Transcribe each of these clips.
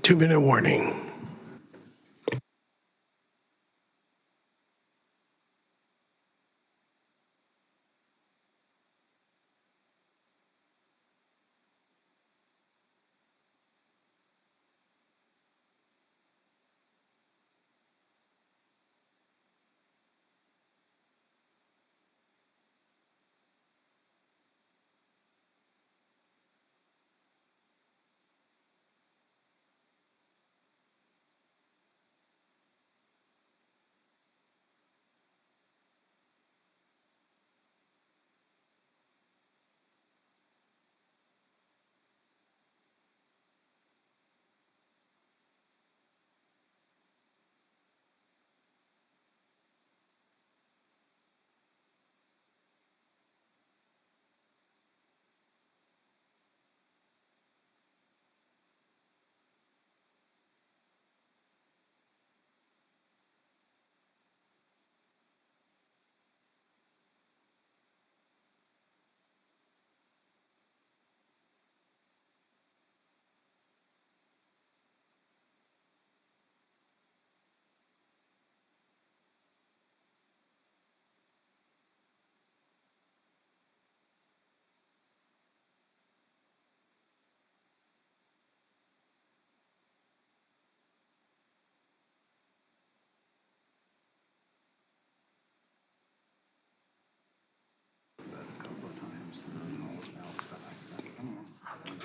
2-minute warning.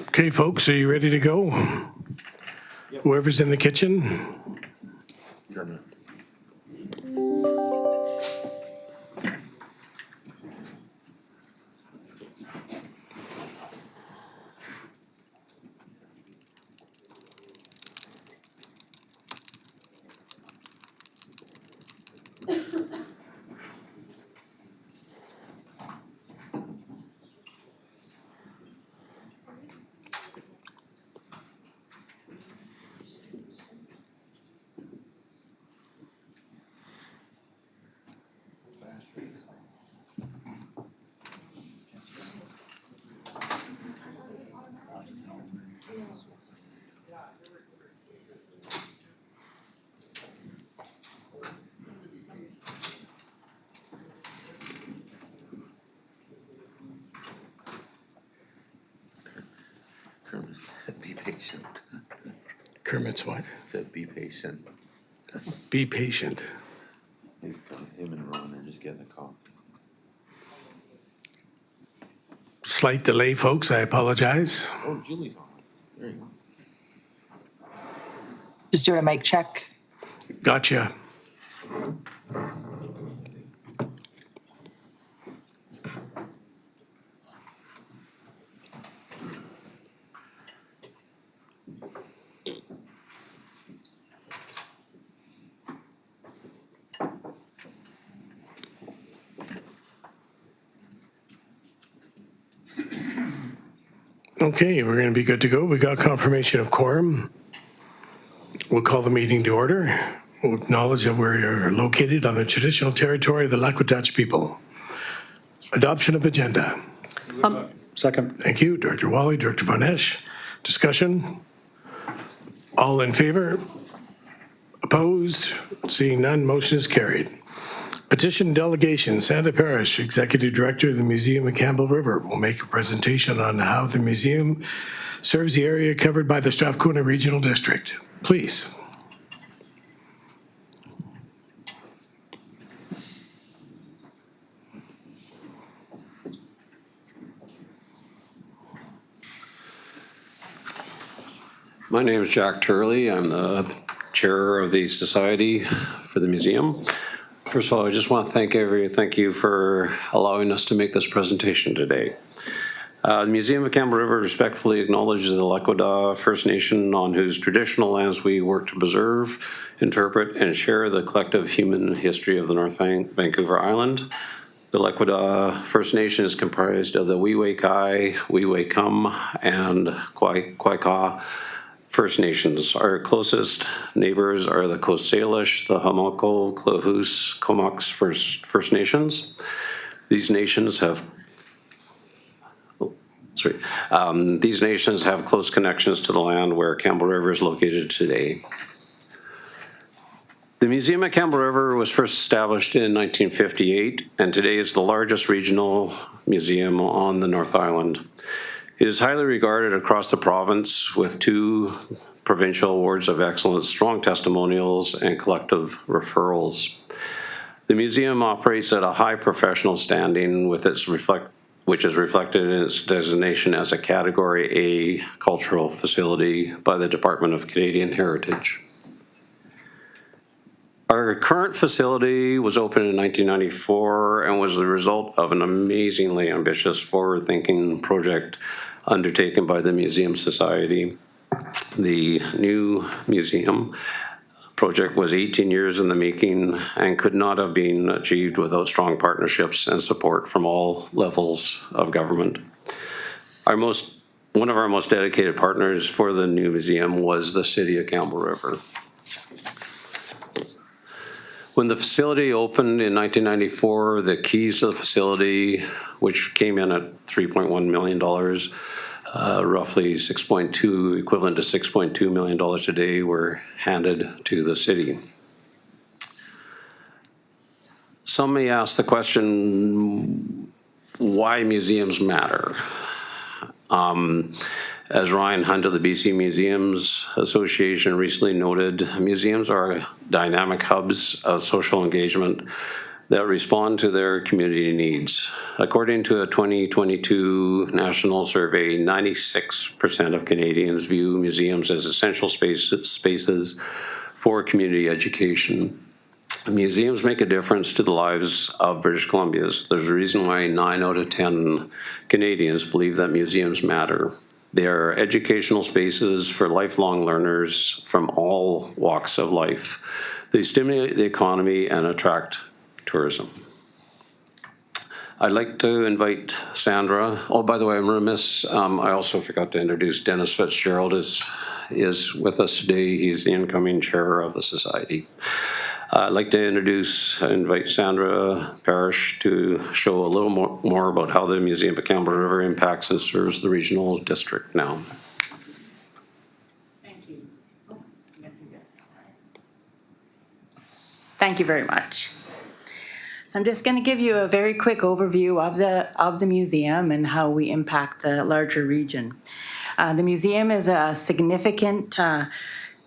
Okay, folks, are you ready to go? Whoever's in the kitchen? Kermit said, be patient. Kermit's what? Said, be patient. Be patient. He's got him and Ron are just getting a coffee. Slight delay, folks, I apologize. Oh, Julie's on. There you go. Just doing a mic check. Gotcha. Okay, we're going to be good to go. We got confirmation of quorum. We'll call the meeting to order. We'll acknowledge that we're located on the traditional territory of the Lakota people. Adoption of agenda. Second. Thank you, Director Wally, Director Von Esch. Discussion? All in favor? Opposed? Seeing none, motion is carried. Petition delegation, Santa Parish, Executive Director of the Museum of Campbell River will make a presentation on how the museum serves the area covered by the Strathcona Regional District. Please. My name is Jack Turley. I'm the chair of the Society for the Museum. First of all, I just want to thank you for allowing us to make this presentation today. The Museum of Campbell River respectfully acknowledges the Lakota First Nation on whose traditional lands we work to preserve, interpret, and share the collective human history of the North Vancouver Island. The Lakota First Nation is comprised of the Wee-Way-Kai, Wee-Way-Kum, and Quaika First Nations. Our closest neighbors are the Coast Salish, the Hamoko, Klahoose, Comox First Nations. These nations have Sorry. These nations have close connections to the land where Campbell River is located today. The Museum at Campbell River was first established in 1958 and today is the largest regional museum on the North Island. It is highly regarded across the province with 2 provincial awards of excellence, strong testimonials, and collective referrals. The museum operates at a high professional standing with which is reflected in its designation as a Category A cultural facility by the Department of Canadian Heritage. Our current facility was opened in 1994 and was the result of an amazingly ambitious forward-thinking project undertaken by the Museum Society. The new museum project was 18 years in the making and could not have been achieved without strong partnerships and support from all levels of government. One of our most dedicated partners for the new museum was the City of Campbell River. When the facility opened in 1994, the keys to the facility, which came in at $3.1 million, roughly equivalent to $6.2 million today, were handed to the city. Some may ask the question, why museums matter? As Ryan Hunt of the BC Museums Association recently noted, museums are dynamic hubs of social engagement that respond to their community needs. According to a 2022 national survey, 96% of Canadians view museums as essential spaces for community education. Museums make a difference to the lives of British Columbians. There's a reason why 9 out of 10 Canadians believe that museums matter. They are educational spaces for lifelong learners from all walks of life. They stimulate the economy and attract tourism. I'd like to invite Sandra. Oh, by the way, I'm remiss. I also forgot to introduce Dennis Fitzgerald is with us today. He's the incoming chair of the society. I'd like to invite Sandra Parrish to show a little more about how the Museum of Campbell River impacts and serves the regional district now. Thank you. Thank you very much. So I'm just going to give you a very quick overview of the museum and how we impact the larger region. The museum is a significant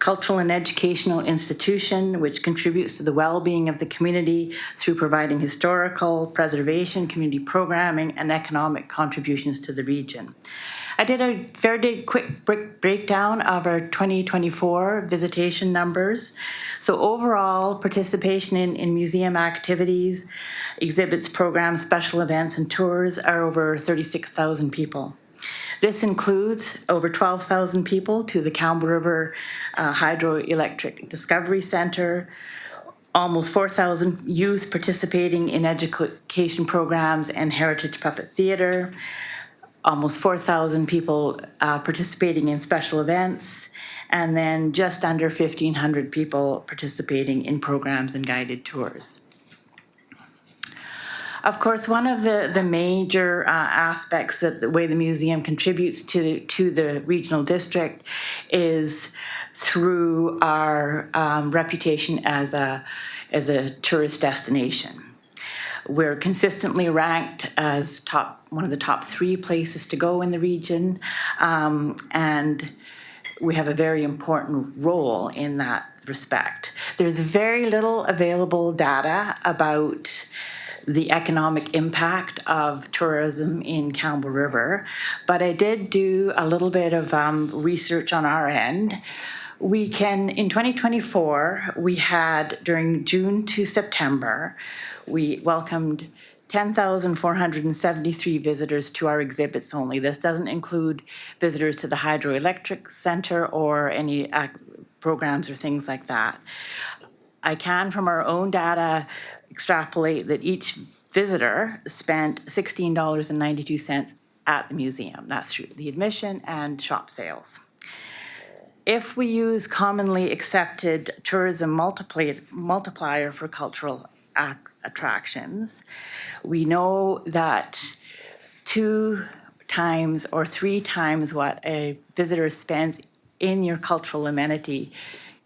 cultural and educational institution which contributes to the well-being of the community through providing historical preservation, community programming, and economic contributions to the region. I did a very quick breakdown of our 2024 visitation numbers. So overall, participation in museum activities, exhibits, programs, special events, and tours are over 36,000 people. This includes over 12,000 people to the Campbell River Hydroelectric Discovery Centre, almost 4,000 youth participating in education programs and Heritage Puppet Theatre, almost 4,000 people participating in special events, and then just under 1,500 people participating in programs and guided tours. Of course, one of the major aspects of the way the museum contributes to the regional district is through our reputation as a tourist destination. We're consistently ranked as one of the top 3 places to go in the region, and we have a very important role in that respect. There's very little available data about the economic impact of tourism in Campbell River, but I did do a little bit of research on our end. In 2024, we had, during June to September, we welcomed 10,473 visitors to our exhibits only. This doesn't include visitors to the Hydroelectric Centre or any programs or things like that. I can, from our own data, extrapolate that each visitor spent $16.92 at the museum. That's through the admission and shop sales. If we use commonly accepted tourism multiplier for cultural attractions, we know that 2 times or 3 times what a visitor spends in your cultural amenity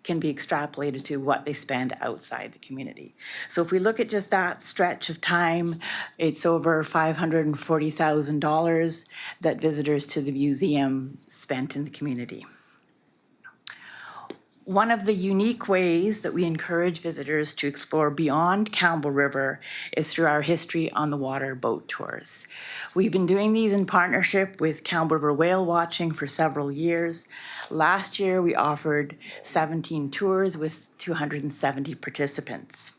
can be extrapolated to what they spend outside the community. So if we look at just that stretch of time, it's over $540,000 that visitors to the museum spent in the community. One of the unique ways that we encourage visitors to explore beyond Campbell River is through our History on the Water boat tours. We've been doing these in partnership with Campbell River Whale Watching for several years. Last year, we offered 17 tours with 270 participants.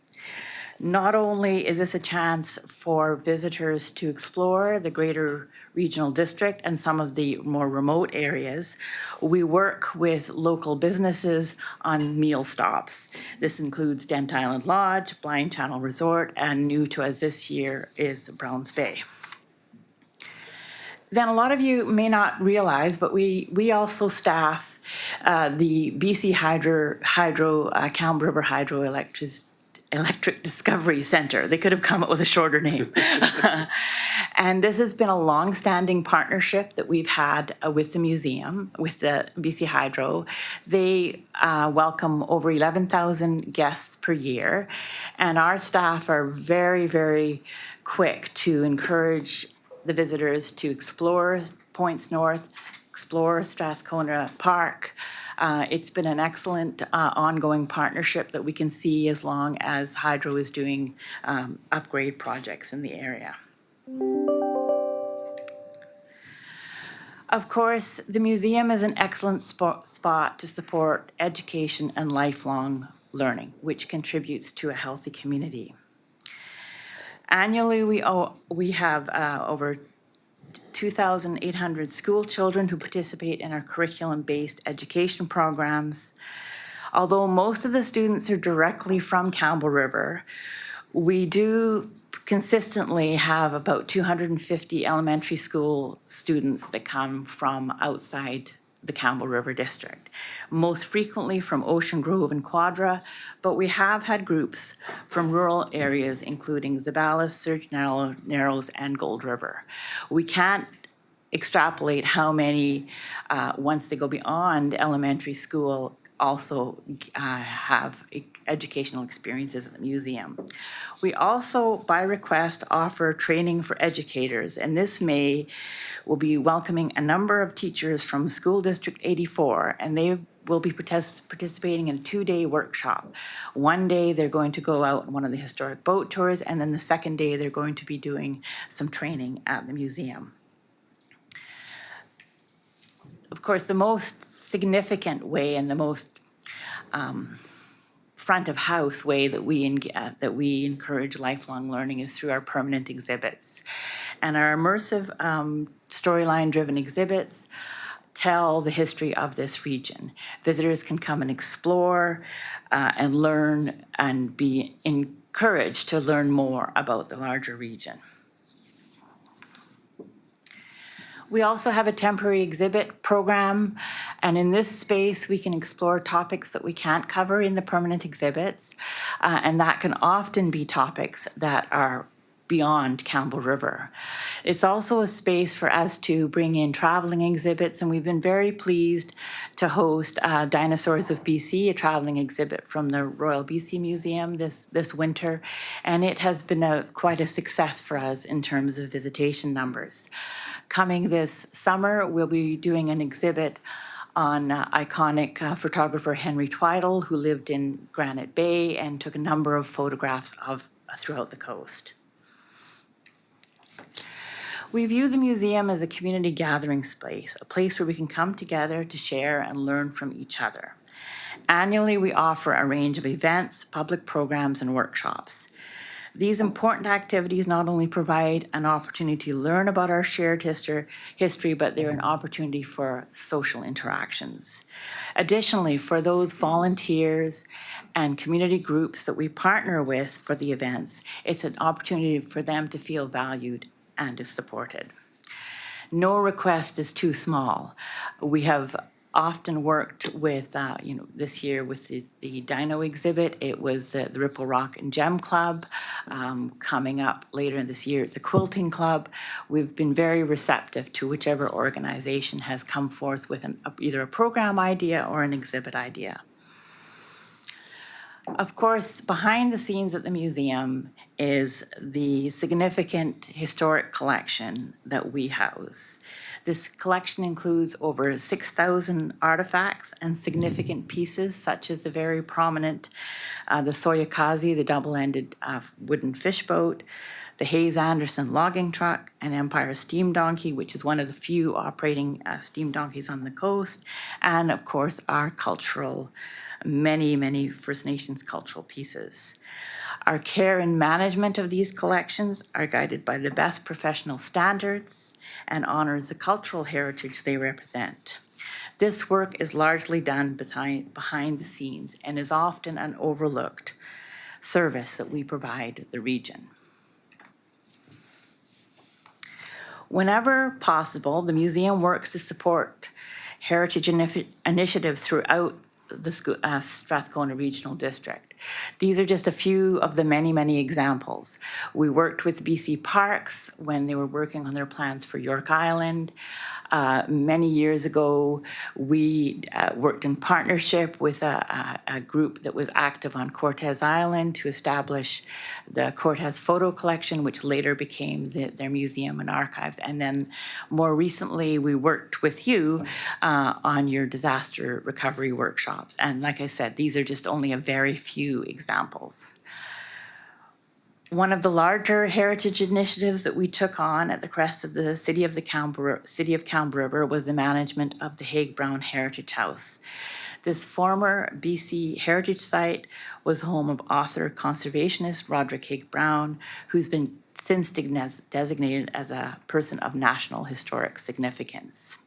Not only is this a chance for visitors to explore the greater regional district and some of the more remote areas, we work with local businesses on meal stops. This includes Dent Island Lodge, Blind Channel Resort, and new to us this year is Browns Bay. Then a lot of you may not realize, but we also staff the BC Hydro Campbell River Hydroelectric Discovery Center. They could have come up with a shorter name. And this has been a long-standing partnership that we've had with the museum, with the BC Hydro. They welcome over 11,000 guests per year, and our staff are very, very quick to encourage the visitors to explore Points North, explore Strathcona Park. It's been an excellent ongoing partnership that we can see as long as Hydro is doing upgrade projects in the area. Of course, the museum is an excellent spot to support education and lifelong learning, which contributes to a healthy community. Annually, we have over 2,800 school children who participate in our curriculum-based education programs. Although most of the students are directly from Campbell River, we do consistently have about 250 elementary school students that come from outside the Campbell River District, most frequently from Ocean Grove and Quadra, but we have had groups from rural areas, including Zabalas, Surge Narrows, and Gold River. We can't extrapolate how many, once they go beyond elementary school, also have educational experiences at the museum. We also, by request, offer training for educators, and this May will be welcoming a number of teachers from School District 84, and they will be participating in a 2-day workshop. One day they're going to go out on one of the historic boat tours, and then the second day they're going to be doing some training at the museum. Of course, the most significant way and the most front of house way that we encourage lifelong learning is through our permanent exhibits. And our immersive storyline driven exhibits tell the history of this region. Visitors can come and explore and learn and be encouraged to learn more about the larger region. We also have a temporary exhibit program, and in this space we can explore topics that we can't cover in the permanent exhibits, and that can often be topics that are beyond Campbell River. It's also a space for us to bring in traveling exhibits, and we've been very pleased to host Dinosaurs of BC, a traveling exhibit from the Royal BC Museum this winter, and it has been quite a success for us in terms of visitation numbers. Coming this summer, we'll be doing an exhibit on iconic photographer Henry Tweidel, who lived in Granite Bay and took a number of photographs of throughout the coast. We view the museum as a community gathering space, a place where we can come together to share and learn from each other. Annually, we offer a range of events, public programs, and workshops. These important activities not only provide an opportunity to learn about our shared history, but they're an opportunity for social interactions. Additionally, for those volunteers and community groups that we partner with for the events, it's an opportunity for them to feel valued and is supported. No request is too small. We have often worked with, this year with the Dino exhibit, it was the Ripple Rock and Gem Club. Coming up later in this year, it's a quilting club. We've been very receptive to whichever organization has come forth with either a program idea or an exhibit idea. Of course, behind the scenes at the museum is the significant historic collection that we house. This collection includes over 6,000 artifacts and significant pieces, such as the very prominent the Soyokazi, the double-ended wooden fish boat, the Hayes Anderson logging truck, an Empire steam donkey, which is one of the few operating steam donkeys on the coast, and of course our cultural, many First Nations cultural pieces. Our care and management of these collections are guided by the best professional standards and honors the cultural heritage they represent. This work is largely done behind the scenes and is often an overlooked service that we provide the region. Whenever possible, the museum works to support heritage initiatives throughout the Strathcona Regional District. These are just a few of the many examples. We worked with BC Parks when they were working on their plans for York Island. Many years ago, we worked in partnership with a group that was active on Cortes Island to establish the Cortes Photo Collection, which later became their museum and archives. And then more recently, we worked with you on your disaster recovery workshops. And like I said, these are just only a very few examples. One of the larger heritage initiatives that we took on at the crest of the City of Campbell River was the management of the Haig Brown Heritage House. This former BC heritage site was home of author conservationist Roderick Haig Brown, who's been since designated as a person of national historic significance.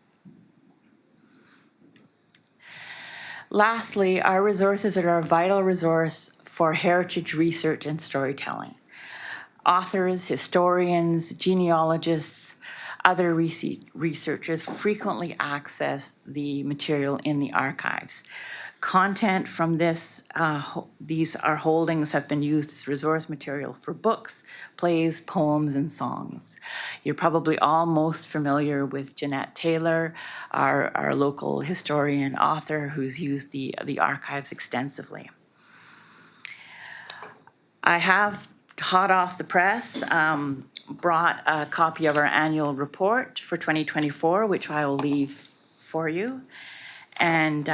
Lastly, our resources are a vital resource for heritage research and storytelling. Authors, historians, genealogists, other researchers frequently access the material in the archives. Content from these holdings have been used as resource material for books, plays, poems, and songs. You're probably all most familiar with Jeanette Taylor, our local historian author who's used the archives extensively. I have, hot off the press, brought a copy of our annual report for 2024, which I will leave for you. And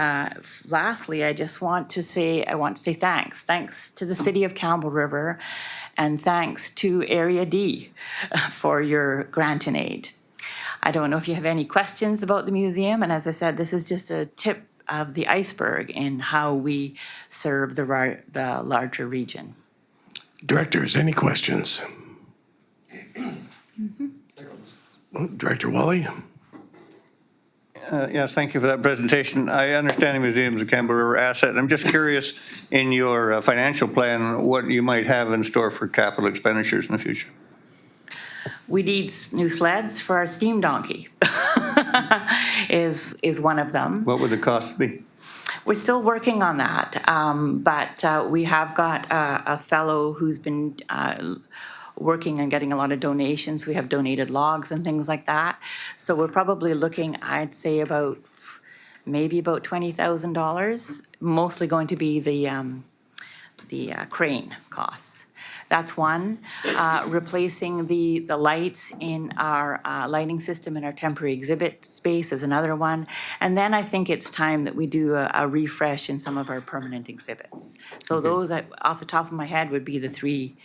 lastly, I want to say thanks. Thanks to the City of Campbell River, and thanks to Area D for your grant and aid. I don't know if you have any questions about the museum, and as I said, this is just a tip of the iceberg in how we serve the larger region. Directors, any questions? Director Wally? Yes, thank you for that presentation. I understand the museum is a Campbell River asset. I'm just curious, in your financial plan, what you might have in store for capital expenditures in the future. We need new sleds for our steam donkey, is one of them. What would the cost be? We're still working on that, but we have got a fellow who's been working on getting a lot of donations. We have donated logs and things like that. So we're probably looking, I'd say, maybe about $20,000, mostly going to be the crane costs. That's one. Replacing the lights in our lighting system in our temporary exhibit space is another one. And then I think it's time that we do a refresh in some of our permanent exhibits. So those, off the top of my head, would be the three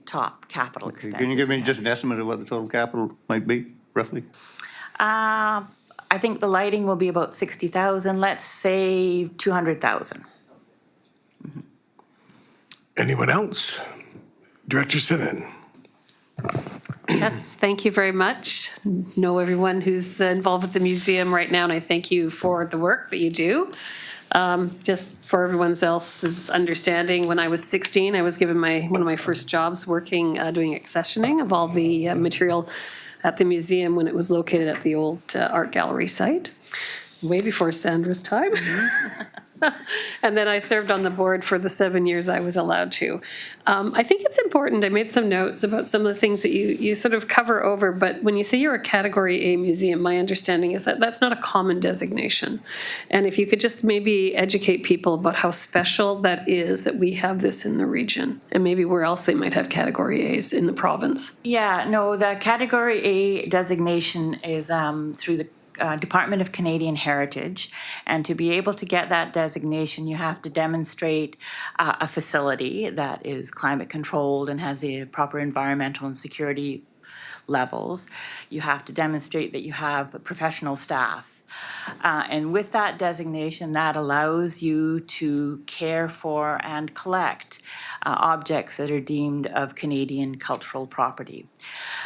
top capital expenses. Can you give me just an estimate of what the total capital might be, roughly? I think the lighting will be about 60,000. Let's say 200,000. Mm-hmm. Anyone else? Director Sinan. Yes, thank you very much. Know everyone who's involved with the museum right now, and I thank you for the work that you do. Just for everyone else's understanding, when I was 16, I was given one of my first jobs working, doing accessioning of all the material at the museum when it was located at the old art gallery site. way before Sandra's time. And then I served on the board for the 7 years I was allowed to. I think it's important, I made some notes about some of the things that you sort of cover over, but when you say you're a Category A museum, my understanding is that that's not a common designation. And if you could just maybe educate people about how special that is that we have this in the region, and maybe where else they might have Category A's in the province. Yeah, no, the Category A designation is through the Department of Canadian Heritage, and to be able to get that designation, you have to demonstrate a facility that is climate controlled and has the proper environmental and security levels. You have to demonstrate that you have professional staff. And with that designation, that allows you to care for and collect objects that are deemed of Canadian cultural property.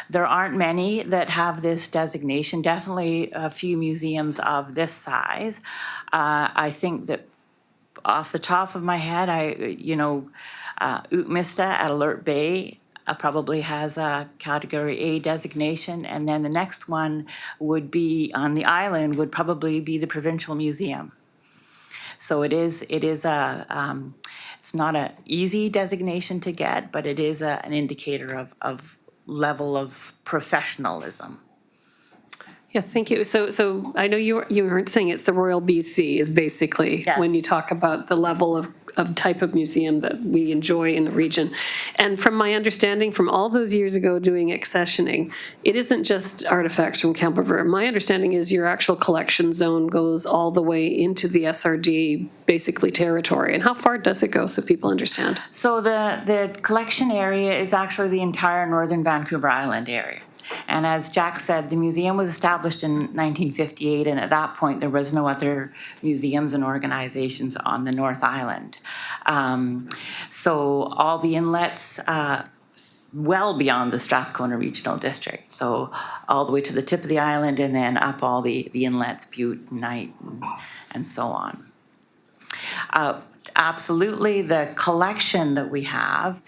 There aren't many that have this designation, definitely a few museums of this size. I think that off the top of my head, Ootmista at Alert Bay probably has a Category A designation, and then the next one would be on the island would probably be the Provincial Museum. So it is it's not an easy designation to get, but it is an indicator of level of professionalism. Yeah, thank you. So I know you weren't saying it's the Royal BC is basically Yes. when you talk about the level of type of museum that we enjoy in the region. And from my understanding, from all those years ago doing accessioning, it isn't just artifacts from Campbell River. My understanding is your actual collection zone goes all the way into the SRD, basically territory. And how far does it go so people understand? So the collection area is actually the entire northern Vancouver Island area. And as Jack said, the museum was established in 1958, and at that point there was no other museums and organizations on the North Island. So all the inlets well beyond the Strathcona Regional District, so all the way to the tip of the island and then up all the inlets, Butte, Knight, and so on. Absolutely, the collection that we have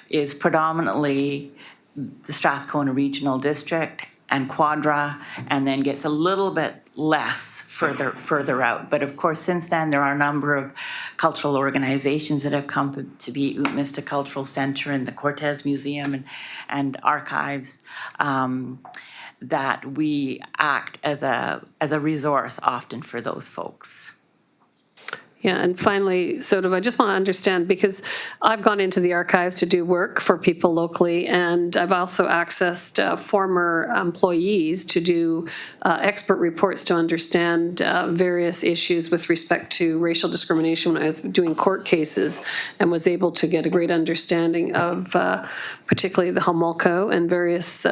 is predominantly the Strathcona Regional District and Quadra, and then gets a little bit less further out. But of course, since then, there are a number of cultural organizations that have come to be Ootmista Cultural Center and the Cortez Museum and Archives that we act as a resource often for those folks. Yeah, and finally, I just want to understand, because I've gone into the archives to do work for people locally, and I've also accessed former employees to do expert reports to understand various issues with respect to racial discrimination when I was doing court cases, and was able to get a great understanding of particularly the Homolko and various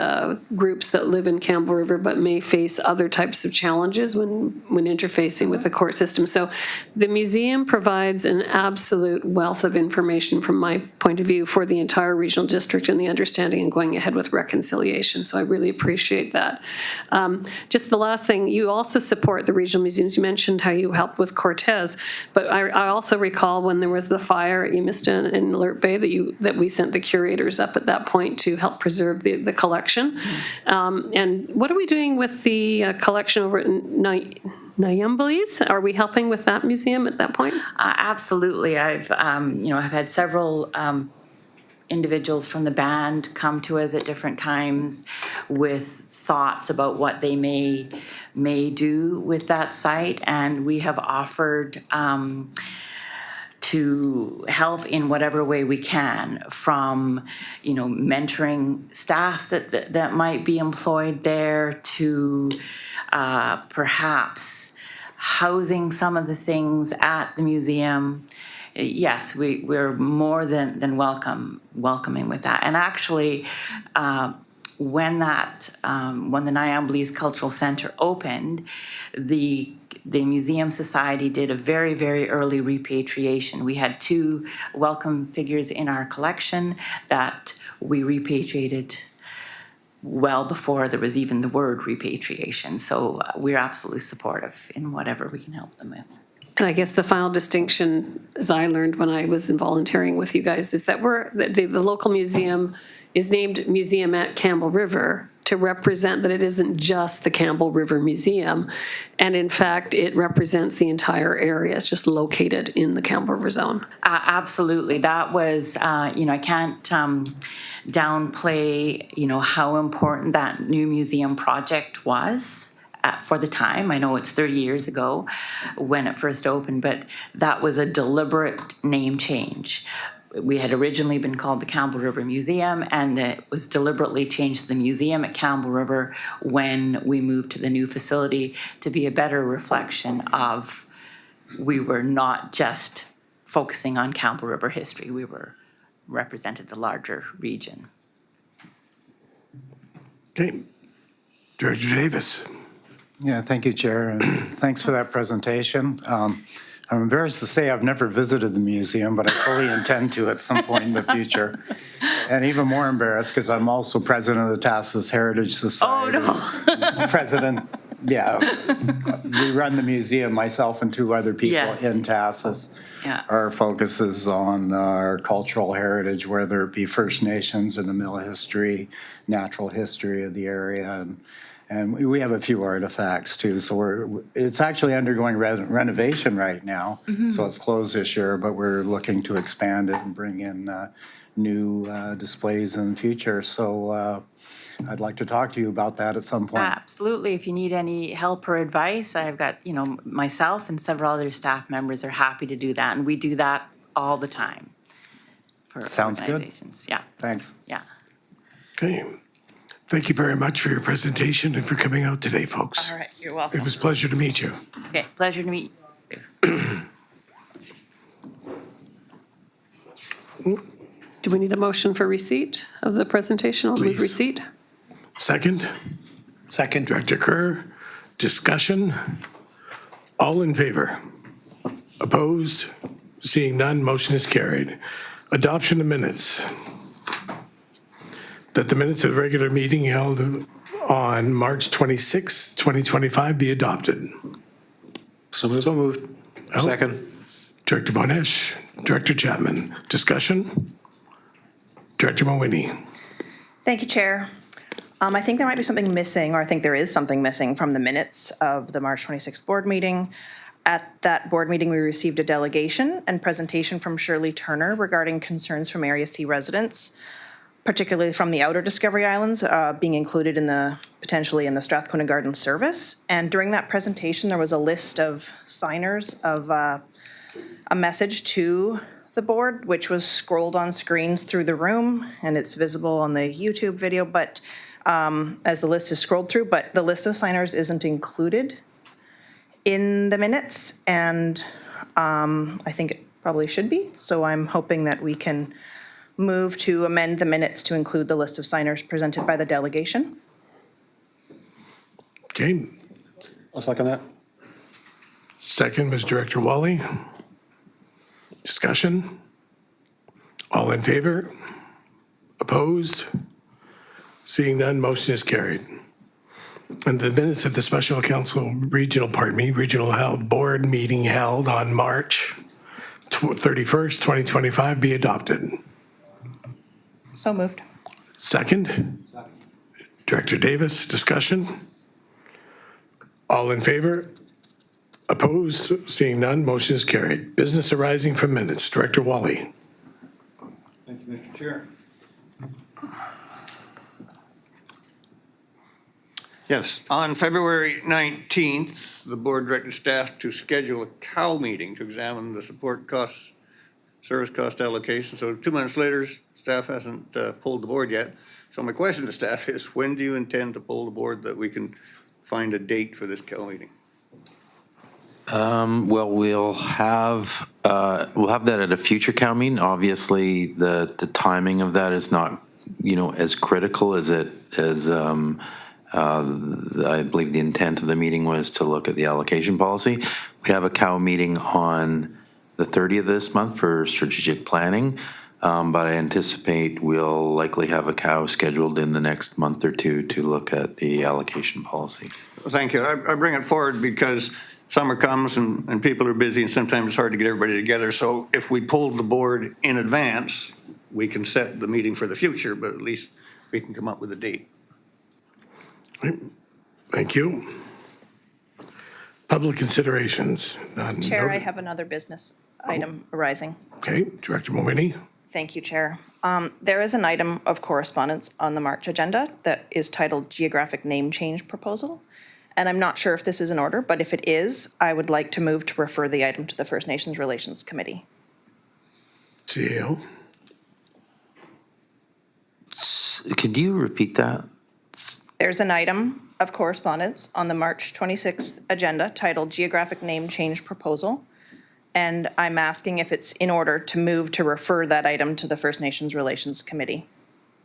groups that live in Campbell River but may face other types of challenges when interfacing with the court system. So the museum provides an absolute wealth of information from my point of view for the entire regional district and the understanding and going ahead with reconciliation. So I really appreciate that. Just the last thing, you also support the regional museums. You mentioned how you helped with Cortez, but I also recall when there was the fire at Ootmista and Alert Bay that we sent the curators up at that point to help preserve the collection. And what are we doing with the collection over at Nyamblis? Are we helping with that museum at that point? Absolutely. I've had several individuals from the band come to us at different times with thoughts about what they may do with that site, and we have offered to help in whatever way we can, from mentoring staff that might be employed there to perhaps housing some of the things at the museum. Yes, we're more than welcoming with that. And actually, when the Nyamblis Cultural Center opened, the Museum Society did a very, very early repatriation. We had 2 welcome figures in our collection that we repatriated well before there was even the word repatriation. So we're absolutely supportive in whatever we can help them with. And I guess the final distinction, as I learned when I was volunteering with you guys, is that the local museum is named Museum at Campbell River to represent that it isn't just the Campbell River Museum. And in fact, it represents the entire area. It's just located in the Campbell River Zone. Absolutely. That was, I can't downplay, how important that new museum project was for the time. I know it's 30 years ago when it first opened, but that was a deliberate name change. We had originally been called the Campbell River Museum, and it was deliberately changed to the museum at Campbell River when we moved to the new facility to be a better reflection of we were not just focusing on Campbell River history. We were represented the larger region. Okay. Director Davis. Yeah, thank you, Chair, and thanks for that presentation. I'm embarrassed to say I've never visited the museum, but I fully intend to at some point in the future. And even more embarrassed because I'm also president of the Tassos Heritage Society. Oh, no. President, yeah. We run the museum, myself and two other people Yes. in Tassos. Yeah. Our focus is on our cultural heritage, whether it be First Nations or the mill history, natural history of the area, and we have a few artifacts too. So it's actually undergoing renovation right now. So it's closed this year, but we're looking to expand it and bring in new displays in the future. So I'd like to talk to you about that at some point. Absolutely. If you need any help or advice, I've got, myself and several other staff members are happy to do that. And we do that all the time for Sounds good. organizations. Yeah, Thanks. yeah. Okay. Thank you very much for your presentation and for coming out today, folks. All right, you're It welcome. was a pleasure to meet you. Okay, pleasure to meet you. Do we need a motion for receipt of the presentation? I'll move Please. receipt. Second, Second. Director Kerr, discussion. All in favor? Opposed? Seeing none, motion is carried. Adoption of minutes. That the minutes of the regular meeting held on March 26, 2025 be adopted. So moved. Second. Director Von Esch, Director Chapman, discussion. Director Mawhinney. Thank you, Chair. I think there might be something missing, or I think there is something missing from the minutes of the March 26th board meeting. At that board meeting, we received a delegation and presentation from Shirley Turner regarding concerns from Area C residents, particularly from the outer Discovery Islands, being included potentially in the Strathcona Garden Service. And during that presentation, there was a list of signers of a message to the board, which was scrolled on screens through the room, and it's visible on the YouTube video, but as the list is scrolled through, but the list of signers isn't included in the minutes, and I think it probably should be. So I'm hoping that we can move to amend the minutes to include the list of signers presented by the delegation. Okay, I'll second that. second was Director Wally. Discussion. All in favor? Opposed? Seeing none, motion is carried. And the minutes of the Special Council Regional board meeting held on March 31st, 2025 be adopted. So moved. Second? Director Davis, discussion? All in favor? Opposed? Seeing none, motion is carried. Business arising from minutes. Director Wally. Thank you, Mr. Chair. Yes, on February 19th, the board directed staff to schedule a cow meeting to examine the service cost allocation. So 2 minutes later, staff hasn't pulled the board yet. So my question to staff is, when do you intend to pull the board that we can find a date for this cow meeting? Well, we'll have that at a future cow meeting. Obviously, the timing of that is not, as critical as I believe the intent of the meeting was to look at the allocation policy. We have a cow meeting on the 30th of this month for strategic planning, but I anticipate we'll likely have a cow scheduled in the next month or two to look at the allocation policy. Well, thank you. I bring it forward because summer comes and people are busy and sometimes it's hard to get everybody together. So if we pulled the board in advance, we can set the meeting for the future, but at least we can come up with a date. Thank you. Public considerations, none. Chair, I noted. have another business item arising. Okay, Director Mulvaney. Thank you, Chair. There is an item of correspondence on the March agenda that is titled Geographic Name Change Proposal. And I'm not sure if this is in order, but if it is, I would like to move to refer the item to the First Nations Relations Committee. CAO. Could you repeat that? There's an item of correspondence on the March 26th agenda titled Geographic Name Change Proposal. And I'm asking if it's in order to move to refer that item to the First Nations Relations Committee.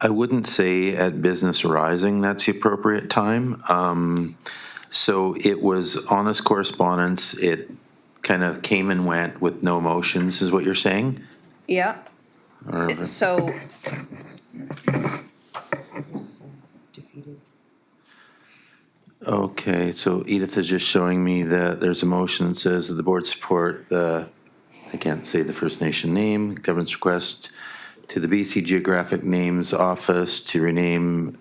I wouldn't say at business arising that's the appropriate time. So it was on this correspondence, it kind of came and went with no motions, is what you're saying? Yeah. Or- So Okay, so Edith is just showing me that there's a motion that says that the board support the, I can't say the First Nation name, governance request to the BC Geographic Names Office to rename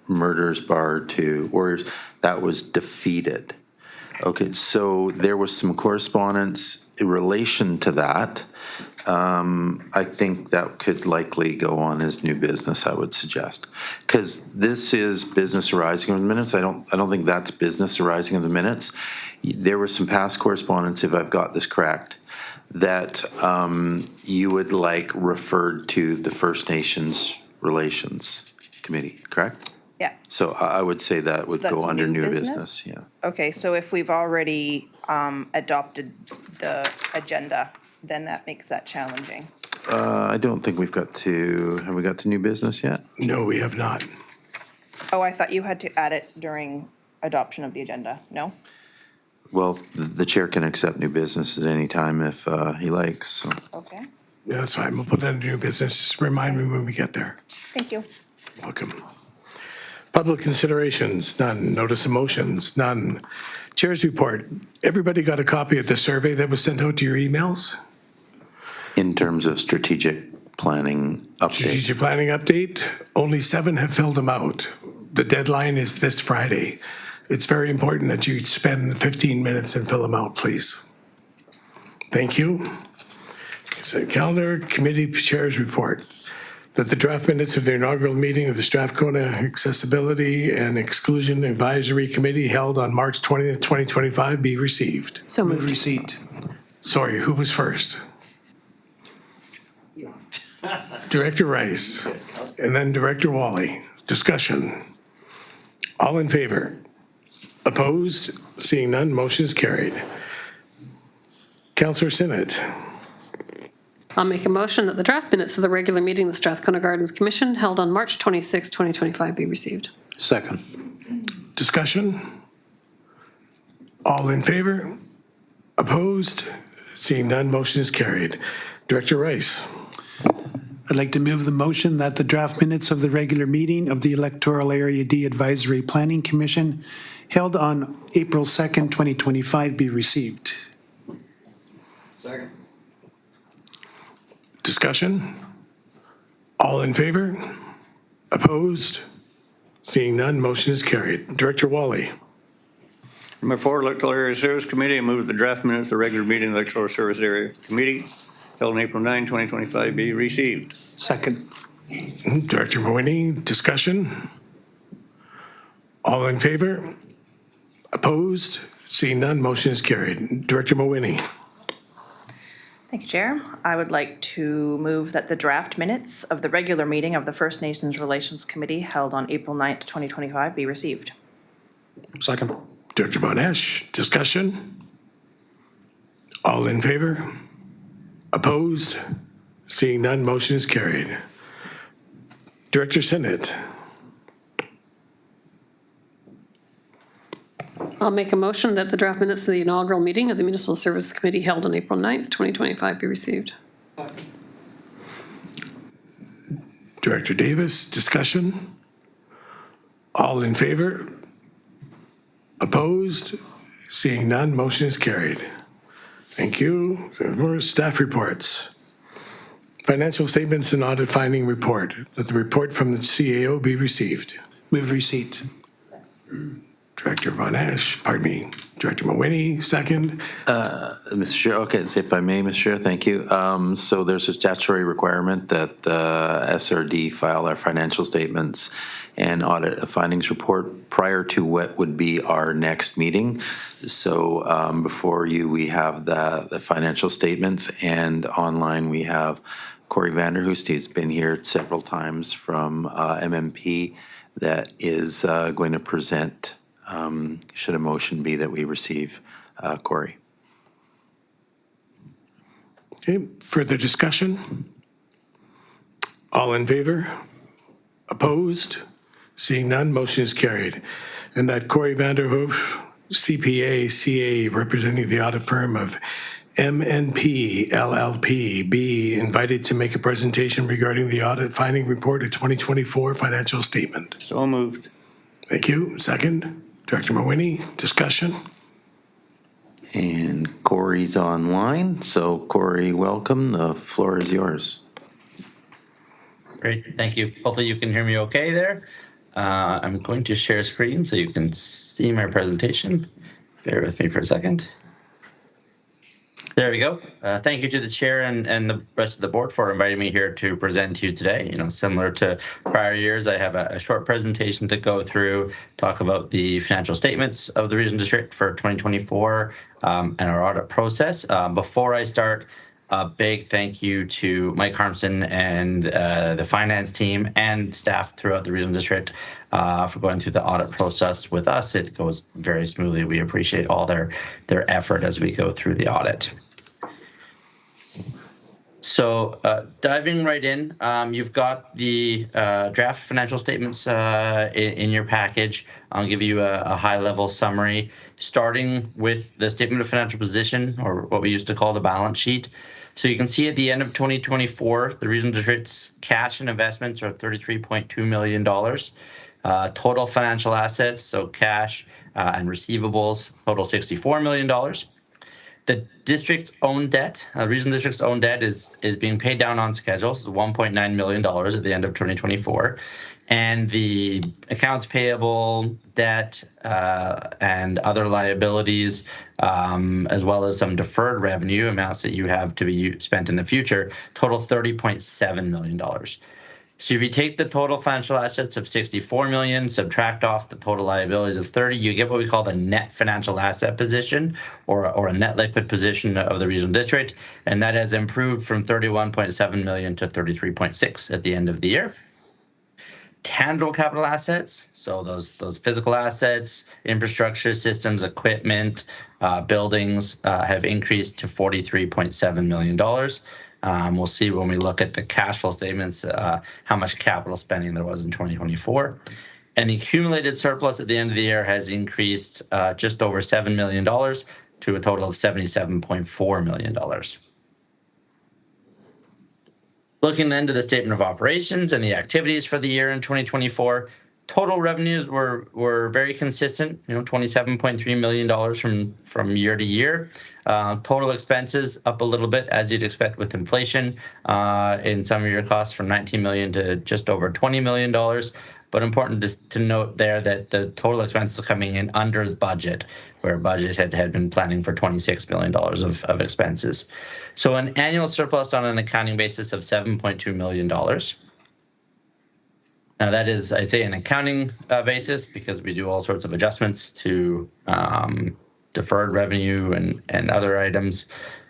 Murders Bar to Warriors. That was defeated. Okay, so there was some correspondence in relation to that. I think that could likely go on as new business, I would suggest. Because this is business arising of the minutes. I don't think that's business arising of the minutes. There was some past correspondence, if I've got this correct, that you would like referred to the First Nations Relations Committee, correct? yeah. So I would say that would that's go under new new business? business, yeah. Okay, so if we've already adopted the agenda, then that makes that challenging. I don't think we've got to, have we got to new business yet? No, we have not. Oh, I thought you had to add it during adoption of the agenda. No? Well, the chair can accept new business at any time if he likes, so. Okay, Yeah, that's fine. We'll put that into new business. Just remind me when we get there. thank you. Welcome. Public considerations, none. Notice of motions, none. Chair's report. Everybody got a copy of the survey that was sent out to your emails? In terms of strategic planning update, Strategic planning update, only 7 have filled them out. The deadline is this Friday. It's very important that you spend 15 minutes and fill them out, please. Thank you. So calendar committee chairs report that the draft minutes of the inaugural meeting of the Strathcona Accessibility and Exclusion Advisory Committee held on March 20th, 2025 be received. So moved. Receipt. Sorry, who was first? Director Rice, and then Director Wally. Discussion. All in favor? Opposed? Seeing none, motion is carried. Councillor Sinnott. I'll make a motion that the draft minutes of the regular meeting of the Strathcona Gardens Commission held on March 26, 2025 be received. Second. Discussion. All in favor? Opposed? Seeing none, motion is carried. Director Rice. I'd like to move the motion that the draft minutes of the regular meeting of the Electoral Area D Advisory Planning Commission held on April 2nd, 2025 be received. Second. Discussion. All in favor? Opposed? Seeing none, motion is carried. Director Wally. Number 4, Electoral Area Service Committee, I move the draft minutes of the regular meeting of the Electoral Service Area Committee held on April 9, 2025 be received. Second. Director Moini, discussion? All in favor? Opposed? Seeing none, motion is carried. Director Moini. Thank you, Chair. I would like to move that the draft minutes of the regular meeting of the First Nations Relations Committee held on April 9th, 2025 be received. Second. Director Von Esch, discussion? All in favor? Opposed? Seeing none, motion is carried. Director Sinnott. I'll make a motion that the draft minutes of the inaugural meeting of the Municipal Service Committee held on April 9th, 2025 be received. Director Davis, discussion? All in favor? Opposed? Seeing none, motion is carried. Thank you. More staff reports. Financial statements and audit finding report, that the report from the CAO be received. Move receipt. Director Von Esch, pardon me, Director Mawhinney, second. Mr. Chair, okay, so if I may, Mr. Chair, thank you. So there's a statutory requirement that the SRD file our financial statements and audit findings report prior to what would be our next meeting. So before you, we have the financial statements, and online we have Corey Vanderhoost. He's been here several times from MMP that is going to present. Should a motion be that we receive Corey? Okay, further discussion? All in favor? Opposed? Seeing none, motion is carried. And that Corey Vanderhoof, CPA, CA, representing the audit firm of MNP LLP, be invited to make a presentation regarding the audit finding report of 2024 financial statement. So moved. Thank you. Second, Director Mawhinney, discussion? And Corey's online. So Corey, welcome. The floor is yours. Great, thank you. Hopefully you can hear me okay there. I'm going to share screen so you can see my presentation. Bear with me for a second. There we go. Thank you to the chair and the rest of the board for inviting me here to present to you today. You know, similar to prior years, I have a short presentation to go through, talk about the financial statements of the Regional District for 2024 and our audit process. Before I start, a big thank you to Mike Harmson and the finance team and staff throughout the Regional District for going through the audit process with us. It goes very smoothly. We appreciate all their effort as we go through the audit. So diving right in, you've got the draft financial statements in your package. I'll give you a high-level summary, starting with the statement of financial position, or what we used to call the balance sheet. So you can see at the end of 2024, the Regional District's cash and investments are $33.2 million. Total financial assets, so cash and receivables, total $64 million. The district's own debt, Regional District's own debt is being paid down on schedule, so $1.9 million at the end of 2024. And the accounts payable, debt, and other liabilities, as well as some deferred revenue amounts that you have to be spent in the future, total $30.7 million. So if you take the total financial assets of $64 million, subtract off the total liabilities of 30, you get what we call the net financial asset position, or a net liquid position of the Regional District, and that has improved from $31.7 million to $33.6 at the end of the year. Tangible capital assets, so those physical assets, infrastructure, systems, equipment, buildings have increased to $43.7 million. We'll see when we look at the cash flow statements how much capital spending there was in 2024. And the accumulated surplus at the end of the year has increased just over $7 million to a total of $77.4 million. Looking then to the statement of operations and the activities for the year in 2024, total revenues were very consistent, $27.3 million from year to year. Total expenses up a little bit, as you'd expect with inflation in some of your costs, from $19 million to just over $20 million. But important to note there that the total expenses are coming in under the budget, where budget had been planning for $26 million of expenses. So an annual surplus on an accounting basis of $7.2 million. Now that is, I say, an accounting basis, because we do all sorts of adjustments to deferred revenue and other items.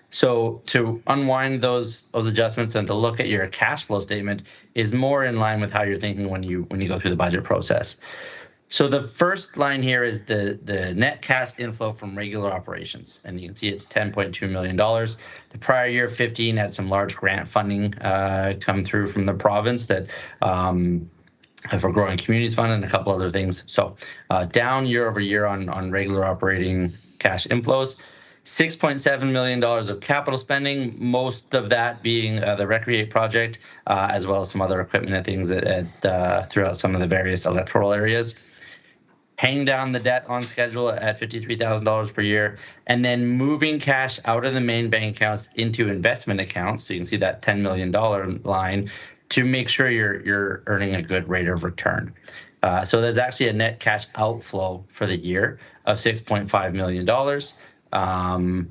So to unwind those adjustments and to look at your cash flow statement is more in line with how you're thinking when you go through the budget process. So the first line here is the net cash inflow from regular operations, and you can see it's $10.2 million. The prior year, 15, had some large grant funding come through from the province that for Growing Communities Fund and a couple other things. So down year over year on regular operating cash inflows. $6.7 million of capital spending, most of that being the Recreate project, as well as some other equipment and things that throughout some of the various electoral areas. Paying down the debt on schedule at $53,000 per year, and then moving cash out of the main bank accounts into investment accounts. So you can see that $10 million line to make sure you're earning a good rate of return. So there's actually a net cash outflow for the year of $6.5 million,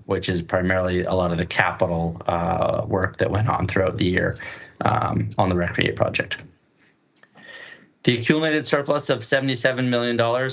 which is primarily a lot of the capital work that went on throughout the year on the Recreate project. The accumulated surplus of $77 million,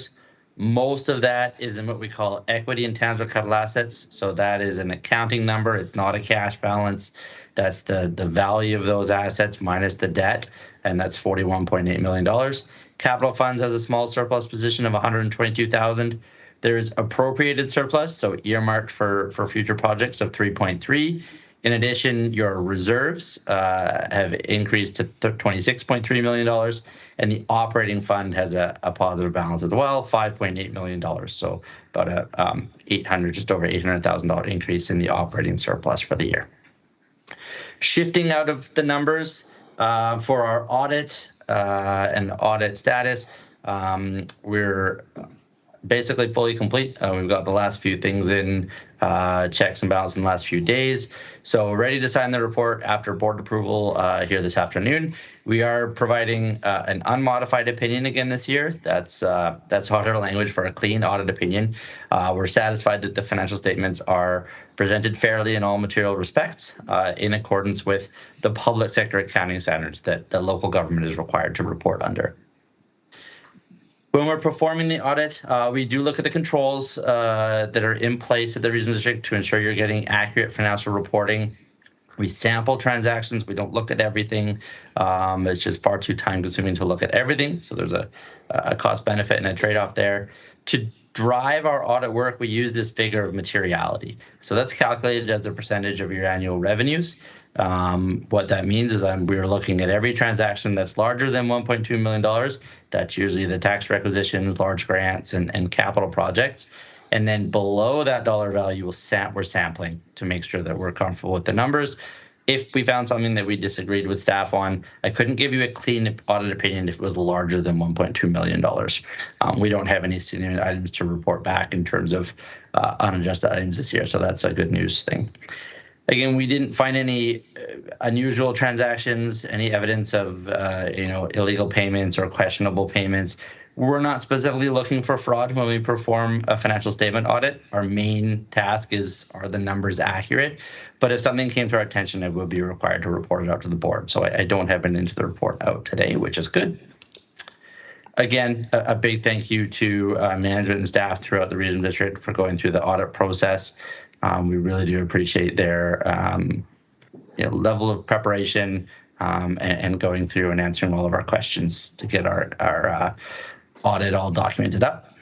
most of that is in what we call equity and tangible capital assets. So that is an accounting number. It's not a cash balance. That's the value of those assets minus the debt, and that's $41.8 million. Capital funds has a small surplus position of $122,000. There's appropriated surplus, so earmarked for future projects of 3.3. In addition, your reserves have increased to $26.3 million, and the operating fund has a positive balance as well, $5.8 million. So about just over $800,000 increase in the operating surplus for the year. Shifting out of the numbers for our audit and audit status, we're basically fully complete. We've got the last few things in, checks and balances in the last few days. So ready to sign the report after board approval here this afternoon. We are providing an unmodified opinion again this year. That's auditor language for a clean audit opinion. We're satisfied that the financial statements are presented fairly in all material respects in accordance with the public sector accounting standards that the local government is required to report under. When we're performing the audit, we do look at the controls that are in place at the Regional District to ensure you're getting accurate financial reporting. We sample transactions. We don't look at everything. It's just far too time consuming to look at everything. So there's a cost benefit and a trade-off there. To drive our audit work, we use this figure of materiality. So that's calculated as a percentage of your annual revenues. What that means is we're looking at every transaction that's larger than $1.2 million. That's usually the tax requisitions, large grants, and capital projects. And then below that dollar value, we're sampling to make sure that we're comfortable with the numbers. If we found something that we disagreed with staff on, I couldn't give you a clean audit opinion if it was larger than $1.2 million. We don't have any significant items to report back in terms of unadjusted items this year, so that's a good news thing. Again, we didn't find any unusual transactions, any evidence of illegal payments or questionable payments. We're not specifically looking for fraud when we perform a financial statement audit. Our main task are the numbers accurate? But if something came to our attention, it would be required to report it out to the board. So I don't have anything to the report out today, which is good. Again, a big thank you to management and staff throughout the Regional District for going through the audit process. We really do appreciate their level of preparation and going through and answering all of our questions to get our audit all documented up.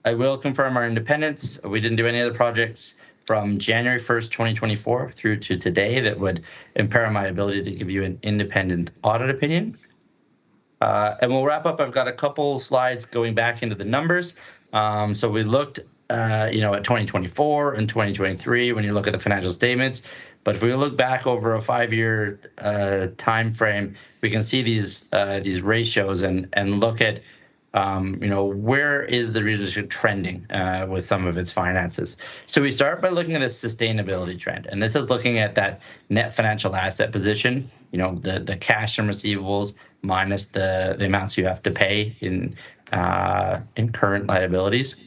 I will confirm our independence. We didn't do any other projects from January 1st, 2024 through to today that would impair my ability to give you an independent audit opinion. And we'll wrap up. I've got a couple slides going back into the numbers. So we looked at 2024 and 2023 when you look at the financial statements. But if we look back over a 5-year time frame, we can see these ratios and look at where is the Regional District trending with some of its finances. So we start by looking at the sustainability trend, and this is looking at that net financial asset position. The cash and receivables minus the amounts you have to pay in current liabilities.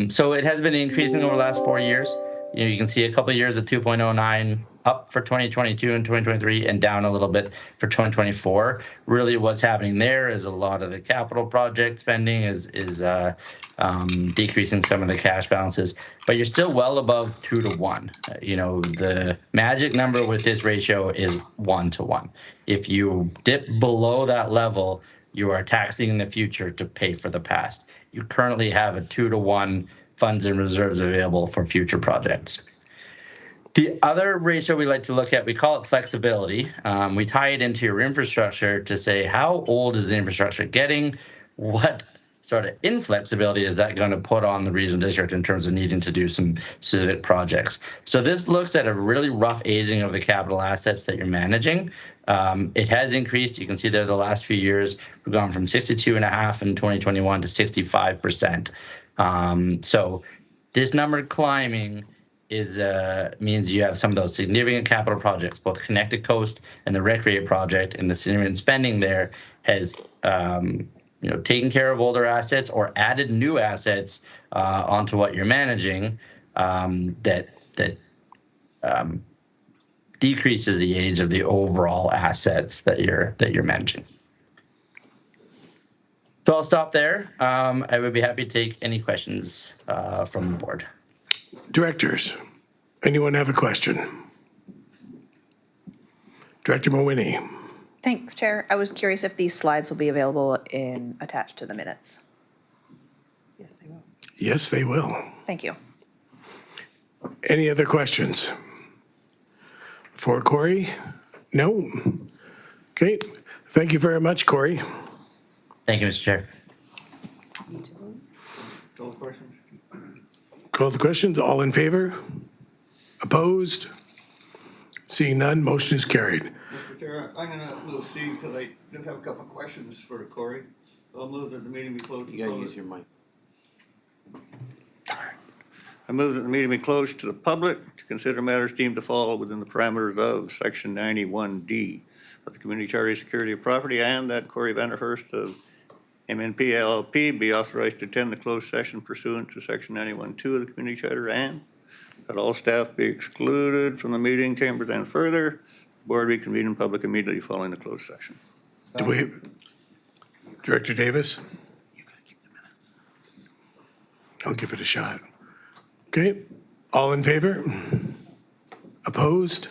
So it has been increasing over the last 4 years. You can see a couple of years of 2.09 up for 2022 and 2023 and down a little bit for 2024. Really what's happening there is a lot of the capital project spending is decreasing some of the cash balances, but you're still well above 2 to 1. The magic number with this ratio is 1 to 1. If you dip below that level, you are taxing in the future to pay for the past. You currently have a 2 to 1 funds and reserves available for future projects. The other ratio we like to look at, we call it flexibility. We tie it into your infrastructure to say, how old is the infrastructure getting? What sort of inflexibility is that going to put on the Regional District in terms of needing to do some specific projects? So this looks at a really rough aging of the capital assets that you're managing. It has increased. You can see there the last few years, we've gone from 62.5% in 2021 to 65%. So this number climbing means you have some of those significant capital projects, both Connected Coast and the Recreate project, and the significant spending there has taken care of older assets or added new assets onto what you're managing, that decreases the age of the overall assets that you're managing. So I'll stop there. I would be happy to take any questions from the board. Directors, anyone have a question? Director Mawhinney. Thanks, Chair. I was curious if these slides will be available attached to the minutes. Yes, they will. Yes, they will. Thank you. Any other questions? For Corey? No? Okay. Thank you very much, Corey. Thank you, Mr. Chair. Call the questions? Call the questions. All in favor? Opposed? Seeing none, motion is carried. Mr. Chair, I'm going to move C because I do have a couple of questions for Corey. I'll move that the meeting be closed. You gotta use your mic. I move that the meeting be closed to the public to consider matters deemed to fall within the parameters of Section 91D of the Community Charter of Security of Property, and that Corey Vanderhurst of MNP LLP be authorized to attend the closed session pursuant to Section 91.2 of the Community Charter, and that all staff be excluded from the meeting chambers and further, the board reconvene in public immediately following the closed session. Do we, Director Davis? I'll give it a shot. Okay. All in favor? Opposed?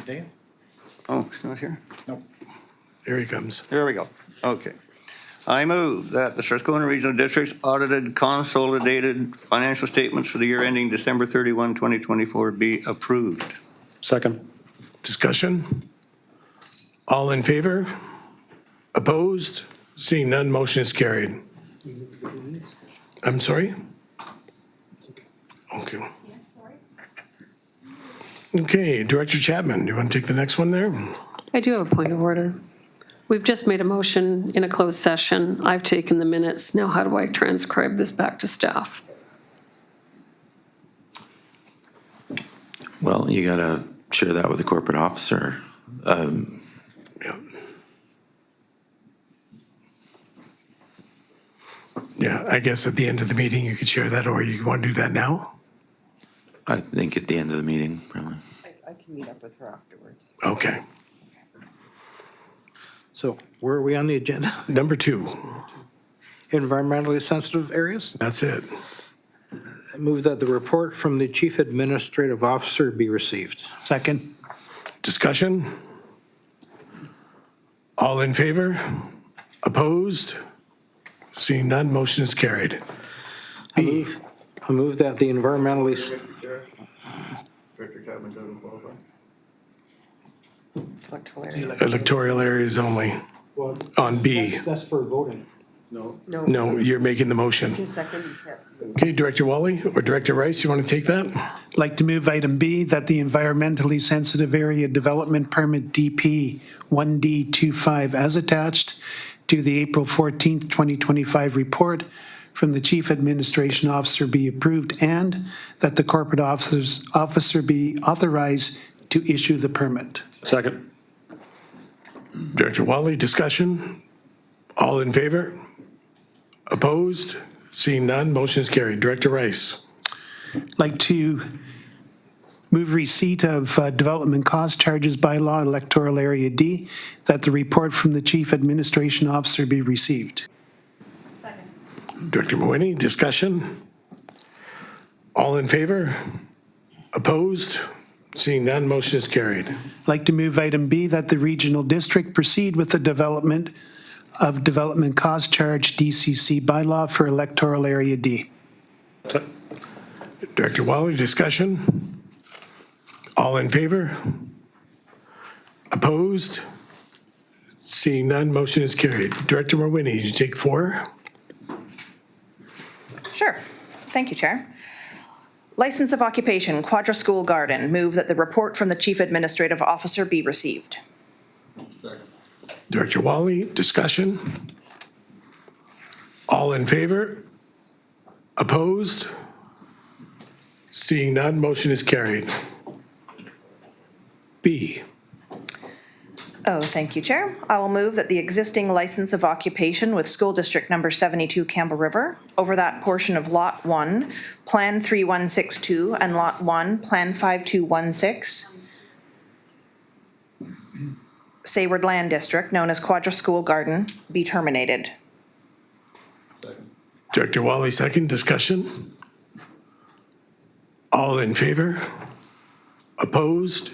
Dave? Oh, she's not here? Nope. Here he comes. There we go. Okay. I move that the Strathcona Regional District's audited consolidated financial statements for the year ending December 31, 2024 be approved. Second. Discussion? All in favor? Opposed? Seeing none, motion is carried. I'm sorry? Okay. Okay, Director Chapman, do you want to take the next one there? I do have a point of order. We've just made a motion in a closed session. I've taken the minutes. Now how do I transcribe this back to staff? Well, you got to share that with the corporate officer. Yeah. Yeah, I guess at the end of the meeting, you could share that, or you want to do that now? I think at the end of the meeting, probably. I can meet up with her afterwards. Okay. So where are we on the agenda? Number 2, Environmentally sensitive areas? that's it. I move that the report from the Chief Administrative Officer be received. Second. Discussion? All in favor? Opposed? Seeing none, motion is carried. I move that the environmentally, Director Chapman doesn't qualify? It's electoral area. Electoral areas only on B. that's for voting. No, you're making the motion. Second, you can't. Okay, Director Wally or Director Rice, you want to take that? I'd like to move item B, that the environmentally sensitive area development permit DP 1D25 as attached to the April 14th, 2025 report from the Chief Administration Officer be approved, and that the corporate officer be authorized to issue the permit. Second. Director Wally, discussion? All in favor? Opposed? Seeing none, motion is carried. Director Rice. I'd like to move receipt of development cost charges bylaw electoral area D, that the report from the Chief Administration Officer be received. Director Moini, discussion? All in favor? Opposed? Seeing none, motion is carried. I'd like to move item B, that the regional district proceed with the development of development cost charge DCC bylaw for electoral area D. Director Wally, discussion? All in favor? Opposed? Seeing none, motion is carried. Director Moini, you take 4? Sure. Thank you, Chair. License of occupation, Quadra School Garden. Move that the report from the Chief Administrative Officer be received. Director Wally, discussion? All in favor? Opposed? Seeing none, motion is carried. B. Oh, thank you, Chair. I will move that the existing license of occupation with School District Number 72 Campbell River over that portion of Lot 1, Plan 3162, and Lot 1, Plan 5216, Sayward Land District, known as Quadra School Garden, be terminated. Director Wally, second. Discussion? All in favor? Opposed?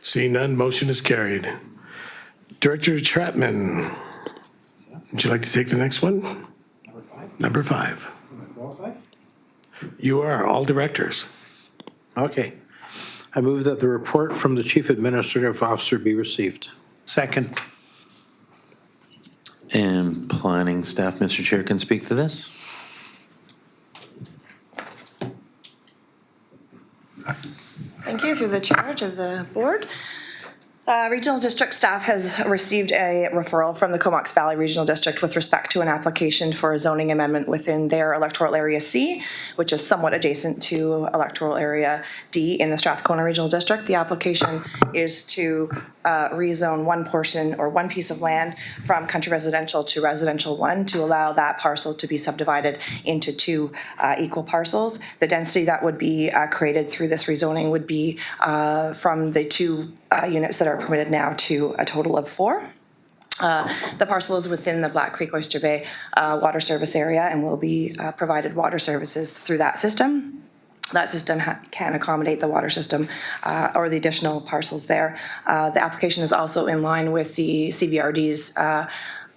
Seeing none, motion is carried. Director Chapman, would you like to take the next one? Number 5. You are, all directors. Okay. I move that the report from the Chief Administrative Officer be received. Second. And planning staff, Mr. Chair, can speak to this? Thank you. Through the chair to the board. Regional District staff has received a referral from the Comox Valley Regional District with respect to an application for a zoning amendment within their electoral area C, which is somewhat adjacent to electoral area D in the Strathcona Regional District. The application is to rezone one portion or one piece of land from country residential to residential 1 to allow that parcel to be subdivided into 2 equal parcels. The density that would be created through this rezoning would be from the 2 units that are permitted now to a total of 4. The parcel is within the Black Creek Oyster Bay water service area and will be provided water services through that system. that system can accommodate the water system or the additional parcels there. The application is also in line with the CVRD's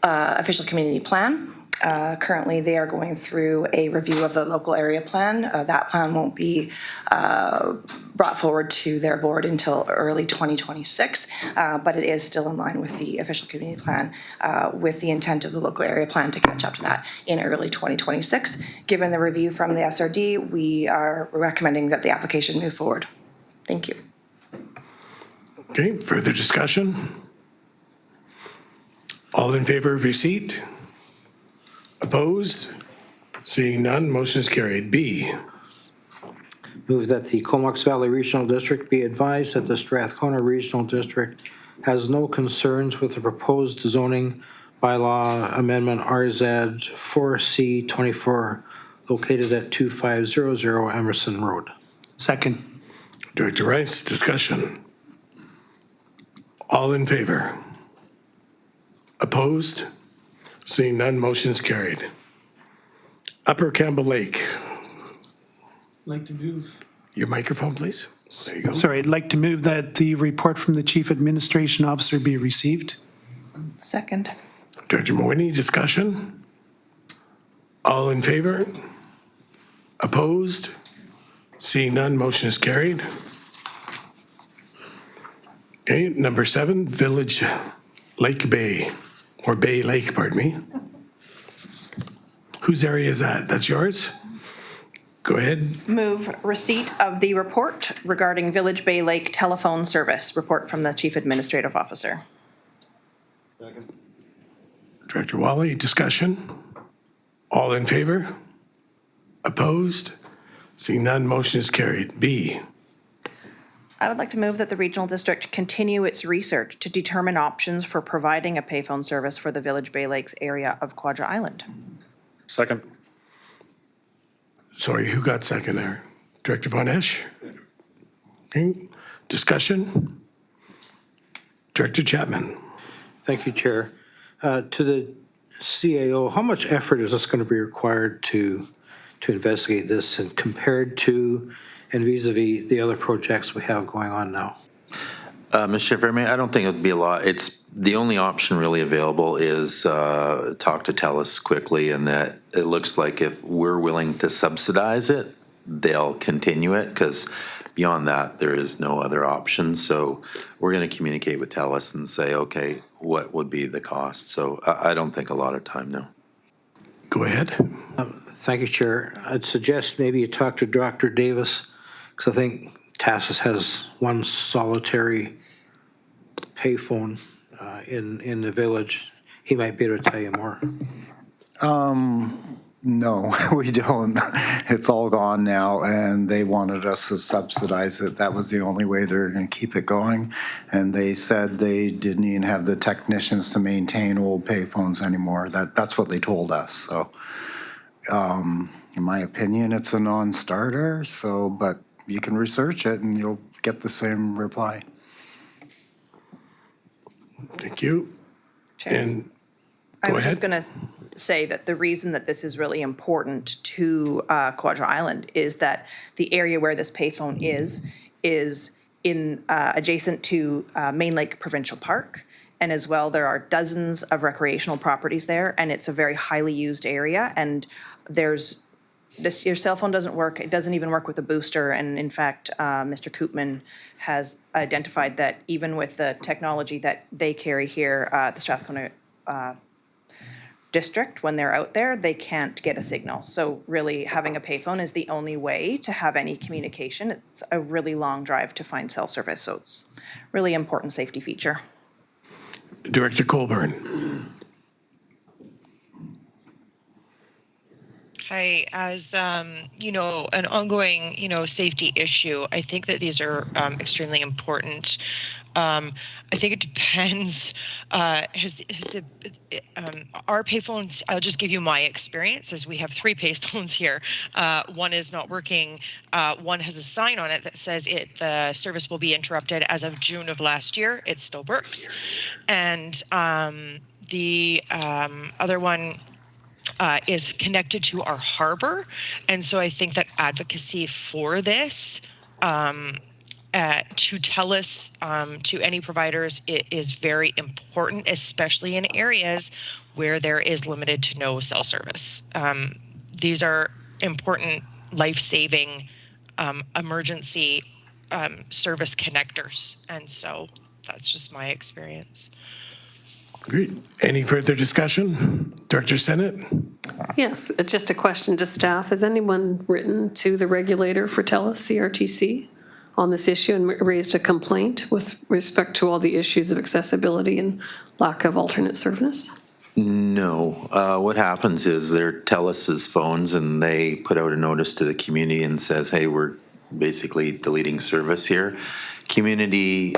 official community plan. Currently, they are going through a review of the local area plan. That plan won't be brought forward to their board until early 2026, but it is still in line with the official community plan with the intent of the local area plan to catch up to that in early 2026. Given the review from the SRD, we are recommending that the application move forward. Thank you. Okay, further discussion? All in favor of receipt? Opposed? Seeing none, motion is carried. B, Move that the Comox Valley Regional District be advised that the Strathcona Regional District has no concerns with the proposed zoning bylaw amendment RZ 4C24 located at 2500 Emerson Road. Second. Director Rice, discussion. All in favor? Opposed? Seeing none, motion is carried. Upper Campbell Lake, Like to move. your microphone, please. There you go. Sorry, I'd like to move that the report from the Chief Administration Officer be received. Second. Director Mooney, discussion? All in favor? Opposed? Seeing none, motion is carried. Okay, number 7, Village Lake Bay, or Bay Lake, pardon me. Whose area is that? That's yours? Go ahead. Move receipt of the report regarding Village Bay Lake telephone service, report from the Chief Administrative Officer. Director Wally, discussion? All in favor? Opposed? Seeing none, motion is carried. B, I would like to move that the Regional District continue its research to determine options for providing a payphone service for the Village Bay Lakes area of Quadra Island. Second. sorry, who got second there? Director Von Esch? Okay, discussion? Director Chapman? Thank you, Chair. To the CAO, how much effort is this going to be required to investigate this and compared to and vis-a-vis the other projects we have going on now? Mr. Chair, if I may, I don't think it would be a lot. It's the only option really available is talk to TELUS quickly, and that it looks like if we're willing to subsidize it, they'll continue it, because beyond that, there is no other option. So we're going to communicate with TELUS and say, okay, what would be the cost? So I don't think a lot of time, no. Go ahead. Thank you, Chair. I'd suggest maybe you talk to Dr. Davis, because I think TASIS has one solitary payphone in the village. He might be able to tell you more. No, we don't. It's all gone now, and they wanted us to subsidize it. That was the only way they were going to keep it going. And they said they didn't even have the technicians to maintain old payphones anymore. That's what they told us. So, in my opinion, it's a non-starter. So, but you can research it, and you'll get the same reply. Thank you. And I go was just ahead. going to say that the reason that this is really important to Quadra Island is that the area where this payphone is in adjacent to Main Lake Provincial Park. And as well, there are dozens of recreational properties there, and it's a very highly used area. And your cell phone doesn't work. It doesn't even work with a booster. And in fact, Mr. Koopman has identified that even with the technology that they carry here, the Strathcona district, when they're out there, they can't get a signal. So really having a payphone is the only way to have any communication. It's a really long drive to find cell service. So it's really important safety feature. Director Colburn. Hi, as an ongoing, safety issue, I think that these are extremely important. I think it depends. Our payphones, I'll just give you my experience, as we have 3 payphones here. One is not working. One has a sign on it that says the service will be interrupted as of June of last year. It still works. And the other one is connected to our harbor. And so I think that advocacy for this to TELUS, to any providers, it is very important, especially in areas where there is limited to no cell service. These are important life-saving emergency service connectors. And so that's just my experience. Great. Any further discussion? Director Senate? Yes, just a question to staff. Has anyone written to the regulator for TELUS, CRTC, on this issue and raised a complaint with respect to all the issues of accessibility and lack of alternate service? No. What happens is they're TELUS's phones, and they put out a notice to the community and says, hey, we're basically deleting service here. Community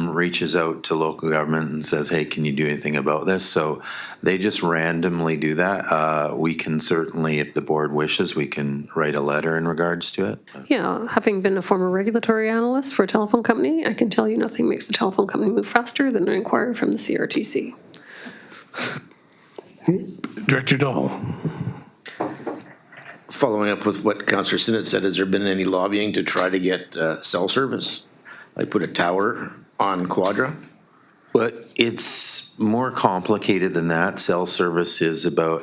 reaches out to local government and says, hey, can you do anything about this? So they just randomly do that. We can certainly, if the board wishes, we can write a letter in regards to it. Yeah, having been a former regulatory analyst for a telephone company, I can tell you nothing makes a telephone company move faster than an inquiry from the CRTC. Director Dahl? Following up with what Councillor Sinnott said, has there been any lobbying to try to get cell service? Like put a tower on Quadra? But it's more complicated than that. Cell service is about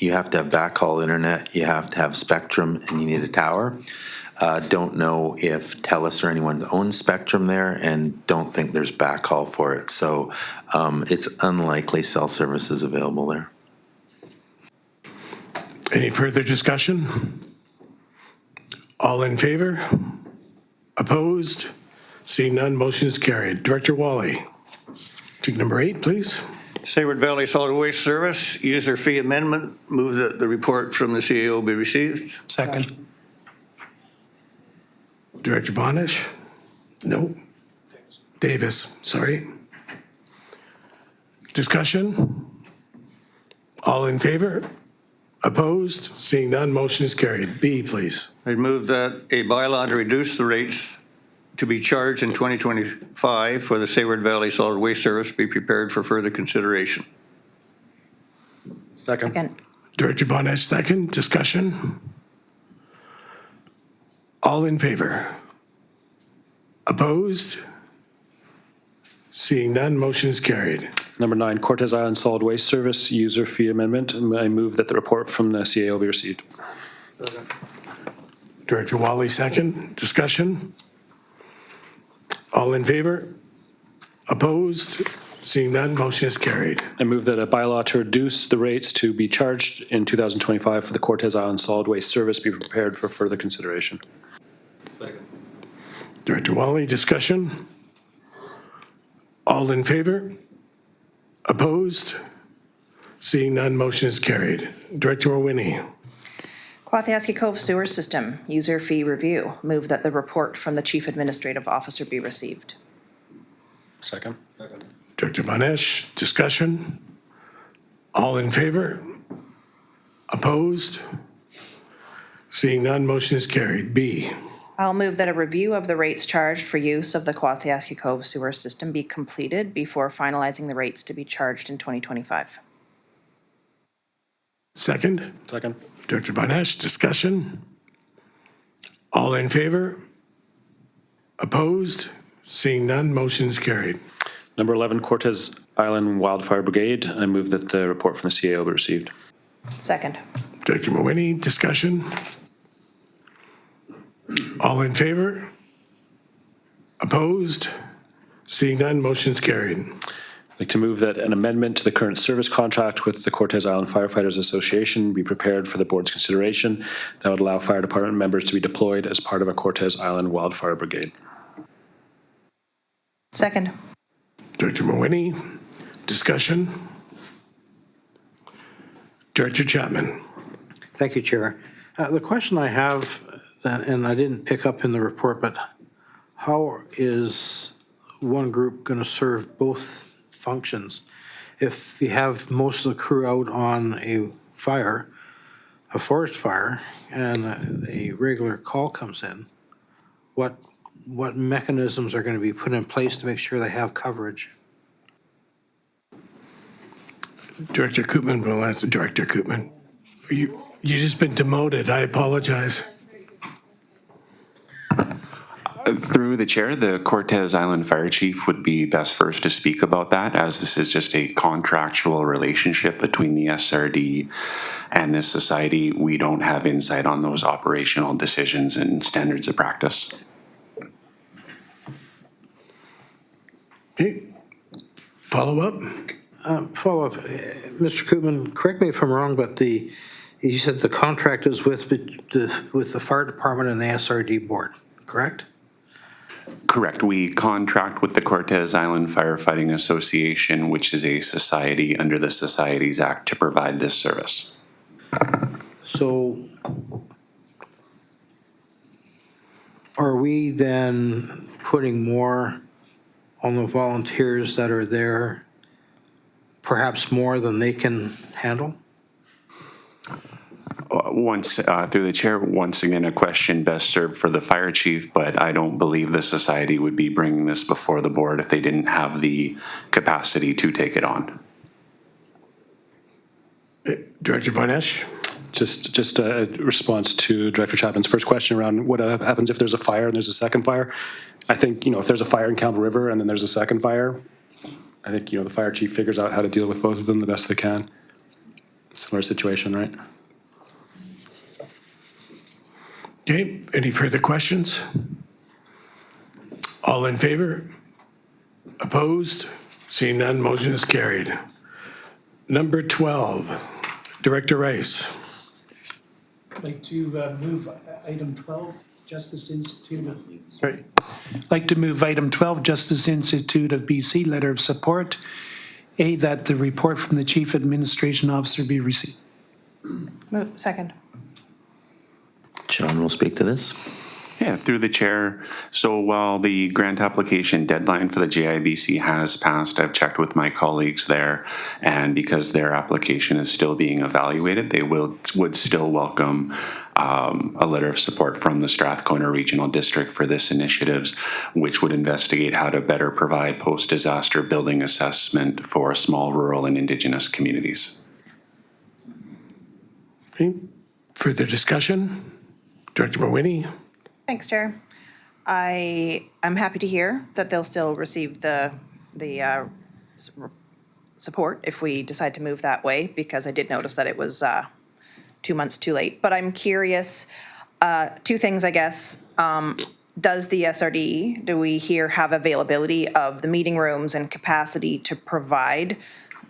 you have to have backhaul internet, you have to have spectrum, and you need a tower. Don't know if TELUS or anyone owns spectrum there, and don't think there's backhaul for it. So it's unlikely cell service is available there. Any further discussion? All in favor? Opposed? Seeing none, motion is carried. Director Wally, take number 8, please. Seward Valley Solid Waste Service, user fee amendment. Move that the report from the CAO be received. Second. Director Bonish? No. Davis, sorry. Discussion? All in favor? Opposed? Seeing none, motion is carried. B, please. I'd move that a bylaw to reduce the rates to be charged in 2025 for the Seward Valley Solid Waste Service be prepared for further consideration. Second. Director Von Esch, second. Discussion? All in favor? Opposed? Seeing none, motion is carried. Number 9, Cortez Island Solid Waste Service User Fee Amendment. I move that the report from the CAO be received. Director Wally, second. Discussion? All in favor? Opposed? Seeing none, motion is carried. I move that a bylaw to reduce the rates to be charged in 2025 for the Cortez Island Solid Waste Service be prepared for further consideration. Director Wally, discussion? All in favor? Opposed? Seeing none, motion is carried. Director Orwini. Quathiaski Cove Sewer System, user fee review. Move that the report from the Chief Administrative Officer be received. Second. Director Von Esch, discussion? All in favor? Opposed? Seeing none, motion is carried. B. I'll move that a review of the rates charged for use of the Quathiaski Cove Sewer System be completed before finalizing the rates to be charged in 2025. Second. Second. Director Von Esch, discussion? All in favor? Opposed? Seeing none, motion is carried. Number 11, Cortez Island Wildfire Brigade. I move that the report from the CAO be received. Second. Director Mawhinney, discussion? All in favor? Opposed? Seeing none, motion is carried. I'd like to move that an amendment to the current service contract with the Cortez Island Firefighters Association be prepared for the board's consideration that would allow fire department members to be deployed as part of a Cortez Island Wildfire Brigade. Second. Director Mawhinney, discussion? Director Chapman. Thank you, Chair. The question I have, and I didn't pick up in the report, but how is one group going to serve both functions? If you have most of the crew out on a fire, a forest fire, and a regular call comes in, what mechanisms are going to be put in place to make sure they have coverage? Director Koopman will answer. Director Koopman. You just been demoted. I apologize. Through the chair, the Cortez Island Fire Chief would be best first to speak about that, as this is just a contractual relationship between the SRD and this society. We don't have insight on those operational decisions and standards of practice. Okay. Follow up? Follow-up, Mr. Koopman, correct me if I'm wrong, but you said the contract is with the fire department and the SRD board, correct? Correct. We contract with the Cortez Island Firefighting Association, which is a society under the Societies Act, to provide this service. So are we then putting more on the volunteers that are there, perhaps more than they can handle? Through the chair, once again, a question best served for the fire chief, but I don't believe the society would be bringing this before the board if they didn't have the capacity to take it on. Director Von Esch? Just a response to Director Chapman's first question around what happens if there's a fire and there's a second fire. I think, if there's a fire in Campbell River and then there's a second fire, I think, the fire chief figures out how to deal with both of them the best they can. Similar situation, right? Okay, any further questions? All in favor? Opposed? Seeing none, motion is carried. Number 12, Director Rice. I'd like to move item 12, Justice Institute of... Right. I'd like to move item 12, Justice Institute of BC, letter of support. A, that the report from the Chief Administration Officer be received. Second. John will speak to this. Yeah, through the chair. So while the grant application deadline for the JIBC has passed, I've checked with my colleagues there, and because their application is still being evaluated, they would still welcome a letter of support from the Strathcona Regional District for this initiatives, which would investigate how to better provide post-disaster building assessment for small rural and Indigenous communities. Okay. Further discussion? Director Mawhinney? Thanks, Chair. I'm happy to hear that they'll still receive the support if we decide to move that way, because I did notice that it was 2 months too late. But I'm curious, two things, I guess. Does the SRD, do we here have availability of the meeting rooms and capacity to provide?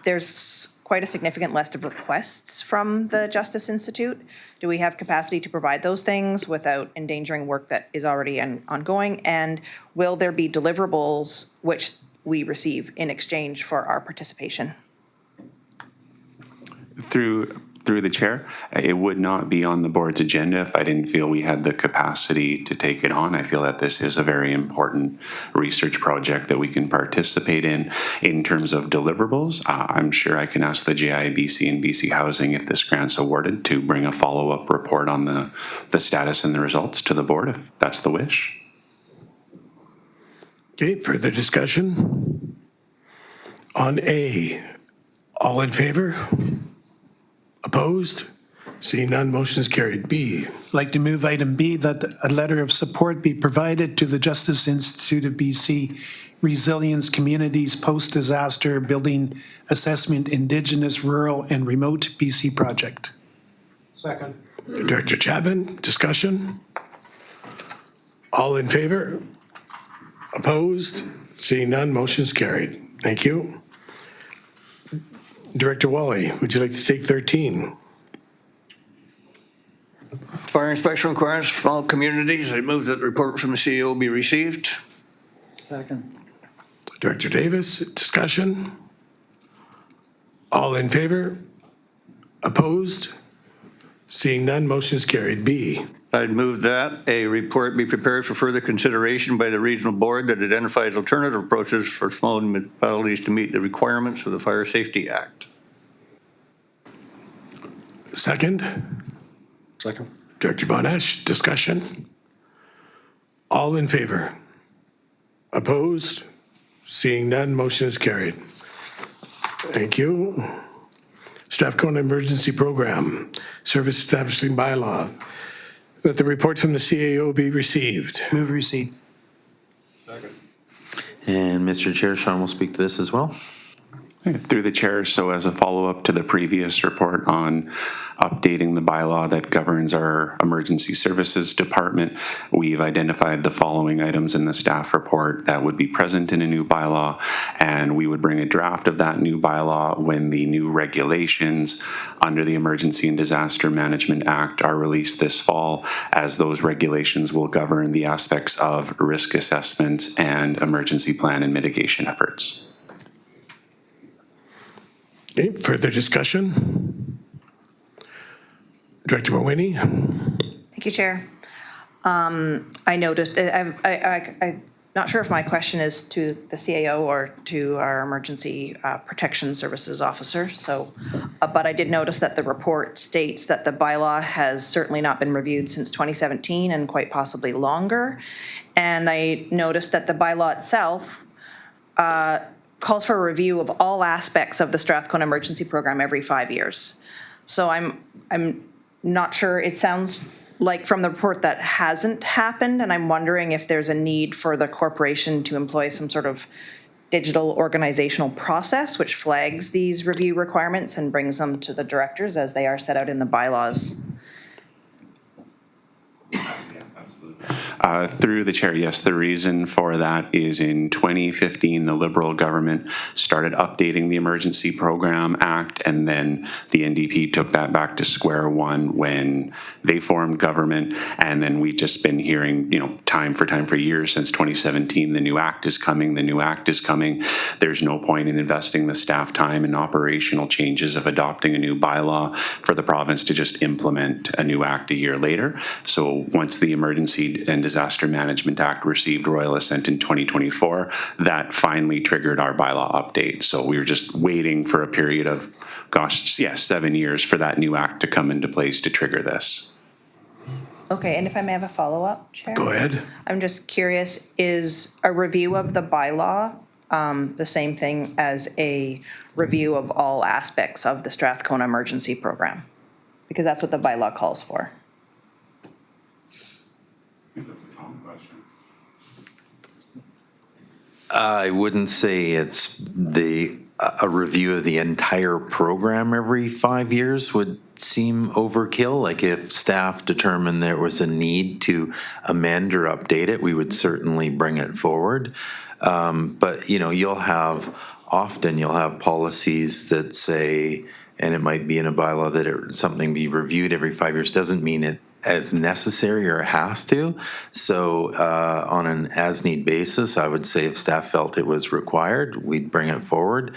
There's quite a significant list of requests from the Justice Institute. Do we have capacity to provide those things without endangering work that is already ongoing? And will there be deliverables which we receive in exchange for our participation? Through the chair, it would not be on the board's agenda if I didn't feel we had the capacity to take it on. I feel that this is a very important research project that we can participate in terms of deliverables. I'm sure I can ask the JIBC and BC Housing, if this grant's awarded, to bring a follow-up report on the status and the results to the board, if that's the wish. Okay, further discussion? On A, all in favor? Opposed? Seeing none, motion is carried. B. I'd like to move item B, that a letter of support be provided to the Justice Institute of BC Resilience Communities Post-Disaster Building Assessment Indigenous, Rural, and Remote BC Project. Second. Director Chapman, discussion? All in favor? Opposed? Seeing none, motion is carried. Thank you. Director Wally, would you like to take 13? Fire inspection requirements for small communities. I move that the report from the CEO be received. Second. Director Davis, discussion? All in favor? Opposed? Seeing none, motion is carried. B. I'd move that a report be prepared for further consideration by the regional board that identifies alternative approaches for small municipalities to meet the requirements of the Fire Safety Act. Second? Second. Director Von Esch, discussion? All in favor? Opposed? Seeing none, motion is carried. Thank you. Strathcona Emergency Program, Service Establishing Bylaw, that the report from the CAO be received. Move receipt. And Mr. Chair, Sean will speak to this as well. Through the chair, so as a follow-up to the previous report on updating the bylaw that governs our emergency services department, we've identified the following items in the staff report that would be present in a new bylaw, and we would bring a draft of that new bylaw when the new regulations under the Emergency and Disaster Management Act are released this fall, as those regulations will govern the aspects of risk assessments and emergency plan and mitigation efforts. Okay, further discussion? Director Mawhinney? Thank you, Chair. I noticed, I'm not sure if my question is to the CAO or to our Emergency Protection Services Officer, so, but I did notice that the report states that the bylaw has certainly not been reviewed since 2017 and quite possibly longer. And I noticed that the bylaw itself calls for a review of all aspects of the Strathcona Emergency Program every 5 years. So I'm not sure, it sounds like from the report that hasn't happened, and I'm wondering if there's a need for the corporation to employ some sort of digital organizational process which flags these review requirements and brings them to the directors as they are set out in the bylaws. Through the chair, yes, the reason for that is in 2015, the Liberal government started updating the Emergency Program Act, and then the NDP took that back to square one when they formed government. And then we've just been hearing, time for years since 2017, the new act is coming, the new act is coming. There's no point in investing the staff time and operational changes of adopting a new bylaw for the province to just implement a new act a year later. So once the Emergency and Disaster Management Act received royal assent in 2024, that finally triggered our bylaw update. So we were just waiting for a period of, 7 years for that new act to come into place to trigger this. Okay, and if I may have a follow-up, Chair? Go ahead. I'm just curious, is a review of the bylaw the same thing as a review of all aspects of the Strathcona Emergency Program? Because that's what the bylaw calls for. That's a common question. I wouldn't say it's a review of the entire program every 5 years would seem overkill. Like if staff determined there was a need to amend or update it, we would certainly bring it forward. But you'll have policies that say, and it might be in a bylaw that something be reviewed every 5 years, doesn't mean it as necessary or has to. So on an as-need basis, I would say if staff felt it was required, we'd bring it forward.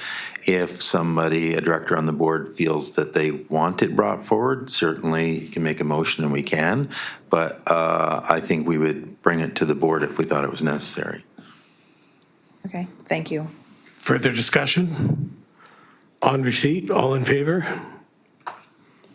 If a director on the board feels that they want it brought forward, certainly you can make a motion and we can. But I think we would bring it to the board if we thought it was necessary. Okay, thank you. Further discussion? On receipt, all in favor?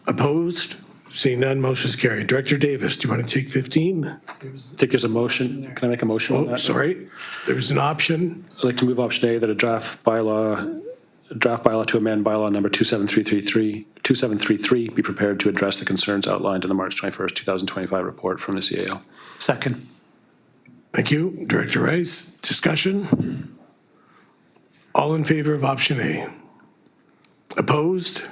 Opposed? Seeing none, motion is carried. Director Davis, do you want to take 15? I think there's a motion. Can I make a motion on that? Sorry. There was an option. I'd like to move option A, that a draft bylaw to amend bylaw number 2733 be prepared to address the concerns outlined in the March 21st, 2025 report from the CAO. Second. Thank you. Director Rice, discussion? All in favor of option A? Opposed?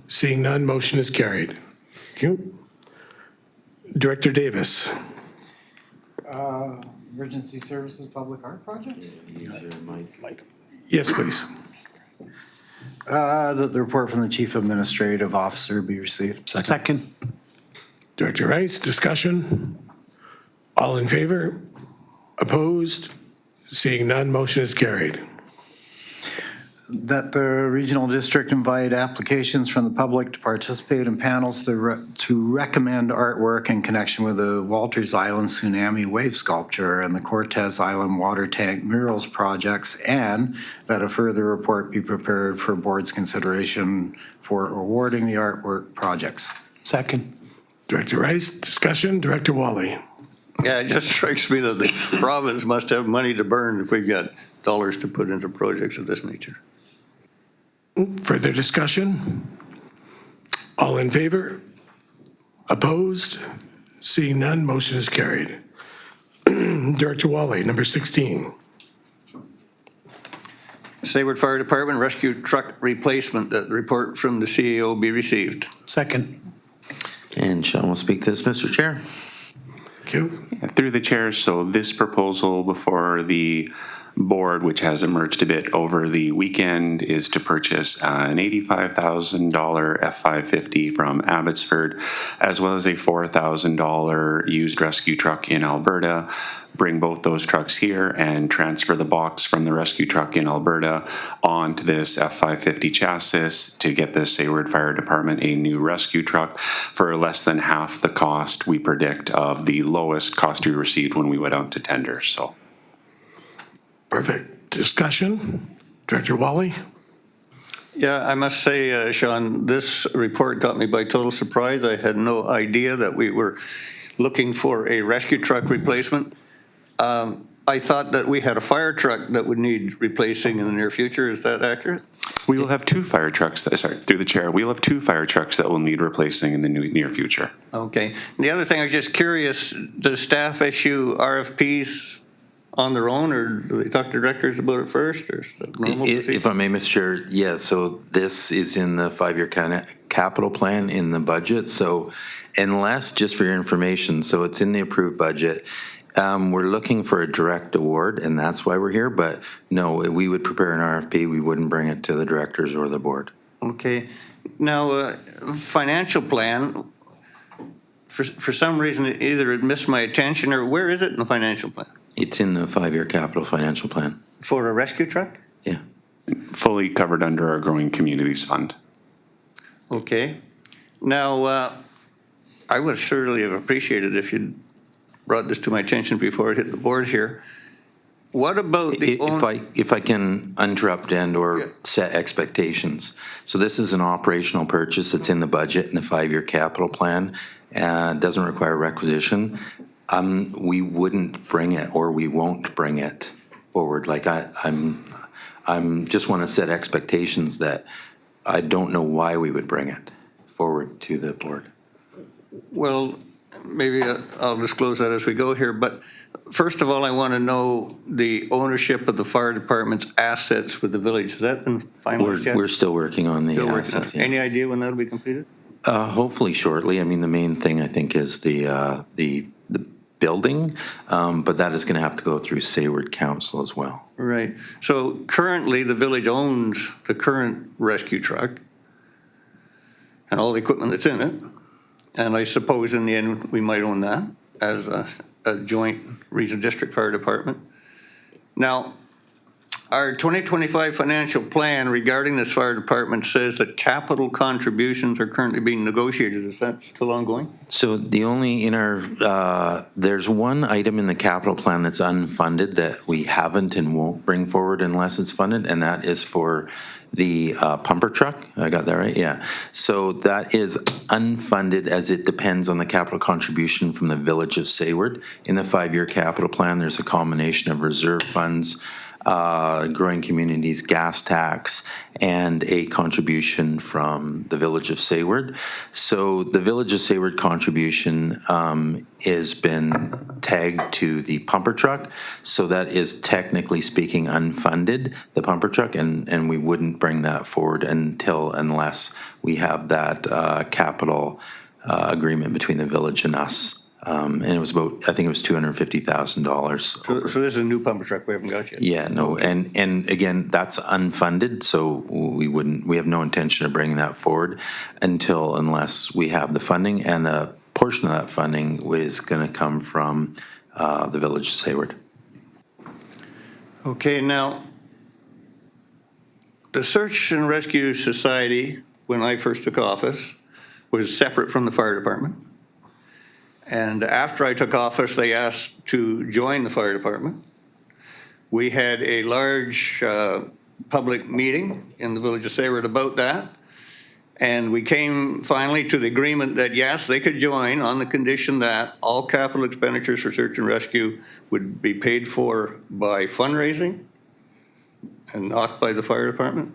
Seeing none, motion is carried. Thank you. Director Davis. Emergency Services Public Art Project? Yes, please. That the report from the Chief Administrative Officer be received. Second. Director Rice, discussion? All in favor? Opposed? Seeing none, motion is carried. That the regional district invite applications from the public to participate in panels to recommend artwork in connection with the Walters Island Tsunami Wave Sculpture and the Cortez Island Water Tank Murals projects, and that a further report be prepared for board's consideration for awarding the artwork projects. Second. Director Rice, discussion? Director Wally. Yeah, it just strikes me that the province must have money to burn if we've got dollars to put into projects of this nature. Further discussion? All in favor? Opposed? Seeing none, motion is carried. Director Wally, number 16. Sayward Fire Department Rescue Truck Replacement, that the report from the CAO be received. Second. And Sean will speak to this, Mr. Chair. Thank you. Through the chair, so this proposal before the board, which has emerged a bit over the weekend, is to purchase an $85,000 F-550 from Abbotsford, as well as a $4,000 used rescue truck in Alberta. Bring both those trucks here and transfer the box from the rescue truck in Alberta onto this F-550 chassis to get the Sayward Fire Department a new rescue truck for less than half the cost we predict of the lowest cost we received when we went out to tender. So, Perfect. Discussion? Director Wally? Yeah, I must say, Sean, this report got me by total surprise. I had no idea that we were looking for a rescue truck replacement. I thought that we had a fire truck that would need replacing in the near future. Is that accurate? we will have two fire trucks, through the chair, we'll have two fire trucks that will need replacing in the near future. Okay. And the other thing, I was just curious, does staff issue RFPs on their own, or do they talk to directors about it first, or is that normal? If I may, Mr. Chair, yeah, so this is in the 5-year capital plan in the budget. So unless, just for your information, so it's in the approved budget, we're looking for a direct award, and that's why we're here. But no, we would prepare an RFP. We wouldn't bring it to the directors or the board. Okay. Now, financial plan, for some reason, either it missed my attention, or where is it in the financial plan? It's in the 5-year capital financial plan. For a rescue truck? Yeah. Fully covered under our Growing Communities Fund. Okay. Now, I would surely have appreciated if you'd brought this to my attention before it hit the board here. What about the if I can interrupt and or set expectations. So this is an operational purchase that's in the budget in the 5-year capital plan and doesn't require requisition. We wouldn't bring it, or we won't bring it forward. Like I'm just want to set expectations that I don't know why we would bring it forward to the board. Well, maybe I'll disclose that as we go here, but first of all, I want to know the ownership of the fire department's assets with the village. Has that been finalized yet? We're still working on the assets. Yeah. Any idea when that'll be completed? Hopefully shortly. I mean, the main thing I think is the building, but that is going to have to go through Sayward Council as well. Right. So currently, the village owns the current rescue truck and all the equipment that's in it. And I suppose in the end, we might own that as a joint regional district fire department. Now, our 2025 financial plan regarding this fire department says that capital contributions are currently being negotiated. Is that still ongoing? So the only in our, there's one item in the capital plan that's unfunded that we haven't and won't bring forward unless it's funded, and that is for the pumper truck. I got that right? Yeah. So that is unfunded as it depends on the capital contribution from the village of Sayward. In the 5-year capital plan, there's a combination of reserve funds, Growing Communities gas tax, and a contribution from the village of Sayward. So the village of Sayward contribution has been tagged to the pumper truck. So that is technically speaking unfunded, the pumper truck, and we wouldn't bring that forward unless we have that capital agreement between the village and us. And it was about, I think it was $250,000. So this is a new pumper truck we haven't got yet? Yeah, no, and again, that's unfunded, so we have no intention of bringing that forward unless we have the funding, and a portion of that funding is going to come from the village of Sayward. Okay, now, the Search and Rescue Society, when I first took office, was separate from the fire department. And after I took office, they asked to join the fire department. We had a large public meeting in the village of Sayward about that. And we came finally to the agreement that, yes, they could join on the condition that all capital expenditures for search and rescue would be paid for by fundraising and not by the fire department.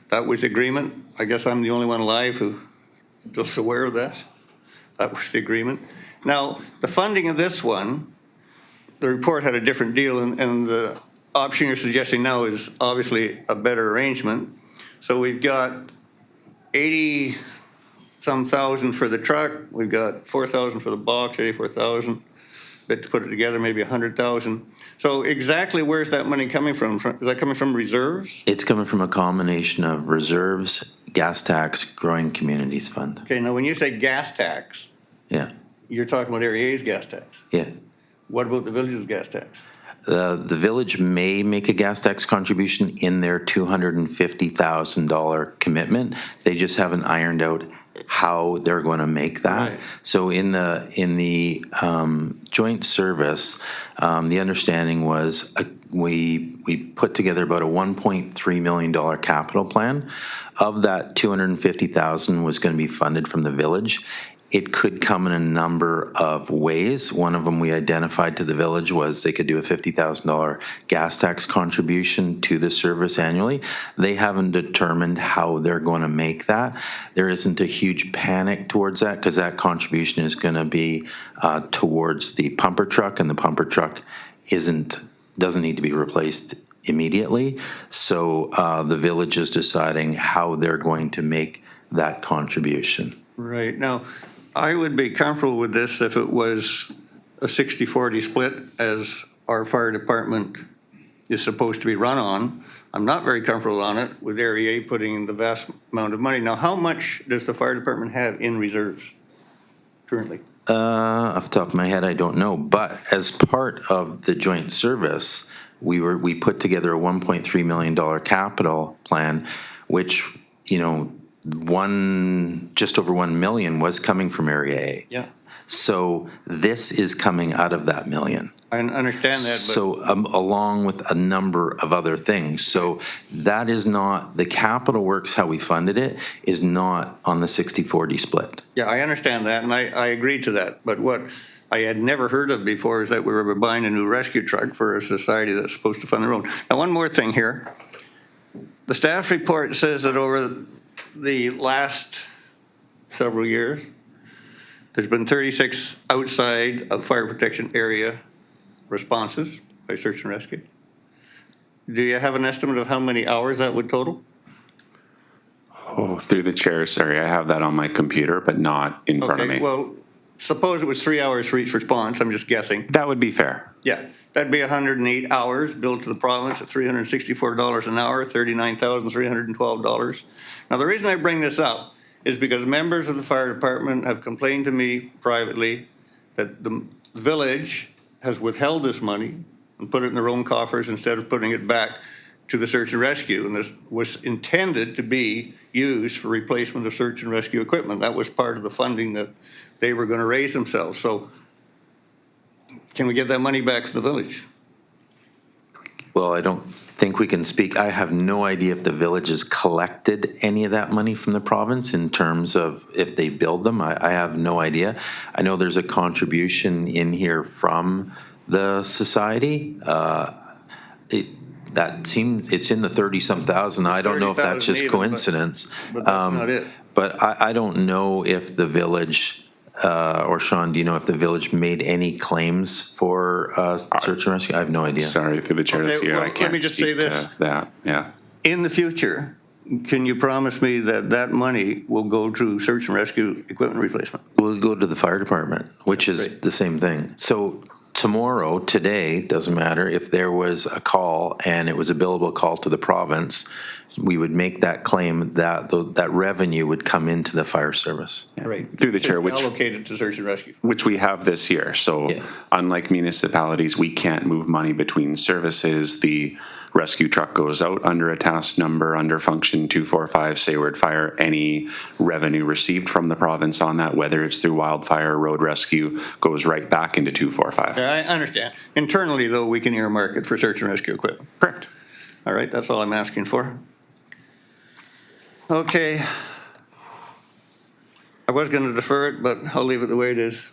That was the agreement. I guess I'm the only one alive who is aware of that. That was the agreement. Now, the funding of this one, the report had a different deal, and the option you're suggesting now is obviously a better arrangement. So we've got 80-some thousand for the truck. We've got 4,000 for the box, 84,000. But to put it together, maybe 100,000. So exactly where's that money coming from? Is that coming from reserves? It's coming from a combination of reserves, gas tax, growing communities fund. Okay, now when you say gas tax, Yeah, you're talking about Area A's gas tax. yeah. What about the village's gas tax? The village may make a gas tax contribution in their $250,000 commitment. They just haven't ironed out how they're going to make that. Right. So in the joint service, the understanding was we put together about a $1.3 million capital plan. Of that, $250,000 was going to be funded from the village. It could come in a number of ways. One of them we identified to the village was they could do a $50,000 gas tax contribution to the service annually. They haven't determined how they're going to make that. There isn't a huge panic towards that because that contribution is going to be towards the pumper truck, and the pumper truck doesn't need to be replaced immediately. So the village is deciding how they're going to make that contribution. Right. Now, I would be comfortable with this if it was a 60-40 split, as our fire department is supposed to be run on. I'm not very comfortable on it with Area A putting in the vast amount of money. Now, how much does the fire department have in reserves currently? Off the top of my head, I don't know. But as part of the joint service, we put together a $1.3 million capital plan, which, just over 1 million was coming from Area A. Yeah. So this is coming out of that million. I understand that, but So along with a number of other things. So that is not, the capital works, how we funded it, is not on the 60-40 split. yeah, I understand that, and I agree to that. But what I had never heard of before is that we were buying a new rescue truck for a society that's supposed to fund their own. Now, one more thing here. The staff report says that over the last several years, there's been 36 outside of fire protection area responses by search and rescue. Do you have an estimate of how many hours that would total? Oh, through the chair, sorry, I have that on my computer, but not in front of me. Okay, well, suppose it was 3 hours for each response, I'm just guessing. That would be fair. Yeah, that'd be 108 hours billed to the province at $364 an hour, $39,312. Now, the reason I bring this up is because members of the fire department have complained to me privately that the village has withheld this money and put it in their own coffers instead of putting it back to the search and rescue. And this was intended to be used for replacement of search and rescue equipment. That was part of the funding that they were going to raise themselves. So can we get that money back to the village? Well, I don't think we can speak. I have no idea if the village has collected any of that money from the province in terms of if they billed them. I have no idea. I know there's a contribution in here from the society. That seems, it's in the 30-some thousand. I don't know if that's just 30,000 even, coincidence. but that's not it. But I don't know if the village, or Sean, do you know if the village made any claims for search and rescue? I have no idea. Sorry, through the chair, Okay, this year, well, I let can't me just say speak this. to that, yeah. In the future, can you promise me that that money will go to search and rescue equipment replacement? We'll go to the fire department, which is Great. the same thing. So tomorrow, today, doesn't matter, if there was a call and it was a billable call to the province, we would make that claim that that revenue would come into the fire service. Right. Through the chair, which Allocated to search and rescue. we have this year. So Yeah. unlike municipalities, we can't move money between services. The rescue truck goes out under a task number, under function 245, Sayward Fire. Any revenue received from the province on that, whether it's through wildfire, road rescue, goes right back into 245. I understand. Internally, though, we can earmark it for search and rescue equipment. Correct. All right, that's all I'm asking for. Okay. I was going to defer it, but I'll leave it the way it is.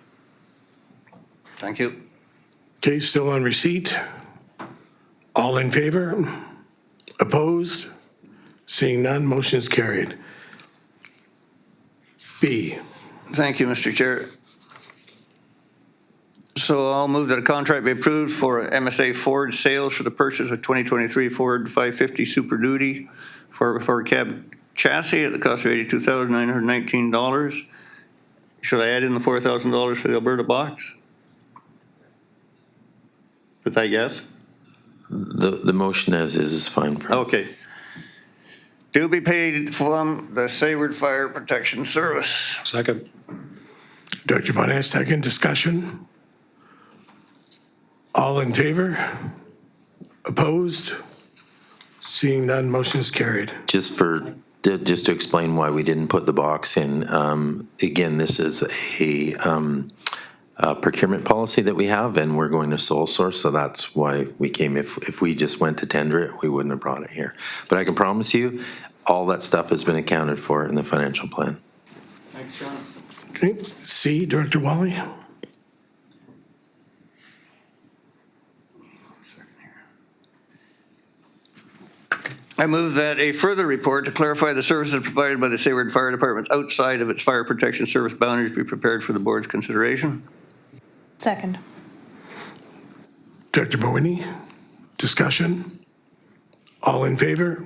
Thank you. Okay, still on receipt. All in favor? Opposed? Seeing none, motion is carried. B, Thank you, Mr. Chair. So I'll move that a contract be approved for MSA Ford sales for the purchase of 2023 Ford 550 Super Duty for cab chassis at the cost of $82,919. Should I add in the $4,000 for the Alberta box? Is that yes? The motion as is fine for us. Okay. To be paid from the Sayward Fire Protection Service. Second. Director Von Esch, second. Discussion? All in favor? Opposed? Seeing none, motion is carried. Just to explain why we didn't put the box in, again, this is a procurement policy that we have, and we're going to sole source, so that's why we came. If we just went to tender it, we wouldn't have brought it here. But I can promise you, all that stuff has been accounted for in the financial plan. Thanks, John. Okay, C, Director Wally. I move that a further report to clarify the services provided by the Sayward Fire Department outside of its fire protection service boundaries be prepared for the board's consideration. Second. Director Mawhinney, discussion? All in favor?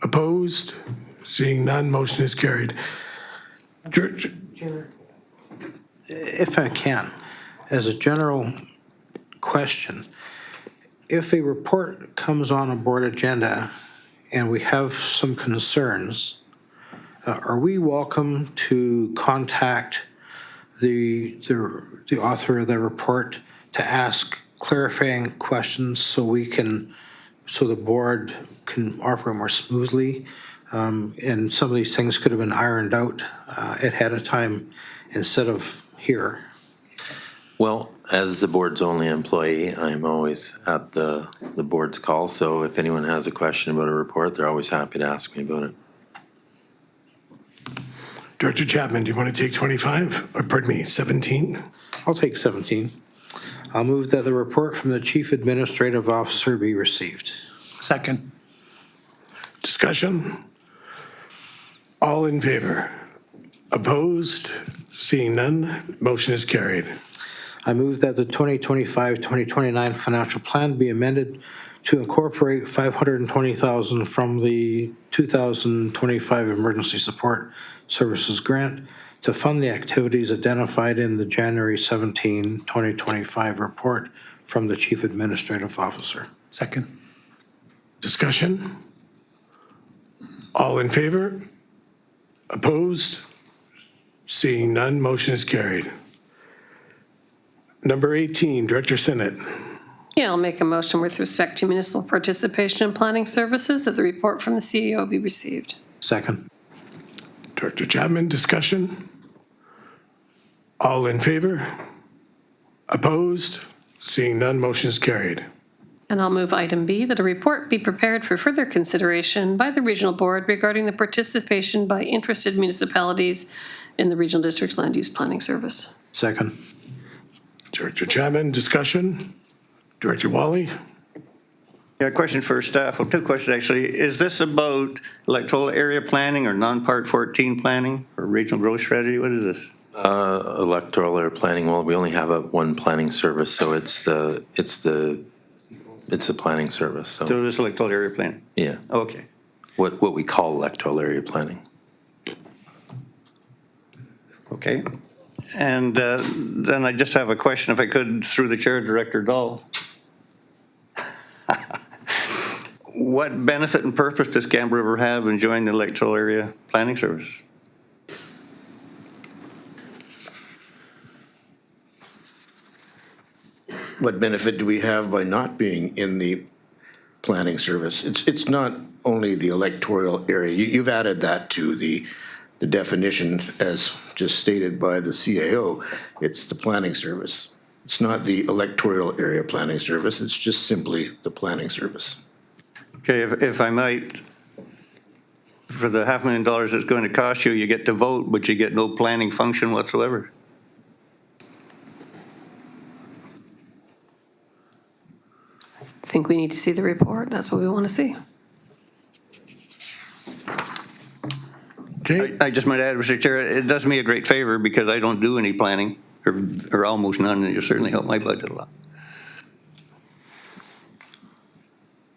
Opposed? Seeing none, motion is carried. If I can, as a general question, if a report comes on a board agenda and we have some concerns, are we welcome to contact the author of the report to ask clarifying questions so the board can operate more smoothly? And some of these things could have been ironed out ahead of time instead of here. Well, as the board's only employee, I'm always at the board's call, so if anyone has a question about a report, they're always happy to ask me about it. Director Chapman, do you want to take 25, or pardon me, 17? I'll take 17. I'll move that the report from the Chief Administrative Officer be received. Second. Discussion? All in favor? Opposed? Seeing none, motion is carried. I move that the 2025-2029 financial plan be amended to incorporate $520,000 from the 2025 Emergency Support Services Grant to fund the activities identified in the January 17, 2025 report from the Chief Administrative Officer. Second. Discussion? All in favor? Opposed? Seeing none, motion is carried. Number 18, Director Sinnott. Yeah, I'll make a motion with respect to municipal participation in planning services that the report from the CEO be received. Second. Director Chapman, discussion? All in favor? Opposed? Seeing none, motion is carried. And I'll move item B, that a report be prepared for further consideration by the regional board regarding the participation by interested municipalities in the regional district's land use planning service. Second. Director Chapman, discussion? Director Wally? Yeah, question for staff. Well, two questions actually. Is this about electoral area planning or non-Part 14 planning or regional growth strategy? What is this? Electoral or planning, well, we only have one planning service, so it's the planning service, so, So this electoral area planning? yeah. Okay. What we call electoral area planning. Okay. And then I just have a question, if I could, through the chair, Director Dahl. What benefit and purpose does Gamble River have in joining the electoral area planning service? What benefit do we have by not being in the planning service? It's not only the electoral area. You've added that to the definition as just stated by the CAO. It's the planning service. It's not the electoral area planning service. It's just simply the planning service. Okay, if I might, for the $500,000 it's going to cost you, you get to vote, but you get no planning function whatsoever. I think we need to see the report. That's what we want to see. Okay, I just might add, Mr. Chair, it does me a great favor because I don't do any planning, or almost none, and it certainly helped my budget a lot.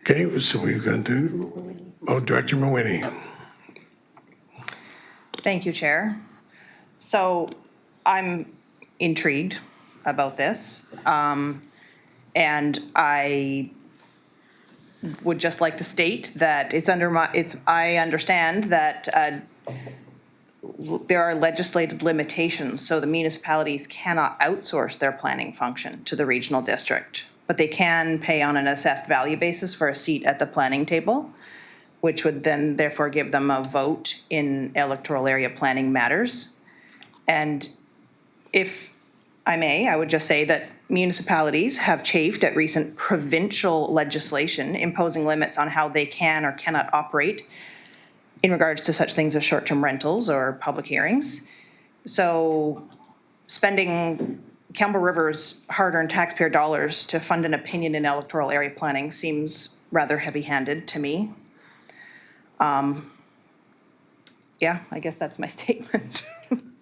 okay, so we're going to do, Director Mawhinney. Thank you, Chair. So I'm intrigued about this. And I would just like to state that I understand that there are legislated limitations, so the municipalities cannot outsource their planning function to the regional district, but they can pay on an assessed value basis for a seat at the planning table, which would then therefore give them a vote in electoral area planning matters. And if I may, I would just say that municipalities have chafed at recent provincial legislation imposing limits on how they can or cannot operate in regards to such things as short-term rentals or public hearings. So spending Campbell River's hard-earned taxpayer dollars to fund an opinion in electoral area planning seems rather heavy-handed to me. Yeah, I guess that's my statement.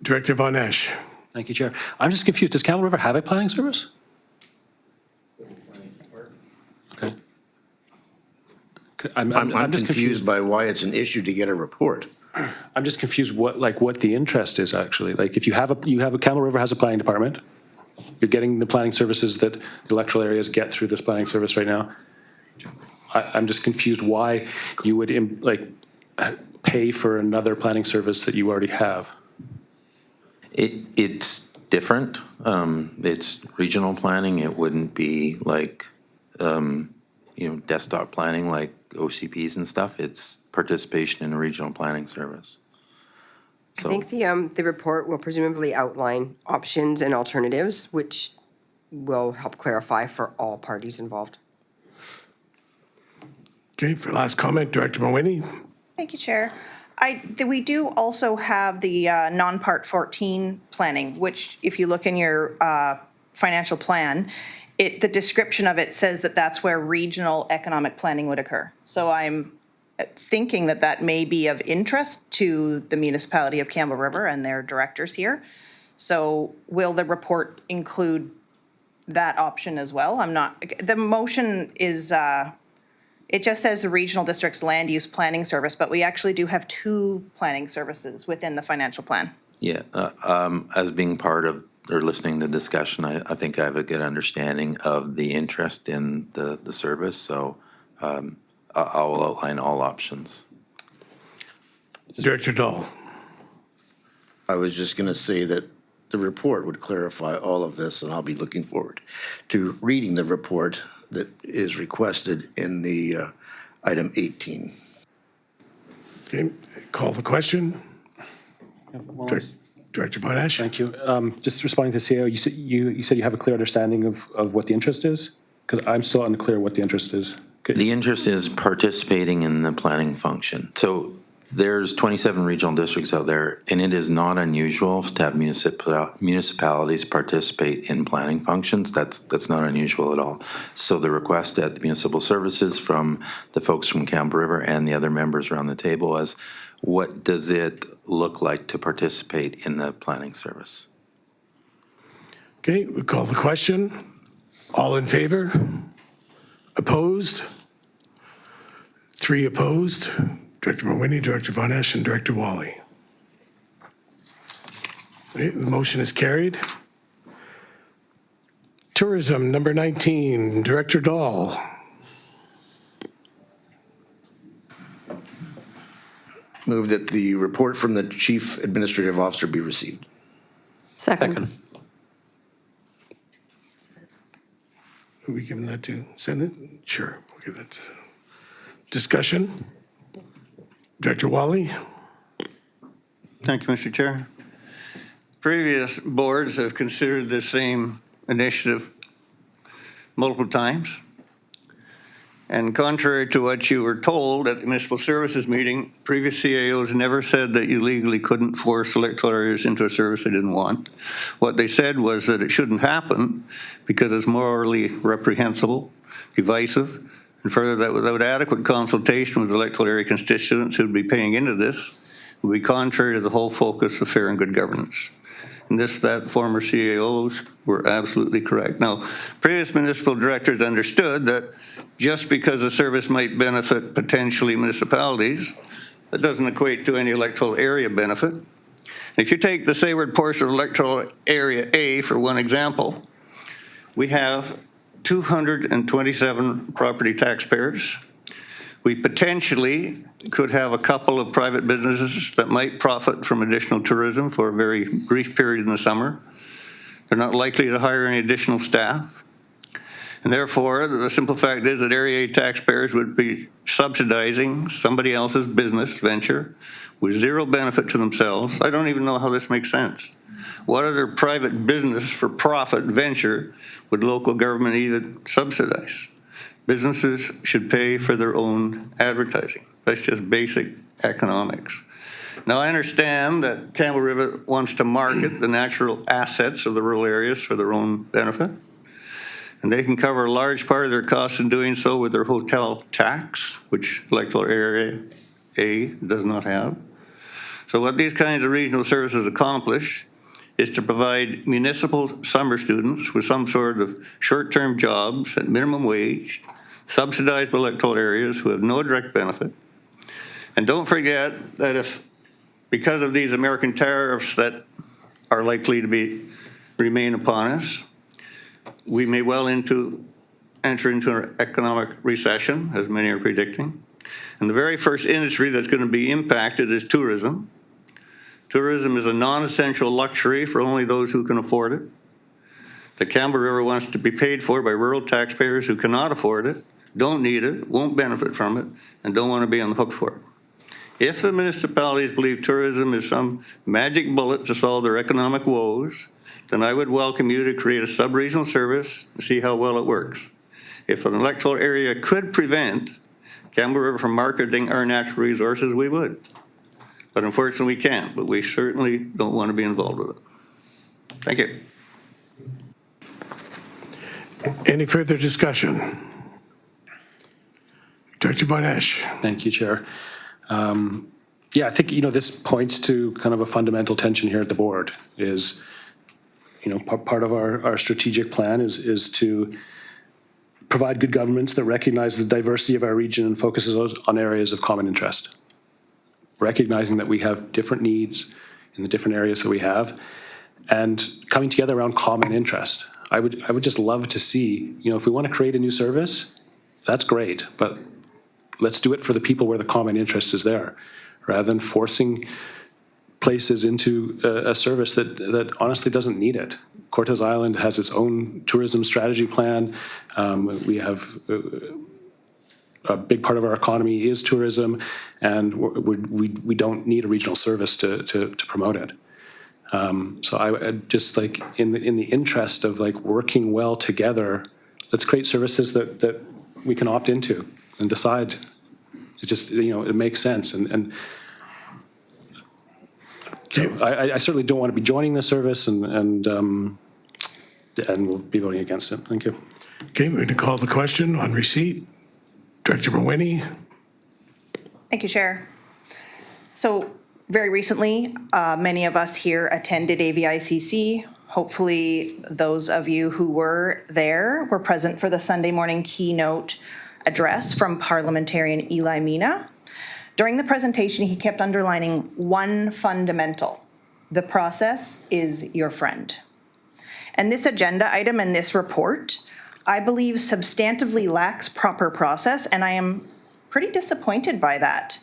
Director Von Esch. Thank you, Chair. I'm just confused. Does Campbell River have a planning service? Okay. I'm just confused by why it's an issue to get a report. I'm just confused what the interest is actually. Like if Campbell River has a planning department, you're getting the planning services that the electoral areas get through this planning service right now. I'm just confused why you would pay for another planning service that you already have. It's different. It's regional planning. It wouldn't be like, desktop planning like OCPs and stuff. It's participation in a regional planning service. So, I think the report will presumably outline options and alternatives, which will help clarify for all parties involved. Okay, for last comment, Director Mawhinney. Thank you, Chair. We do also have the non-Part 14 planning, which if you look in your financial plan, the description of it says that that's where regional economic planning would occur. So I'm thinking that that may be of interest to the municipality of Campbell River and their directors here. So will the report include that option as well? The motion is, it just says the regional district's land use planning service, but we actually do have two planning services within the financial plan. yeah, as being part of or listening to discussion, I think I have a good understanding of the interest in the service. So I will outline all options. Director Dahl. I was just going to say that the report would clarify all of this, and I'll be looking forward to reading the report that is requested in the item 18. Okay, call the question. Director Von Esch. Thank you. Just responding to CEO, you said you have a clear understanding of what the interest is? Because I'm still unclear what the interest is. Okay. The interest is participating in the planning function. So there's 27 regional districts out there, and it is not unusual to have municipalities participate in planning functions. That's not unusual at all. So the request at the municipal services from the folks from Campbell River and the other members around the table was, what does it look like to participate in the planning service? Okay, we call the question. All in favor? Opposed? 3 opposed. Director Mawhinney, Director Von Esch, and Director Wally. Okay, the motion is carried. Tourism, number 19, Director Dahl. Move that the report from the Chief Administrative Officer be received. Second. Are we giving that to Senate? Sure, we'll give that to discussion. Director Wally. Thank you, Mr. Chair. Previous boards have considered this same initiative multiple times. And contrary to what you were told at the municipal services meeting, previous CAOs never said that you legally couldn't force electoral areas into a service they didn't want. What they said was that it shouldn't happen because it's morally reprehensible, divisive, and further that without adequate consultation with electoral area constituents who would be paying into this, would be contrary to the whole focus of fair and good governance. And that former CAOs were absolutely correct. Now, previous municipal directors understood that just because a service might benefit potentially municipalities, that doesn't equate to any electoral area benefit. If you take the Sayward portion of electoral area A for one example, we have 227 property taxpayers. We potentially could have a couple of private businesses that might profit from additional tourism for a very brief period in the summer. They're not likely to hire any additional staff. And therefore, the simple fact is that Area A taxpayers would be subsidizing somebody else's business venture with zero benefit to themselves. I don't even know how this makes sense. What other private business for profit venture would local government even subsidize? Businesses should pay for their own advertising. That's just basic economics. Now, I understand that Campbell River wants to market the natural assets of the rural areas for their own benefit, and they can cover a large part of their costs in doing so with their hotel tax, which electoral area A does not have. So what these kinds of regional services accomplish is to provide municipal summer students with some sort of short-term jobs at minimum wage, subsidized by electoral areas who have no direct benefit. And don't forget that if, because of these American tariffs that are likely to remain upon us, we may well enter into an economic recession, as many are predicting. And the very first industry that's going to be impacted is tourism. Tourism is a non-essential luxury for only those who can afford it. The Campbell River wants to be paid for by rural taxpayers who cannot afford it, don't need it, won't benefit from it, and don't want to be on the hook for it. If the municipalities believe tourism is some magic bullet to solve their economic woes, then I would welcome you to create a sub-regional service and see how well it works. If an electoral area could prevent Campbell River from marketing our natural resources, we would. But unfortunately, we can't, but we certainly don't want to be involved with it. Thank you. Any further discussion? Director Von Esch. Thank you, Chair. Yeah, I think, this points to kind of a fundamental tension here at the board is, part of our strategic plan is to provide good governments that recognize the diversity of our region and focuses on areas of common interest. Recognizing that we have different needs in the different areas that we have and coming together around common interest. I would just love to see, if we want to create a new service, that's great, but let's do it for the people where the common interest is there, rather than forcing places into a service that honestly doesn't need it. Cortes Island has its own tourism strategy plan. We have a big part of our economy is tourism, and we don't need a regional service to promote it. So I just in the interest of working well together, let's create services that we can opt into and decide. It just it makes sense, and so I certainly don't want to be joining the service, and we'll be voting against it. Thank you. Okay, we're going to call the question on receipt. Director Mawhinney. Thank you, Chair. So very recently, many of us here attended AVICC. Hopefully, those of you who were there were present for the Sunday morning keynote address from Parliamentarian Eli Mina. During the presentation, he kept underlining one fundamental: the process is your friend. And this agenda item and this report, I believe, substantively lacks proper process, and I am pretty disappointed by that.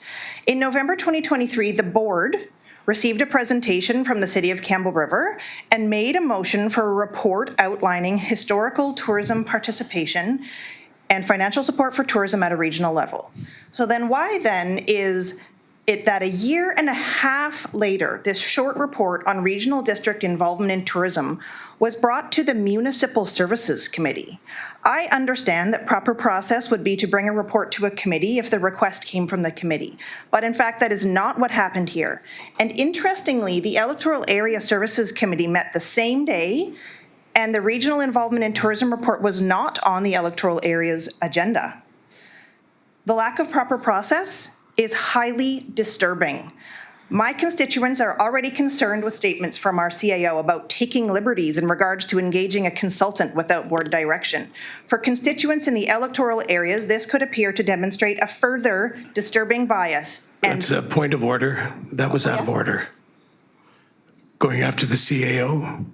In November 2023, the board received a presentation from the City of Campbell River and made a motion for a report outlining historical tourism participation and financial support for tourism at a regional level. So then why then is it that a year and a half later, this short report on regional district involvement in tourism was brought to the Municipal Services Committee? I understand that proper process would be to bring a report to a committee if the request came from the committee. But in fact, that is not what happened here. And interestingly, the Electoral Area Services Committee met the same day, and the regional involvement in tourism report was not on the electoral area's agenda. The lack of proper process is highly disturbing. My constituents are already concerned with statements from our CAO about taking liberties in regards to engaging a consultant without board direction. For constituents in the electoral areas, this could appear to demonstrate a further disturbing bias. That's a point of order. That was out of order. Going after the CAO?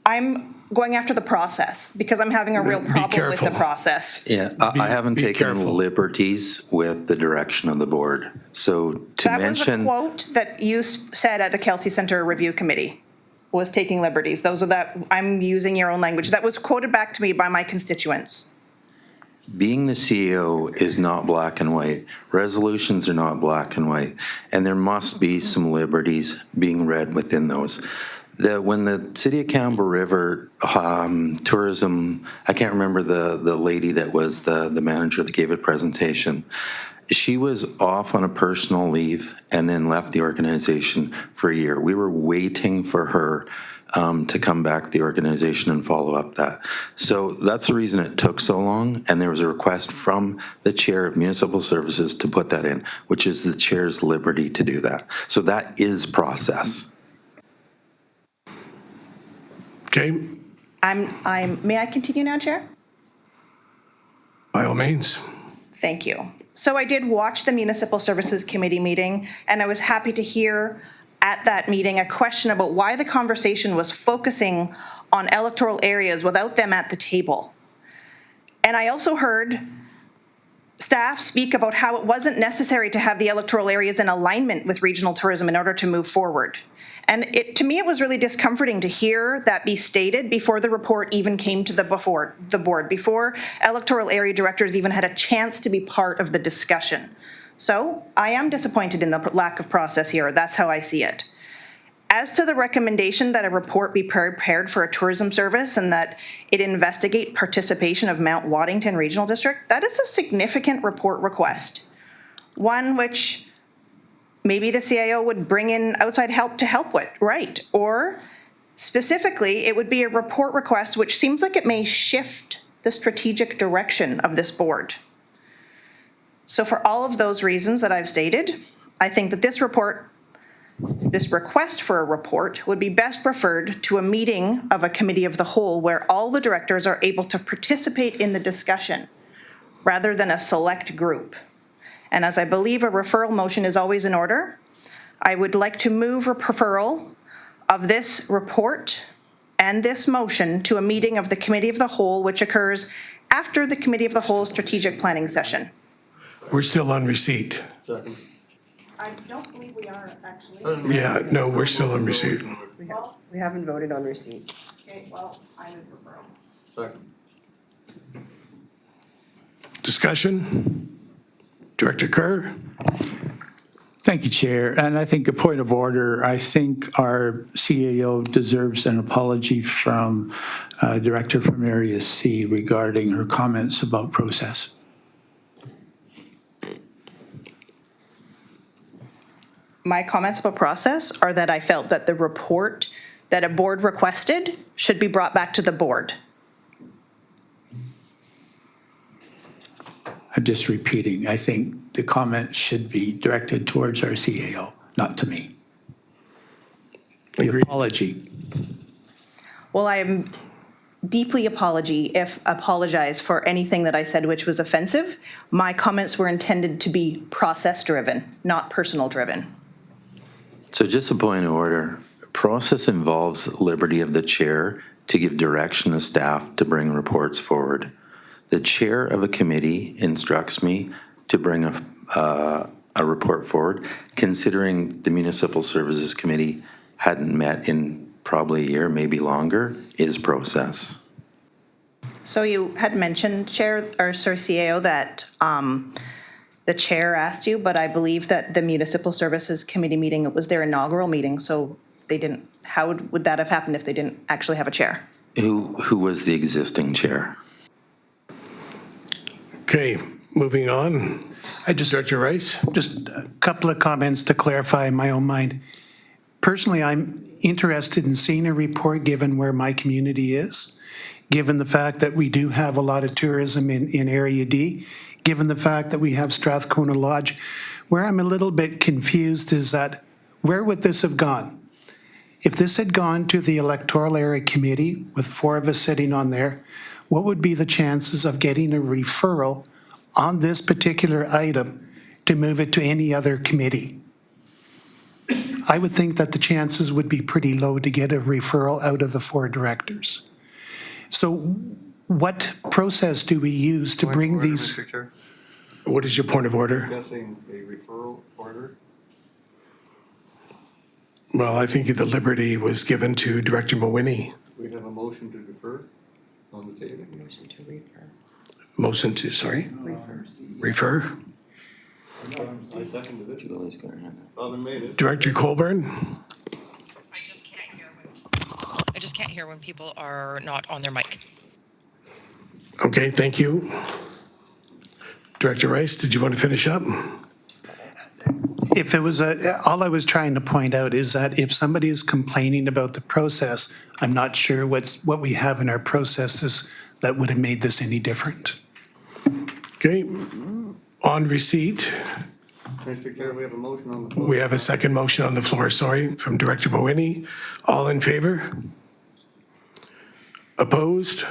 I'm going after the process because I'm having a real problem with the careful. process. Yeah, I haven't be taken careful. liberties with the direction of the board. So to That mention. was a quote that you said at the Kelsey Center Review Committee, was taking liberties. Those are that, I'm using your own language. That was quoted back to me by my constituents. Being the CEO is not black and white. Resolutions are not black and white. And there must be some liberties being read within those. When the City of Campbell River Tourism, I can't remember the lady that was the manager that gave a presentation. She was off on a personal leave and then left the organization for a year. We were waiting for her to come back to the organization and follow up that. So that's the reason it took so long, and there was a request from the chair of municipal services to put that in, which is the chair's liberty to do that. So that is process. Okay, May I continue now, Chair? by all means. Thank you. So I did watch the Municipal Services Committee meeting, and I was happy to hear at that meeting a question about why the conversation was focusing on electoral areas without them at the table. And I also heard staff speak about how it wasn't necessary to have the electoral areas in alignment with regional tourism in order to move forward. And to me, it was really discomforting to hear that be stated before the report even came to the board, before electoral area directors even had a chance to be part of the discussion. So I am disappointed in the lack of process here. That's how I see it. As to the recommendation that a report be prepared for a tourism service and that it investigate participation of Mount Waddington Regional District, that is a significant report request. One which maybe the CIO would bring in outside help to help with, right? Or specifically, it would be a report request which seems like it may shift the strategic direction of this board. So for all of those reasons that I've stated, I think that this request for a report would be best referred to a meeting of a committee of the whole where all the directors are able to participate in the discussion rather than a select group. And as I believe a referral motion is always in order, I would like to move a referral of this report and this motion to a meeting of the Committee of the Whole, which occurs after the Committee of the Whole strategic planning session. We're still on receipt. I don't believe we are actually. Yeah, no, we're still on receipt. We haven't voted on receipt. Okay, well, I move referral. Second. Discussion? Director Kerr? Thank you, Chair. And I think a point of order, I think our CAO deserves an apology from Director from Area C regarding her comments about process. My comments about process are that I felt that the report that a board requested should be brought back to the board. I'm just repeating, I think the comment should be directed towards our CAO, not to me. The apology. Well, I am deeply apologize for anything that I said which was offensive. My comments were intended to be process-driven, not personal-driven. So just a point of order. Process involves liberty of the chair to give direction to staff to bring reports forward. The chair of a committee instructs me to bring a report forward, considering the Municipal Services Committee hadn't met in probably a year, maybe longer, is process. So you had mentioned, Chair, or Sir CAO, that the chair asked you, but I believe that the Municipal Services Committee meeting, it was their inaugural meeting, so they didn't, how would that have happened if they didn't actually have a chair? Who was the existing chair? Okay, moving on. Director Rice? Just a couple of comments to clarify my own mind. Personally, I'm interested in seeing a report given where my community is, given the fact that we do have a lot of tourism in Area D, given the fact that we have Strathcona Lodge, Where I'm a little bit confused is that where would this have gone? If this had gone to the electoral area committee with 4 of us sitting on there, what would be the chances of getting a referral on this particular item to move it to any other committee? I would think that the chances would be pretty low to get a referral out of the 4 directors. So what process do we use to bring these? Mr. Chair, What is your point of order? discussing a referral order. Well, I think the liberty was given to Director Mawhinney. We have a motion to defer on the table. Motion to, sorry? Refer. I seconded it. Robin made it. Director Colburn? I just can't hear when people are not on their mic. Okay, thank you. Director Rice, did you want to finish up? If it was all I was trying to point out is that if somebody is complaining about the process, I'm not sure what we have in our processes that would have made this any different. Okay, on receipt, Mr. Chair, we have a motion on the floor. we have a second motion on the floor, sorry, from Director Mawhinney. All in favor? Opposed?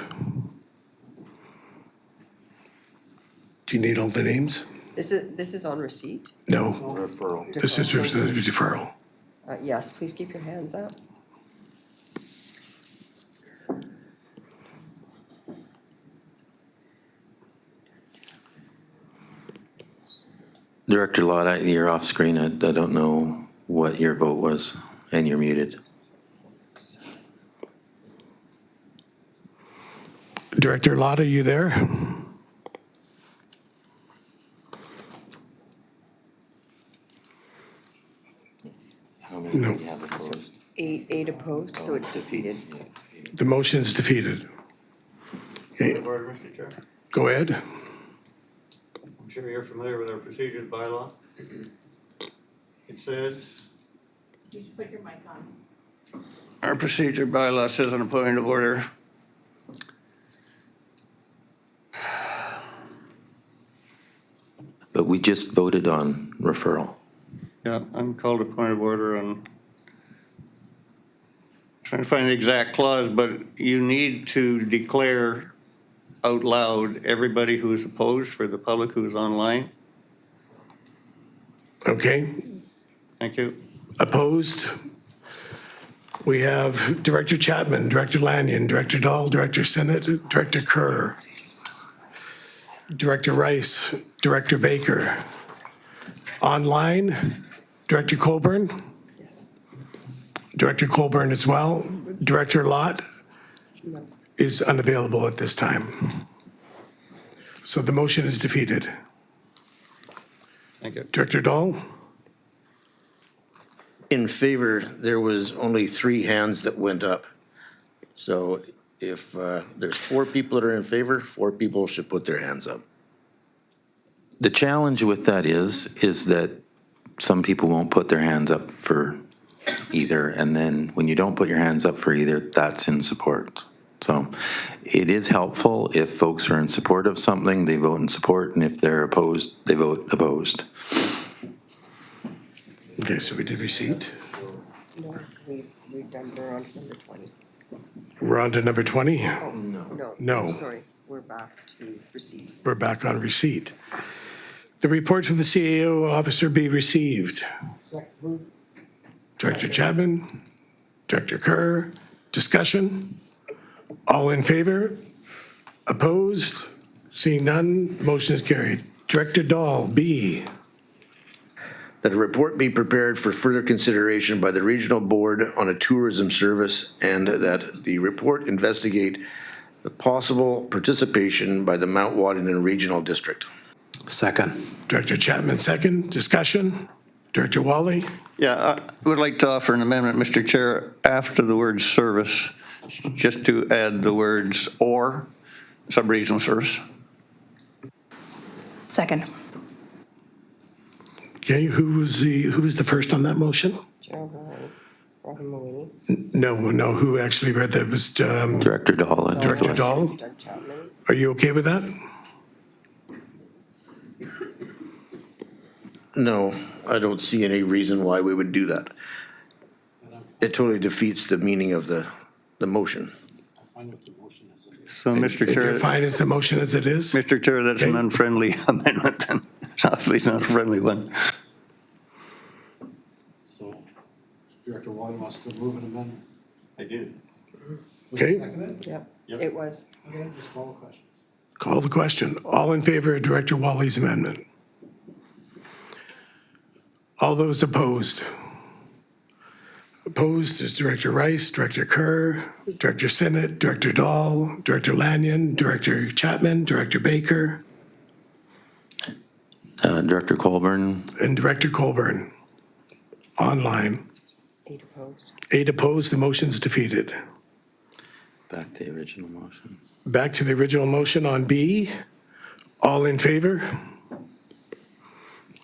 Do you need all the names? This is on receipt? No, Referral. this is deferral. Yes, please keep your hands up. Director Lott, you're off screen. I don't know what your vote was, and you're muted. Director Lott, are you there? How many No. do you have opposed? Eight opposed, so it's defeated. The motion is defeated. Point of order, Mr. Chair. Go ahead. I'm sure you're familiar with our procedures bylaw. It says. You should put your mic on. Our procedure bylaw says on a point of order. But we just voted on referral. Yeah, I'm called a point of order on. Trying to find the exact clause, but you need to declare out loud everybody who is opposed for the public who is online. Okay, Thank you. opposed? We have Director Chapman, Director Lanyon, Director Dahl, Director Sinnott, Director Kerr, Director Rice, Director Baker. Online, Director Colburn? Director Colburn as well. Director Lott is unavailable at this time. So the motion is defeated. Thank you. Director Dahl? In favor, there was only 3 hands that went up. So if there's 4 people that are in favor, 4 people should put their hands up. The challenge with that is that some people won't put their hands up for either, and then when you don't put your hands up for either, that's in support. So it is helpful if folks are in support of something, they vote in support, and if they're opposed, they vote opposed. Okay, so we did receipt. No, we've done, we're on to number 20. We're on to number 20. No. No. Sorry, we're back to receipt. We're back on receipt. The report from the CAO officer be received. Director Chapman, Director Kerr, discussion? All in favor? Opposed? Seeing none, motion is carried. Director Dahl, B. That a report be prepared for further consideration by the regional board on a tourism service, and that the report investigate the possible participation by the Mount Waddington Regional District. Second. Director Chapman, second. Discussion? Director Wally? Yeah, I would like to offer an amendment, Mr. Chair, after the word service, just to add the words or sub-regional service. Second. Okay, who was the first on that motion? Gerald Ryan, Robin Maloney, No, who actually read that? It was Director Dahl. I think it Director was. Dahl? Doug Chapman. Are you okay with that? No, I don't see any reason why we would do that. It totally defeats the meaning of the motion. So, Mr. You're Chair, fine as the motion as it is? Mr. Chair, that's an unfriendly amendment then. It's obviously not a friendly one. So Director Wally wants to move an amendment. I did. Okay, Yep, it was. Okay, just call the question. call the question. All in favor of Director Wally's amendment? All those opposed? Opposed is Director Rice, Director Kerr, Director Sinnott, Director Dahl, Director Lanyon, Director Chapman, Director Baker, Director Colburn, and Director Colburn. Online. 8 opposed. 8 opposed, the motion's defeated. back to the original motion. Back to the original motion on B. All in favor?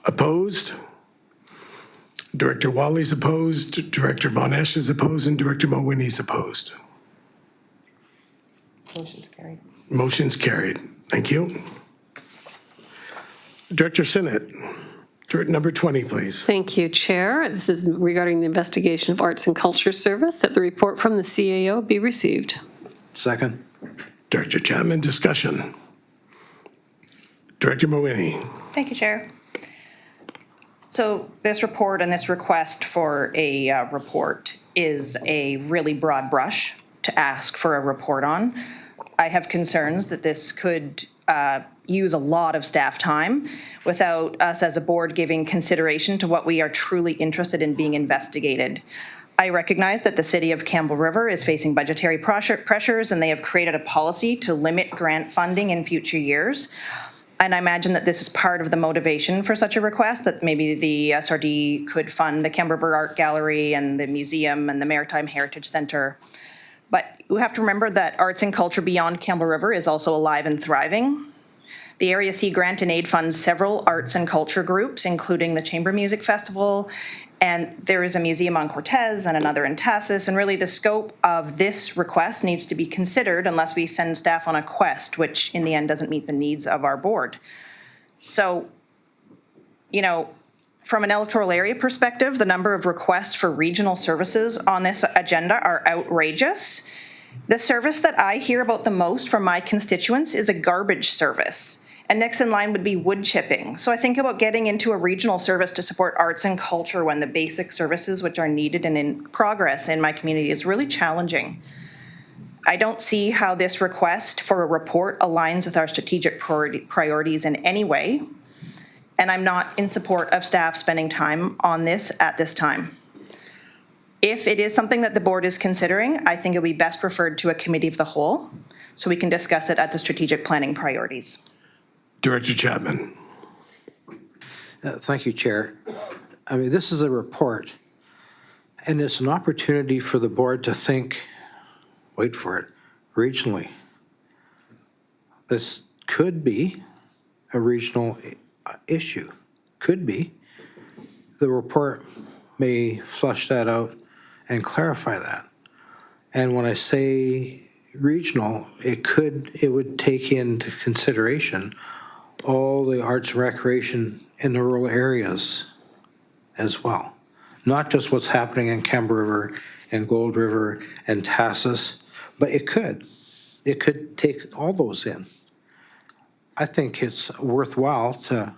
Opposed? Director Wally's opposed, Director Von Esch is opposed, and Director Mawhinney's opposed. Motion's carried. Motion's carried. Thank you. Director Sinnott, number 20, please. Thank you, Chair. This is regarding the investigation of Arts and Culture Service, that the report from the CAO be received. Second. Director Chapman, discussion. Director Mawhinney. Thank you, Chair. So this report and this request for a report is a really broad brush to ask for a report on. I have concerns that this could use a lot of staff time without us as a board giving consideration to what we are truly interested in being investigated. I recognize that the city of Campbell River is facing budgetary pressures, and they have created a policy to limit grant funding in future years. And I imagine that this is part of the motivation for such a request, that maybe the SRD could fund the Campbell River Art Gallery and the museum and the Maritime Heritage Center. But you have to remember that arts and culture beyond Campbell River is also alive and thriving. The Area C Grant and Aid funds several arts and culture groups, including the Chamber Music Festival, and there is a museum on Cortez and another in Tassus, and really the scope of this request needs to be considered unless we send staff on a quest, which in the end doesn't meet the needs of our board. So, you know, from an electoral area perspective, the number of requests for regional services on this agenda are outrageous. The service that I hear about the most from my constituents is a garbage service. And next in line would be wood chipping. So I think about getting into a regional service to support arts and culture when the basic services which are needed and in progress in my community is really challenging. I don't see how this request for a report aligns with our strategic priorities in any way. And I'm not in support of staff spending time on this at this time. If it is something that the board is considering, I think it would be best referred to a committee of the whole so we can discuss it at the strategic planning priorities. Director Chapman. Thank you, Chair. I mean, this is a report, and it's an opportunity for the board to think, wait for it, regionally. This could be a regional issue, could be. The report may flush that out and clarify that. And when I say regional, it would take into consideration all the arts and recreation in the rural areas as well. Not just what's happening in Campbell River and Gold River and Tassus, but it could take all those in. I think it's worthwhile to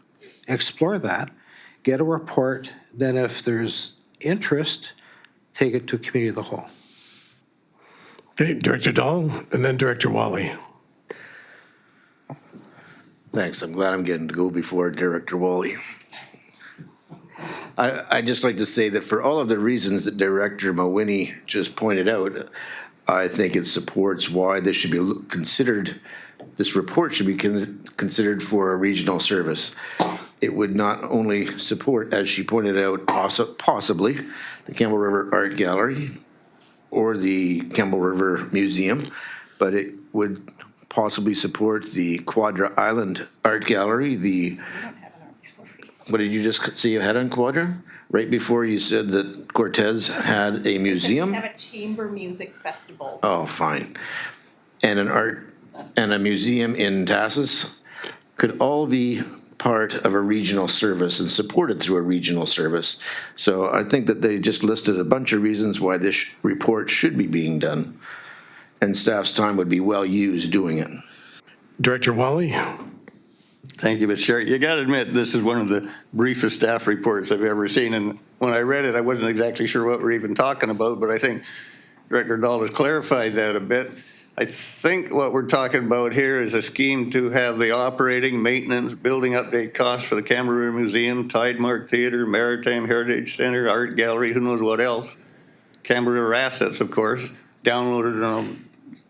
explore that, get a report, then if there's interest, take it to committee of the whole. Okay, Director Dahl, and then Director Wally. Thanks. I'm glad I'm getting to go before Director Wally. I'd just like to say that for all of the reasons that Director Mawhinney just pointed out, I think it supports why this should be considered, this report should be considered for a regional service. It would not only support, as she pointed out, possibly the Campbell River Art Gallery or the Campbell River Museum, but it would possibly support the Quadra Island Art Gallery, what did you just say you had on Quadra? Right before you said that Cortez had a museum? We have a chamber music festival. Oh, fine. And an art and a museum in Tassus could all be part of a regional service and supported through a regional service. So I think that they just listed a bunch of reasons why this report should be being done, and staff's time would be well used doing it. Director Wally? Thank you, Mr. Chair. You got to admit, this is one of the briefest staff reports I've ever seen. And when I read it, I wasn't exactly sure what we're even talking about, but I think Director Dahl has clarified that a bit. I think what we're talking about here is a scheme to have the operating, maintenance, building update costs for the Canberra River Museum, Tidemark Theatre, Maritime Heritage Center, Art Gallery, who knows what else. Canberra River assets, of course, downloaded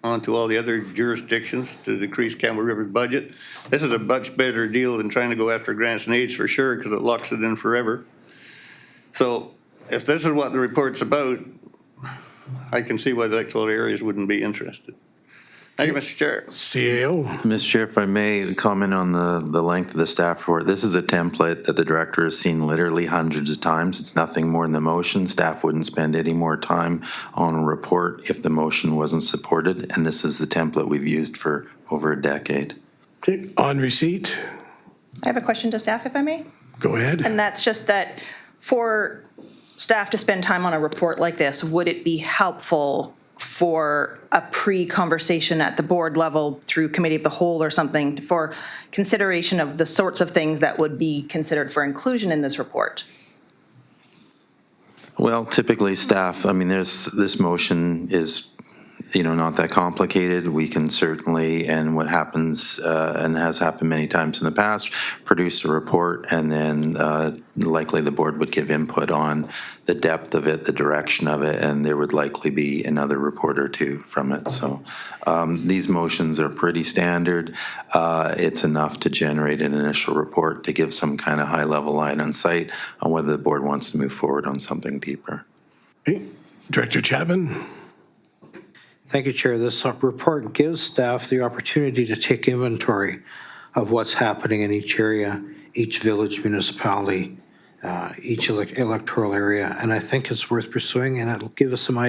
onto all the other jurisdictions to decrease Canberra River's budget. This is a much better deal than trying to go after grants and aids for sure, because it locks it in forever. So if this is what the report's about, I can see why the electoral areas wouldn't be interested. Thank you, Mr. Chair. CAO. Mr. Chair, if I may comment on the length of the staff report. This is a template that the director has seen literally hundreds of times. It's nothing more than the motion. Staff wouldn't spend any more time on a report if the motion wasn't supported, and this is the template we've used for over a decade. Okay, on receipt, I have a question to staff, if I may. go ahead. And that's just that for staff to spend time on a report like this, would it be helpful for a pre-conversation at the board level through committee of the whole or something for consideration of the sorts of things that would be considered for inclusion in this report? Well, typically staff, I mean, this motion is, not that complicated. We can certainly, and what happens, and has happened many times in the past, produce a report, and then likely the board would give input on the depth of it, the direction of it, and there would likely be another report or two from it. So these motions are pretty standard. It's enough to generate an initial report to give some kind of high-level line on sight on whether the board wants to move forward on something deeper. Okay, Director Chapman? Thank you, Chair. This report gives staff the opportunity to take inventory of what's happening in each area, each village, municipality, each electoral area, and I think it's worth pursuing, and it'll give us some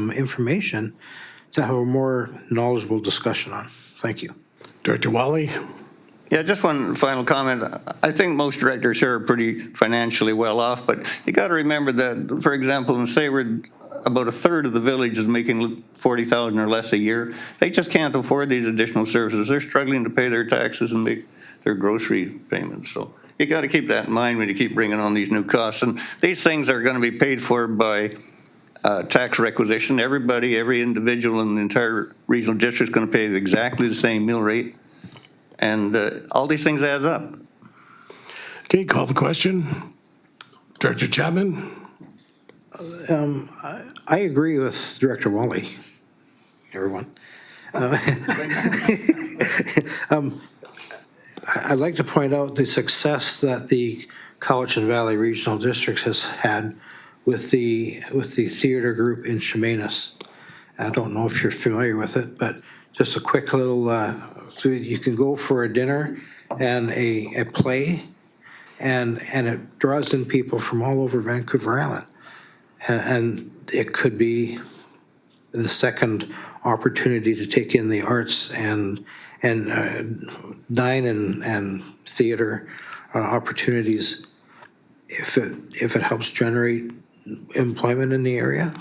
information to have a more knowledgeable discussion on. Thank you. Director Wally? Yeah, just one final comment. I think most directors here are pretty financially well off, but you got to remember that, for example, in Sayward, about a third of the village is making $40,000 or less a year. They just can't afford these additional services. They're struggling to pay their taxes and make their grocery payments. So you got to keep that in mind when you keep bringing on these new costs. And these things are going to be paid for by tax requisition. Everybody, every individual in the entire regional district is going to pay exactly the same mill rate. And all these things add up. Okay, call the question. Director Chapman? I agree with Director Wally, everyone. I'd like to point out the success that the Cowichan Valley Regional District has had with the theater group in Chemainus. I don't know if you're familiar with it, but just a quick little, so you can go for a dinner and a play, and it draws in people from all over Vancouver Island. And it could be the second opportunity to take in the arts and dine and theater opportunities. If it helps generate employment in the area,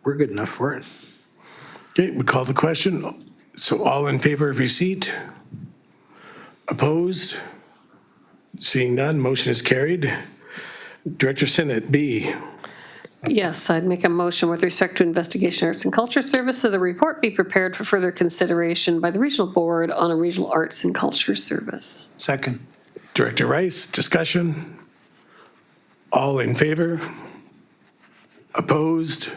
we're good enough for it. Okay, we call the question. So all in favor of receipt? Opposed? Seeing none, motion is carried. Director Sinnott, B. Yes, I'd make a motion with respect to Investigation Arts and Culture Service so the report be prepared for further consideration by the regional board on a regional arts and culture service. Second. Director Rice, discussion? All in favor? Opposed?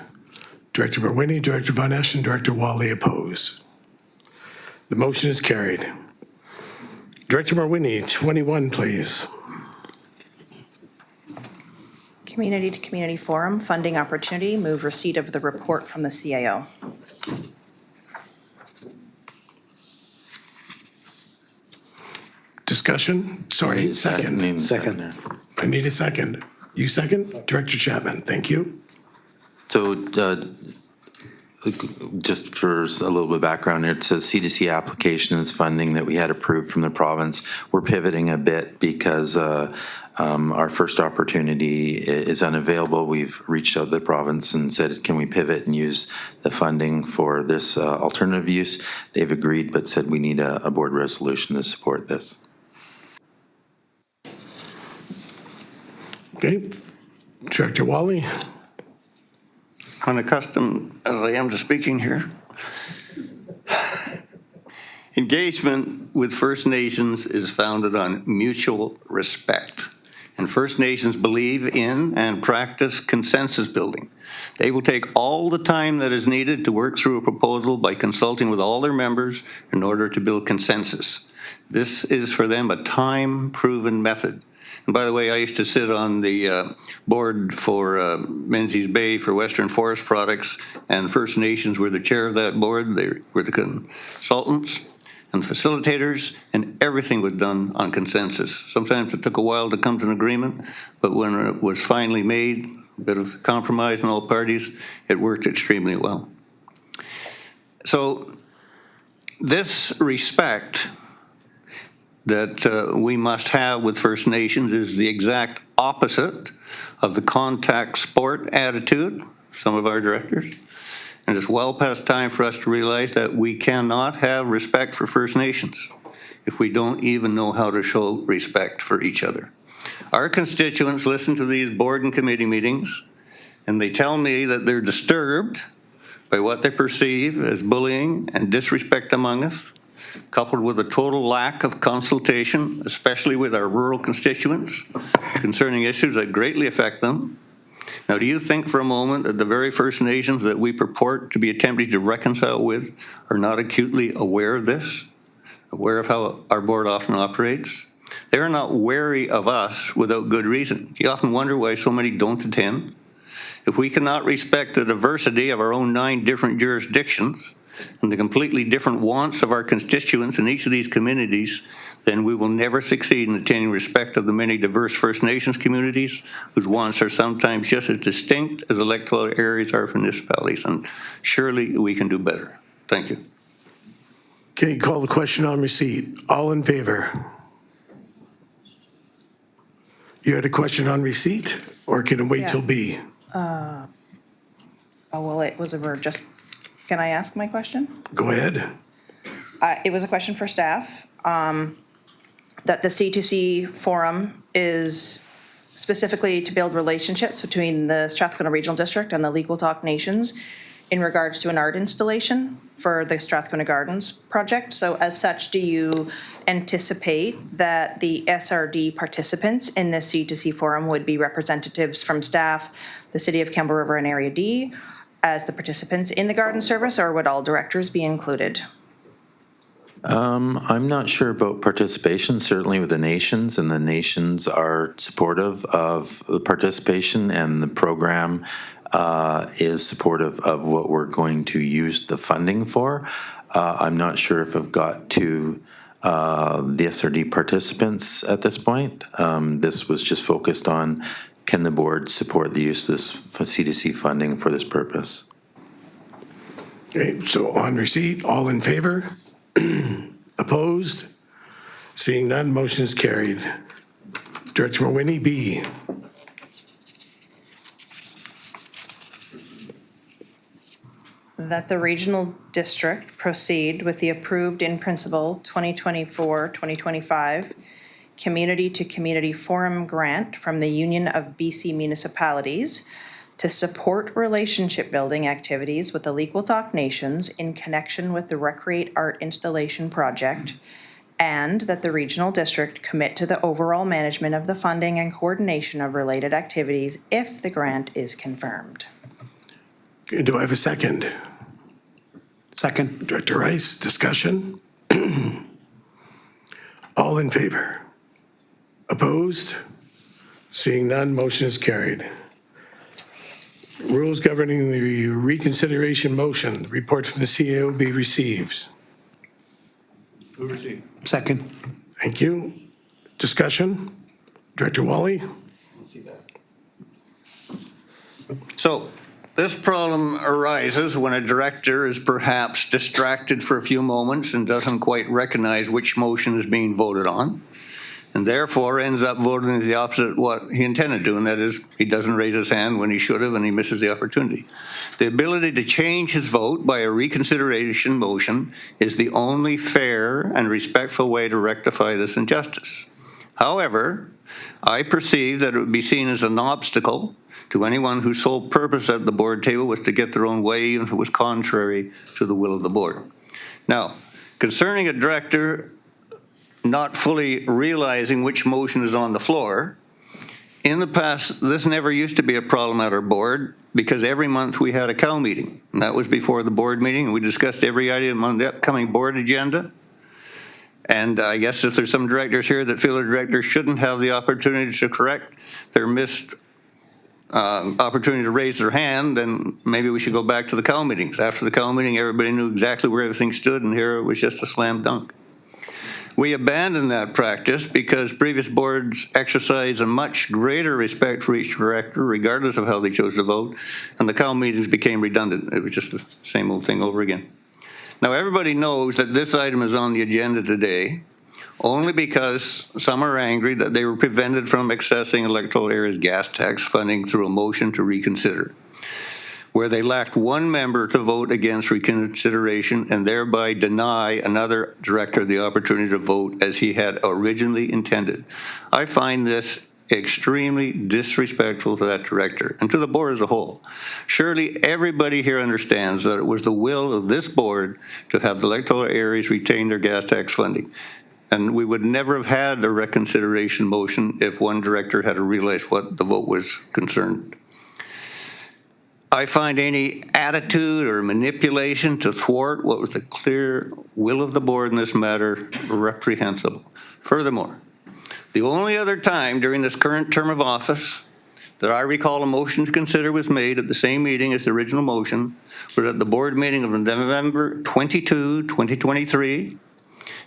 Director Mawhinney, Director Von Esch, and Director Wally oppose. The motion is carried. Director Mawhinney, 21, please. Community to Community Forum, funding opportunity, move receipt of the report from the CAO. Discussion? Sorry, second. Second. I need a second. You second? Director Chapman, thank you. So Just for a little bit of background, it's a C2C applications funding that we had approved from the province. We're pivoting a bit because our first opportunity is unavailable. We've reached out to the province and said, can we pivot and use the funding for this alternative use? They've agreed, but said we need a board resolution to support this. Okay. Director Wally? Unaccustomed as I am to speaking here. Engagement with First Nations is founded on mutual respect. And First Nations believe in and practice consensus building. They will take all the time that is needed to work through a proposal by consulting with all their members in order to build consensus. This is for them a time-proven method. And by the way, I used to sit on the board for Menzies Bay for Western Forest Products, and First Nations were the chair of that board. They were the consultants and facilitators, and everything was done on consensus. Sometimes it took a while to come to an agreement, but when it was finally made, a bit of compromise in all parties, it worked extremely well. So this respect that we must have with First Nations is the exact opposite of the contact sport attitude, some of our directors. And it's well past time for us to realize that we cannot have respect for First Nations if we don't even know how to show respect for each other. Our constituents listen to these board and committee meetings, and they tell me that they're disturbed by what they perceive as bullying and disrespect among us, coupled with a total lack of consultation, especially with our rural constituents, concerning issues that greatly affect them. Now, do you think for a moment that the very First Nations that we purport to be attempting to reconcile with are not acutely aware of this, aware of how our board often operates? They are not wary of us without good reason. You often wonder why so many don't attend. If we cannot respect the diversity of our own 9 different jurisdictions, and the completely different wants of our constituents in each of these communities, then we will never succeed in attaining respect of the many diverse First Nations communities whose wants are sometimes just as distinct as electoral areas are for municipalities. And surely we can do better. Thank you. Okay, call the question on receipt. All in favor? You had a question on receipt, or can it wait till B? Oh, well, it was a verb. Just, can I ask my question? Go ahead. It was a question for staff, that the C2C forum is specifically to build relationships between the Strathcona Regional District and the Legal Talk Nations in regards to an art installation for the Strathcona Gardens project. So as such, do you anticipate that the SRD participants in this C2C forum would be representatives from staff, the City of Campbell River and Area D, as the participants in the garden service, or would all directors be included? I'm not sure about participation, certainly with the nations, and the nations are supportive of the participation, and the program is supportive of what we're going to use the funding for. I'm not sure if I've got to the SRD participants at this point. This was just focused on, can the board support the use of this C2C funding for this purpose? Okay, so on receipt, all in favor? Opposed? Seeing none, motion is carried. Director Mawhinney, B. That the regional district proceed with the approved in principle 2024-2025 Community to Community Forum Grant from the Union of BC Municipalities to support relationship building activities with the Lekwaltak Nations in connection with the Recreate Art Installation Project, and that the regional district commit to the overall management of the funding and coordination of related activities if the grant is confirmed. Okay, do I have a second? Second. Director Rice, discussion? All in favor? Opposed? Seeing none, motion is carried. Rules governing the reconsideration motion, report from the CAO be received. Second. Thank you. Discussion? Director Wally? So This problem arises when a director is perhaps distracted for a few moments and doesn't quite recognize which motion is being voted on, and therefore ends up voting the opposite of what he intended to, and that is he doesn't raise his hand when he should have and he misses the opportunity. The ability to change his vote by a reconsideration motion is the only fair and respectful way to rectify this injustice. However, I perceive that it would be seen as an obstacle to anyone whose sole purpose at the board table was to get their own way, even if it was contrary to the will of the board. Now, concerning a director not fully realizing which motion is on the floor, in the past, this never used to be a problem at our board because every month we had a COW meeting. And that was before the board meeting, and we discussed every item on the upcoming board agenda. And I guess if there's some directors here that feel a director shouldn't have the opportunity to correct their missed opportunity to raise their hand, then maybe we should go back to the COW meetings. After the COW meeting, everybody knew exactly where everything stood, and here it was just a slam dunk. We abandoned that practice because previous boards exercised a much greater respect for each director, regardless of how they chose to vote, and the COW meetings became redundant. It was just the same old thing over again. Now, everybody knows that this item is on the agenda today only because some are angry that they were prevented from accessing electoral areas gas tax funding through a motion to reconsider, where they lacked one member to vote against reconsideration and thereby deny another director the opportunity to vote as he had originally intended. I find this extremely disrespectful to that director and to the board as a whole. Surely everybody here understands that it was the will of this board to have the electoral areas retain their gas tax funding. And we would never have had a reconsideration motion if one director had to realize what the vote was concerned. I find any attitude or manipulation to thwart what was the clear will of the board in this matter reprehensible. Furthermore, the only other time during this current term of office that I recall a motion to consider was made at the same meeting as the original motion was at the board meeting of November 22, 2023,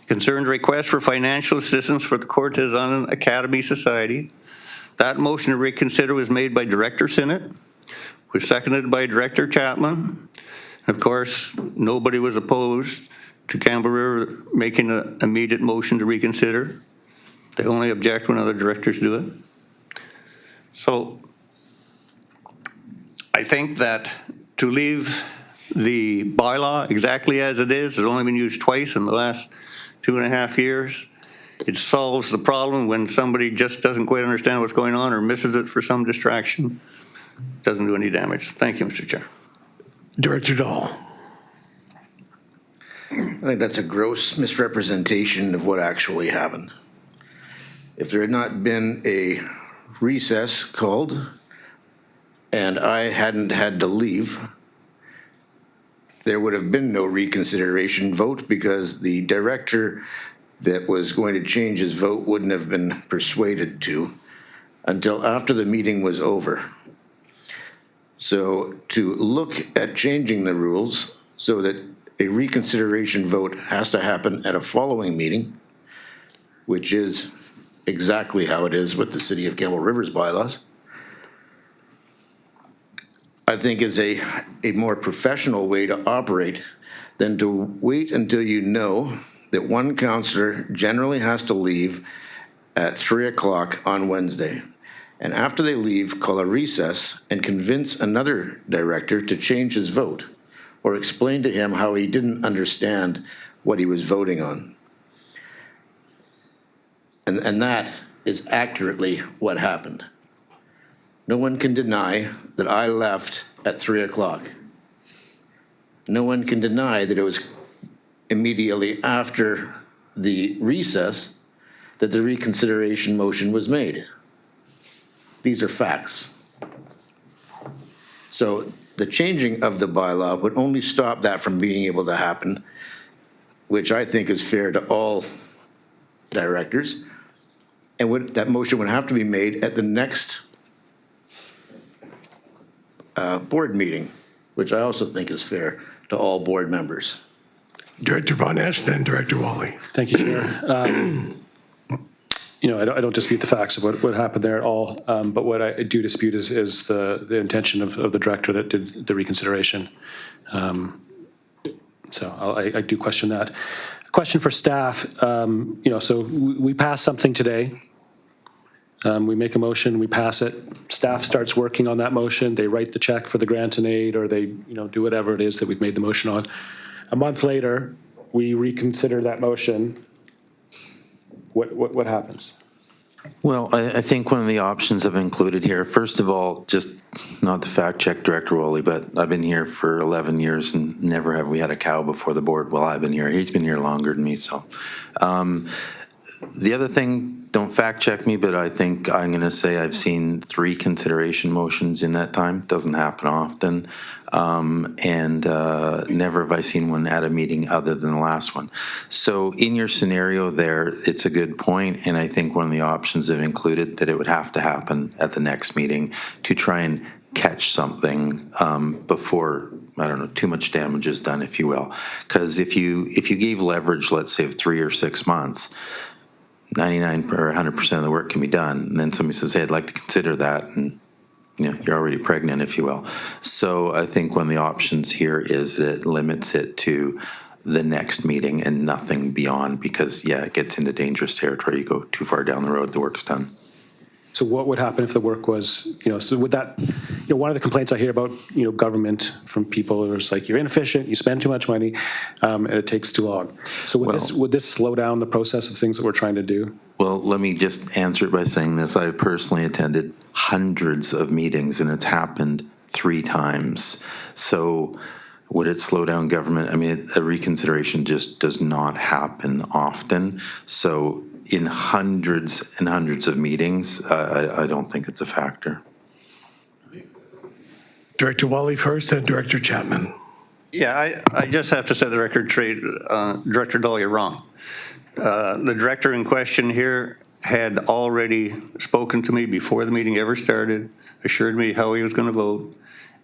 concerned a request for financial assistance for the Cortez Island Academy Society. That motion to reconsider was made by Director Sinnott, was seconded by Director Chapman. Of course, nobody was opposed to Campbell River making an immediate motion to reconsider. They only object when other directors do it. So I think that to leave the bylaw exactly as it is, it's only been used twice in the last 2.5 years. It solves the problem when somebody just doesn't quite understand what's going on or misses it for some distraction. Doesn't do any damage. Thank you, Mr. Chair. Director Dahl. I think that's a gross misrepresentation of what actually happened. If there had not been a recess called and I hadn't had to leave, there would have been no reconsideration vote because the director that was going to change his vote wouldn't have been persuaded to until after the meeting was over. So to look at changing the rules so that a reconsideration vote has to happen at a following meeting, which is exactly how it is with the City of Campbell River's bylaws, I think is a more professional way to operate than to wait until you know that one counselor generally has to leave at 3 o'clock on Wednesday. And after they leave, call a recess and convince another director to change his vote or explain to him how he didn't understand what he was voting on. And that is accurately what happened. No one can deny that I left at 3 o'clock. No one can deny that it was immediately after the recess that the reconsideration motion was made. These are facts. So the changing of the bylaw would only stop that from being able to happen, which I think is fair to all directors. And that motion would have to be made at the next board meeting, which I also think is fair to all board members. Director Von Esch, then Director Wally. Thank you, Chair. I don't dispute the facts of what happened there at all. But what I do dispute is the intention of the director that did the reconsideration. So I do question that. Question for staff. So we pass something today. We make a motion, we pass it. Staff starts working on that motion. They write the check for the grant and aid, or they, do whatever it is that we've made the motion on. A month later, we reconsider that motion. What happens? Well, I think one of the options I've included here, first of all, just not to fact check Director Woolley, but I've been here for 11 years and never have we had a cow before the board while I've been here. He's been here longer than me, so. The other thing, don't fact check me, but I think I'm going to say I've seen 3 consideration motions in that time. Doesn't happen often. Never have I seen one at a meeting other than the last one. So in your scenario there, it's a good point, and I think one of the options I've included that it would have to happen at the next meeting to try and catch something before, I don't know, too much damage is done, if you will. Because if you gave leverage, let's say of 3 or 6 months, 99 or 100% of the work can be done, and then somebody says, hey, I'd like to consider that, and you're already pregnant, if you will. So I think one of the options here is that it limits it to the next meeting and nothing beyond, because, it gets into dangerous territory. You go too far down the road, the work's done. So what would happen if the work was, so would that, one of the complaints I hear about, government from people is like, you're inefficient, you spend too much money, and it takes too long. So would this slow down the process of things that we're trying to do? Well, let me just answer it by saying this. I've personally attended hundreds of meetings, and it's happened 3 times. So would it slow down government? I mean, a reconsideration just does not happen often. So in hundreds and hundreds of meetings, I don't think it's a factor. Director Woolley first, then Director Chapman. Yeah, I just have to set the record straight. Director Dahl, you're wrong. The director in question here had already spoken to me before the meeting ever started, assured me how he was going to vote,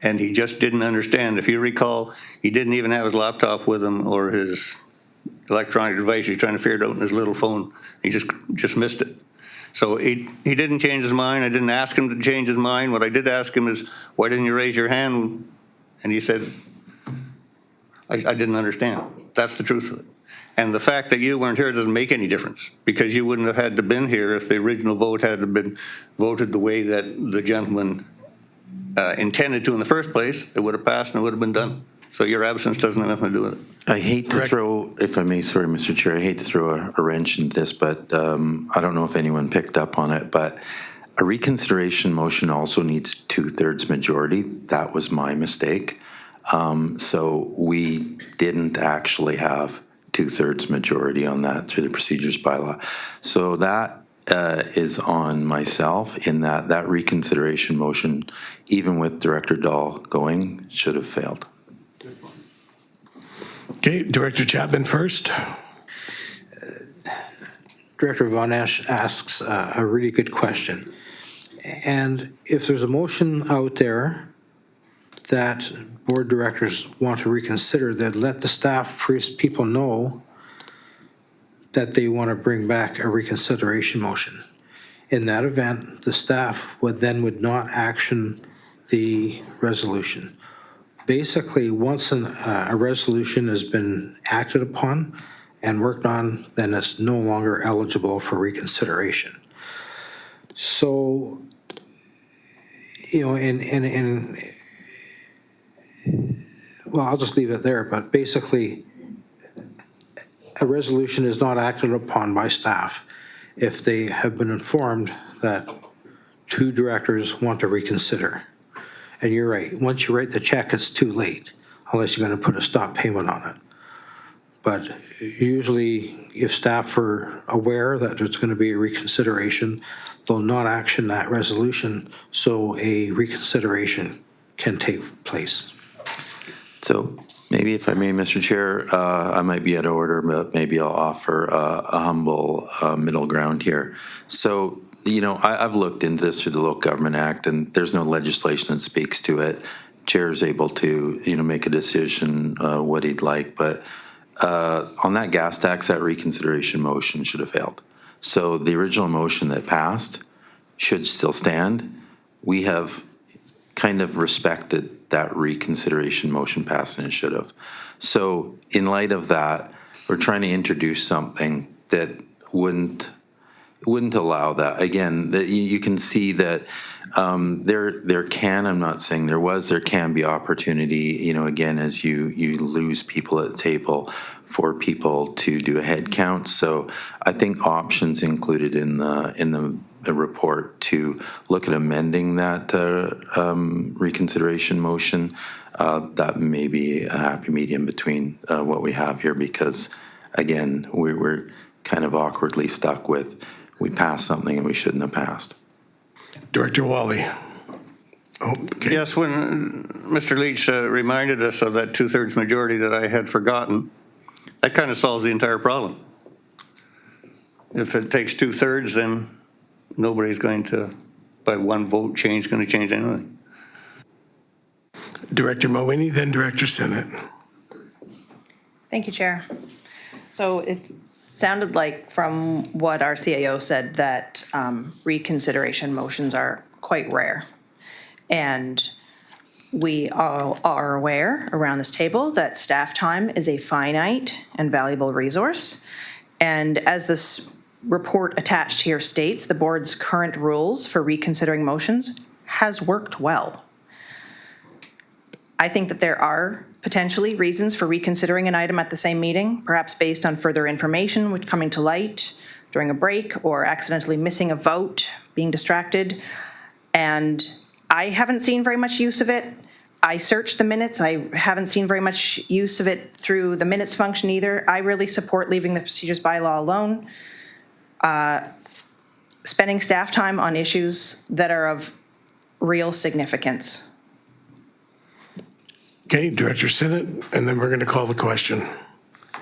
and he just didn't understand. If you recall, he didn't even have his laptop with him or his electronic device. He's trying to figure it out in his little phone. He just missed it. So he didn't change his mind. I didn't ask him to change his mind. What I did ask him is, why didn't you raise your hand? And he said, I didn't understand. That's the truth of it. And the fact that you weren't here doesn't make any difference, because you wouldn't have had to been here if the original vote had been voted the way that the gentleman intended to in the first place. It would have passed and it would have been done. So your absence doesn't have nothing to do with it. I hate to throw, if I may, sorry, Mr. Chair, I hate to throw a wrench into this, but I don't know if anyone picked up on it, but a reconsideration motion also needs 2/3 majority. That was my mistake. So we didn't actually have 2/3 majority on that through the procedures bylaw. So that is on myself in that reconsideration motion, even with Director Dahl going, should have failed. Okay, Director Chapman first. Director Von Esch asks a really good question. And if there's a motion out there that board directors want to reconsider, then let the staff people know that they want to bring back a reconsideration motion. In that event, the staff would not action the resolution. Basically, once a resolution has been acted upon and worked on, then it's no longer eligible for reconsideration. So, well, I'll just leave it there, but basically, a resolution is not acted upon by staff if they have been informed that 2 directors want to reconsider. And you're right, once you write the check, it's too late, unless you're going to put a stop payment on it. But usually, if staff are aware that there's going to be a reconsideration, they'll not action that resolution, so a reconsideration can take place. So maybe if I may, Mr. Chair, I might be out of order, but maybe I'll offer a humble middle ground here. So, I've looked into this through the Local Government Act, and there's no legislation that speaks to it. Chair is able to, make a decision what he'd like, but on that gas tax, that reconsideration motion should have failed. So the original motion that passed should still stand. We have kind of respected that reconsideration motion passed and it should have. So in light of that, we're trying to introduce something that wouldn't allow that. Again, that you can see that there can, I'm not saying there can be opportunity, again, as you lose people at the table for people to do a head count. So I think options included in the report to look at amending that reconsideration motion, that may be a happy medium between what we have here, because again, we're kind of awkwardly stuck with we passed something and we shouldn't have passed. Director Wally. Oh, okay. Yes, when Mr. Leach reminded us of that 2/3 majority that I had forgotten, that kind of solves the entire problem. If it takes 2/3, then nobody's going to, by one vote change, going to change anything. Director Mawhinney, then Director Sinnott. Thank you, Chair. So it sounded like from what our CAO said that reconsideration motions are quite rare. And we all are aware around this table that staff time is a finite and valuable resource. And as this report attached here states, the board's current rules for reconsidering motions has worked well. I think that there are potentially reasons for reconsidering an item at the same meeting, perhaps based on further information which coming to light during a break or accidentally missing a vote, being distracted. And I haven't seen very much use of it. I searched the minutes. I haven't seen very much use of it through the minutes function either. I really support leaving the procedures bylaw alone. Spending staff time on issues that are of real significance. Okay, Director Sinnott, and then we're going to call the question.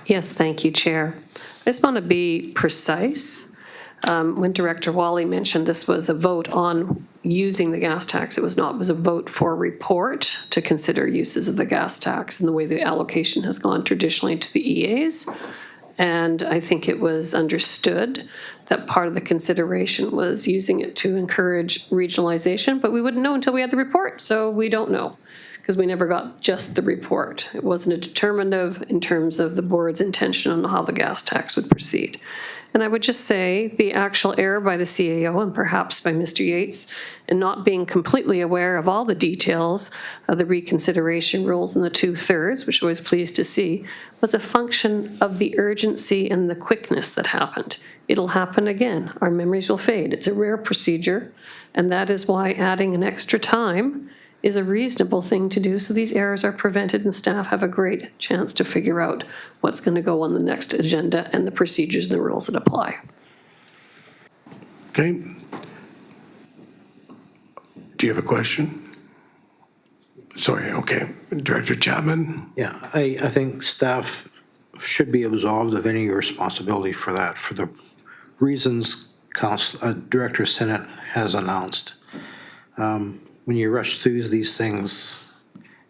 Yes, thank you, Chair. I just want to be precise. When Director Wally mentioned this was a vote on using the gas tax, it was not. It was a vote for a report to consider uses of the gas tax and the way the allocation has gone traditionally to the EAs. And I think it was understood that part of the consideration was using it to encourage regionalization, but we wouldn't know until we had the report, so we don't know, because we never got just the report. It wasn't a determinative in terms of the board's intention on how the gas tax would proceed. And I would just say the actual error by the CAO and perhaps by Mr. Yates in not being completely aware of all the details of the reconsideration rules in the 2/3, which I was pleased to see, was a function of the urgency and the quickness that happened. It'll happen again. Our memories will fade. It's a rare procedure, and that is why adding an extra time is a reasonable thing to do, so these errors are prevented and staff have a great chance to figure out what's going to go on the next agenda and the procedures and the rules that apply. Okay. Do you have a question? Sorry, okay. Director Chapman? Yeah, I think staff should be absolved of any responsibility for that, for the reasons Director Sinnott has announced. When you rush through these things,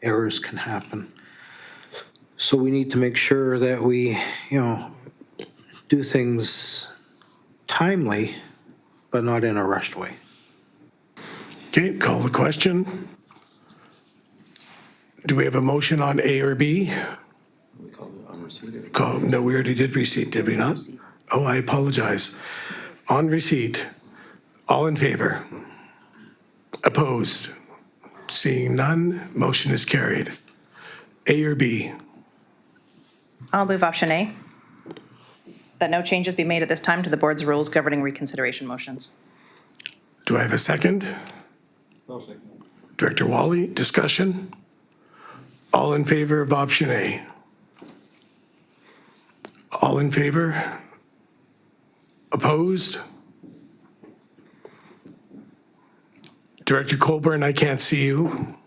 errors can happen. So we need to make sure that we, do things timely, but not in a rushed way. Okay, call the question. Do we have a motion on A or B? No, we already did receipt, did we not? Oh, I apologize. On receipt, all in favor? Opposed? Seeing none, motion is carried. A or B? I'll move option A, that no changes be made at this time to the board's rules governing reconsideration motions. Do I have a second? No second. Director Wally, discussion? All in favor of option A? All in favor? Opposed? Director Colburn, I can't see you.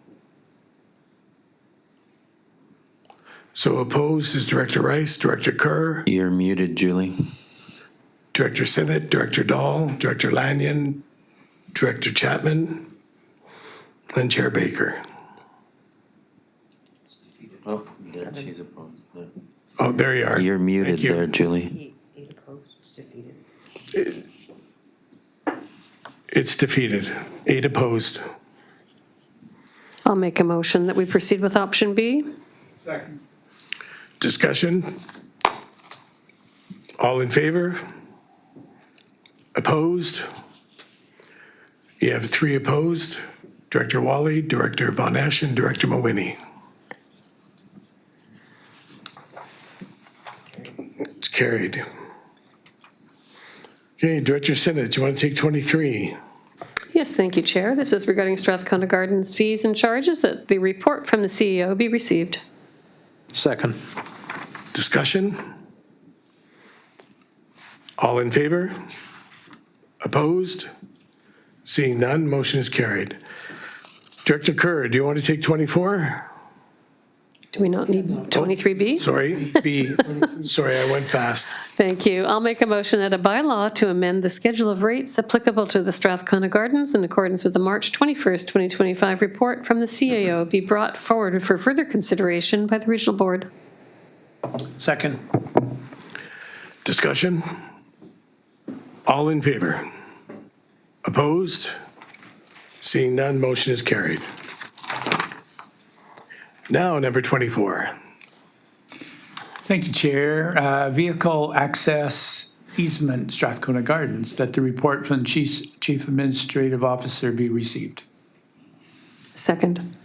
So opposed is Director Rice, Director Kerr, You're muted, Julie. Director Sinnott, Director Dahl, Director Lanyon, Director Chapman, and Chair Baker. Oh, there, she's opposed. Oh, there you are. You're muted Thank you. there, Julie. It's defeated. It's defeated. 8 opposed. I'll make a motion that we proceed with option B. Discussion? All in favor? Opposed? You have 3 opposed. Director Wally, Director Von Esch, and Director Mawhinney. It's carried. Okay, Director Sinnott, do you want to take 23? Yes, thank you, Chair. This is regarding Strathcona Gardens fees and charges, that the report from the CEO be received. Second. Discussion? All in favor? Opposed? Seeing none, motion is carried. Director Kerr, do you want to take 24? Do we not need 23B? Sorry, B. Sorry, I went fast. Thank you. I'll make a motion that a bylaw to amend the schedule of rates applicable to the Strathcona Gardens in accordance with the March 21st, 2025 report from the CAO be brought forward for further consideration by the Regional Board. Second. Discussion? All in favor? Opposed? Seeing none, motion is carried. Now, number 24. Thank you, Chair. Vehicle access easement, Strathcona Gardens, that the report from Chief Administrative Officer be received. Second.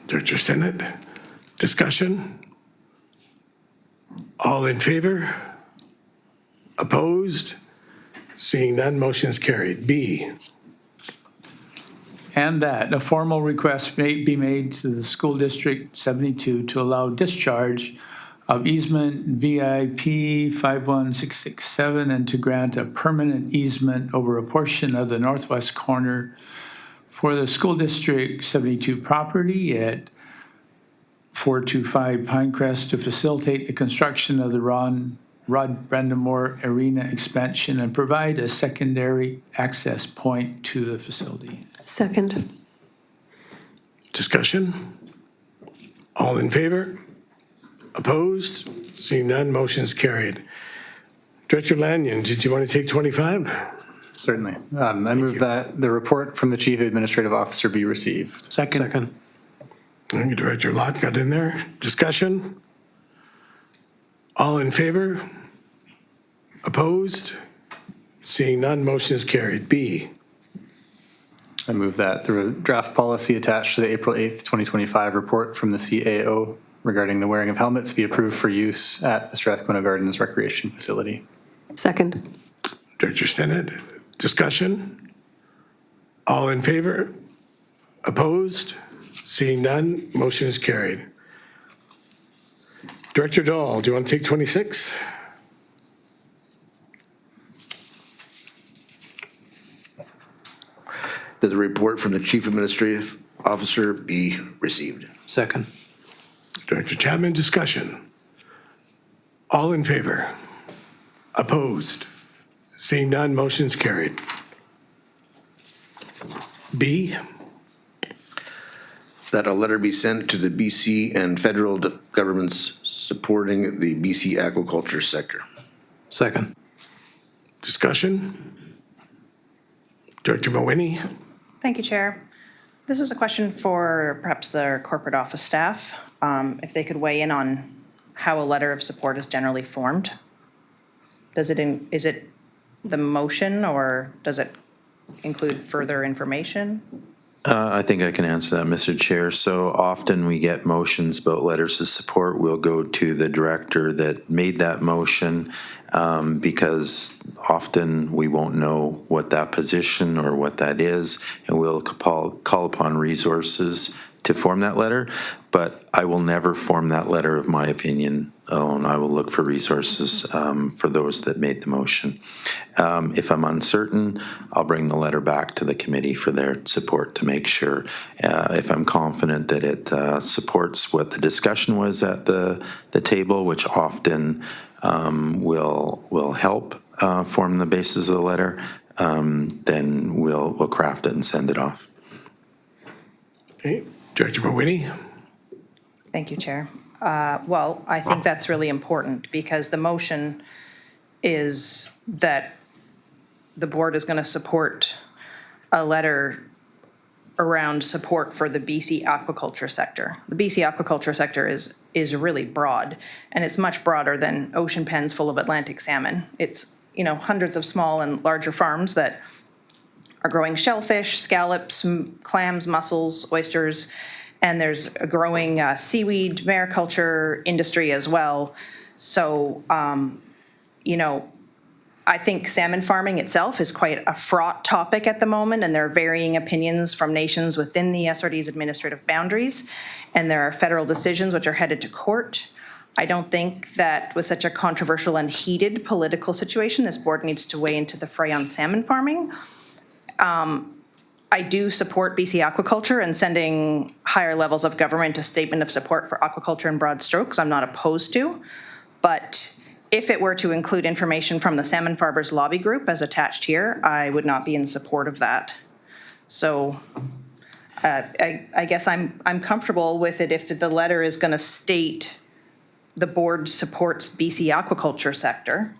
Director Sinnott, discussion? All in favor? Opposed? Seeing none, motion is carried. B. And that a formal request may be made to the School District 72 to allow discharge of easement VIP 51667 and to grant a permanent easement over a portion of the northwest corner for the School District 72 property at 425 Pinecrest to facilitate the construction of the Rod Brandamore Arena expansion and provide a secondary access point to the facility. Second. Discussion? All in favor? Opposed? Seeing none, motion is carried. Director Lanyon, did you want to take 25? Certainly. I move that the report from the Chief Administrative Officer be received. Second. Thank you, Director Lott got in there. Discussion? All in favor? Opposed? Seeing none, motion is carried. B. I move that the draft policy attached to the April 8th, 2025 report from the CAO regarding the wearing of helmets be approved for use at the Strathcona Gardens Recreation Facility. Second. Director Sinnott, discussion? All in favor? Opposed? Seeing none, motion is carried. Director Dahl, do you want to take 26? That the report from the Chief Administrative Officer be received. Second. Director Chapman, discussion? All in favor? Opposed? Seeing none, motion is carried. B. That a letter be sent to the BC and federal governments supporting the BC aquaculture sector. Second. Discussion? Director Mawhinney? Thank you, Chair. This is a question for perhaps the corporate office staff, if they could weigh in on how a letter of support is generally formed. Is it the motion or does it include further information? I think I can answer that, Mr. Chair. So often we get motions about letters of support. We'll go to the director that made that motion because often we won't know what that position or what that is, and we'll call upon resources to form that letter. But I will never form that letter of my opinion alone. I will look for resources for those that made the motion. If I'm uncertain, I'll bring the letter back to the committee for their support to make sure. If I'm confident that it supports what the discussion was at the table, which often will help form the basis of the letter, then we'll craft it and send it off. Okay, Director Mawhinney? Thank you, Chair. Well, I think that's really important because the motion is that the board is going to support a letter around support for the BC aquaculture sector. The BC aquaculture sector is really broad, and it's much broader than ocean pens full of Atlantic salmon. It's, you know, hundreds of small and larger farms that are growing shellfish, scallops, clams, mussels, oysters, and there's a growing seaweed mariculture industry as well. So, you know, I think salmon farming itself is quite a fraught topic at the moment, and there are varying opinions from nations within the SRD's administrative boundaries, and there are federal decisions which are headed to court. I don't think that with such a controversial and heated political situation, this board needs to weigh into the fray on salmon farming. I do support BC aquaculture and sending higher levels of government a statement of support for aquaculture in broad strokes. I'm not opposed to, but if it were to include information from the Salmon Farmers Lobby Group as attached here, I would not be in support of that. So I guess I'm comfortable with it if the letter is going to state the board supports BC aquaculture sector.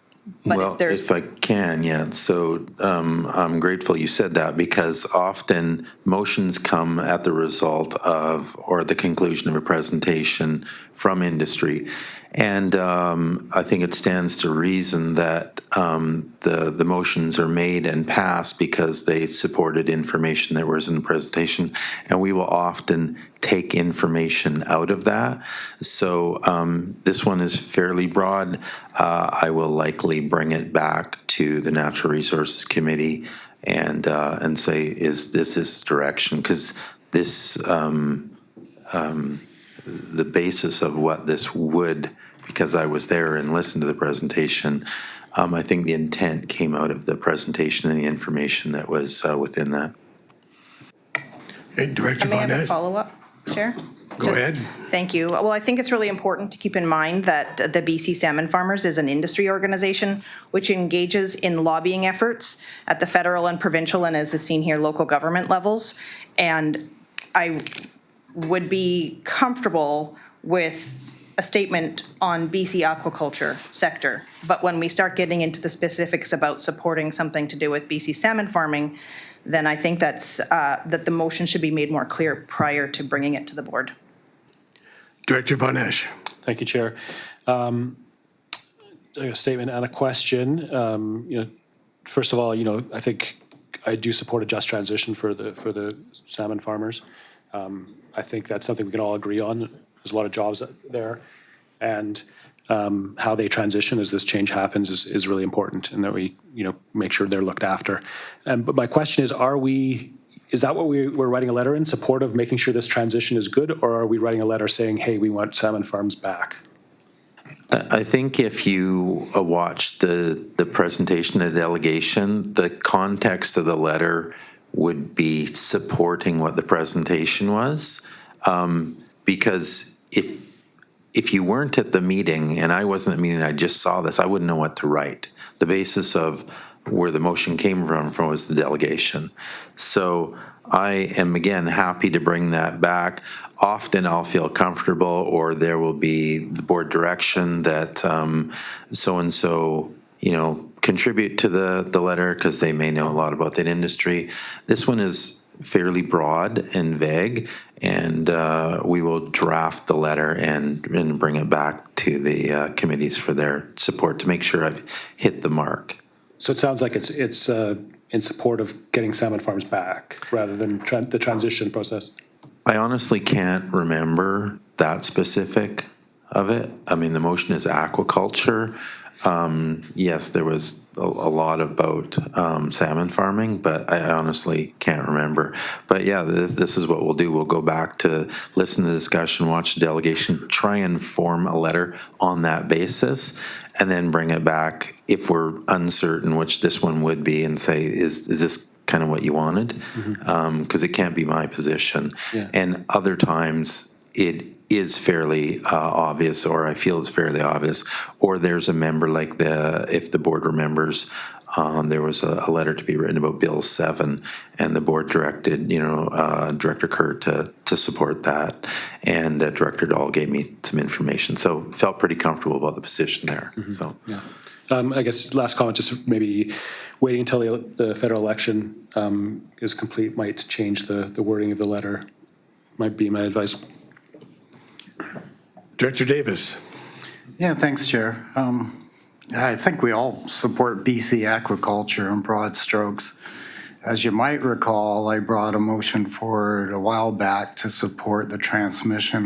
But Well, if I can, yeah. So I'm grateful you said that, because often motions come at the result of or the conclusion of a presentation from industry. And I think it stands to reason that the motions are made and passed because they supported information that was in the presentation, and we will often take information out of that. So this one is fairly broad. I will likely bring it back to the Natural Resources Committee and say, is this direction? Because this the basis of what this would, because I was there and listened to the presentation, I think the intent came out of the presentation and the information that was within that. Hey, Director I may Von have a Esch, follow-up, Chair? go ahead. Thank you. Well, I think it's really important to keep in mind that the BC Salmon Farmers is an industry organization which engages in lobbying efforts at the federal and provincial, and as is seen here, local government levels. And I would be comfortable with a statement on BC aquaculture sector. But when we start getting into the specifics about supporting something to do with BC salmon farming, then I think that's that the motion should be made more clear prior to bringing it to the board. Director Von Esch. Thank you, Chair. A statement and a question. First of all, I think I do support a just transition for the salmon farmers. I think that's something we can all agree on. There's a lot of jobs there, and how they transition as this change happens is really important, and that we make sure they're looked after. But my question is, is that what we're writing a letter in support of making sure this transition is good, or are we writing a letter saying, hey, we want salmon farms back? I think if you watched the presentation of the delegation, the context of the letter would be supporting what the presentation was. Because if you weren't at the meeting, and I wasn't at the meeting, I just saw this, I wouldn't know what to write. The basis of where the motion came from was the delegation. So I am, again, happy to bring that back. Often I'll feel comfortable, or there will be the board direction that so-and-so, contribute to the letter because they may know a lot about that industry. This one is fairly broad and vague, and we will draft the letter and bring it back to the committees for their support to make sure I've hit the mark. So it sounds like it's in support of getting salmon farms back rather than the transition process. I honestly can't remember that specific of it. I mean, the motion is aquaculture. Yes, there was a lot about salmon farming, but I honestly can't remember. But yeah, this is what we'll do. We'll go back to listen to the discussion, watch the delegation, try and form a letter on that basis, and then bring it back if we're uncertain, which this one would be, and say, is this kind of what you wanted? Because it can't be my position. Yeah. And other times it is fairly obvious, or I feel it's fairly obvious, or there's a member like if the board remembers there was a letter to be written about Bill 7, and the board directed, Director Kerr to support that, and Director Dahl gave me some information. So felt pretty comfortable about the position there. So. Yeah. I guess last comment, just maybe waiting until the federal election is complete might change the wording of the letter, might be my advice. Director Davis. Yeah, thanks, Chair. I think we all support BC aquaculture in broad strokes. As you might recall, I brought a motion forward a while back to support the transition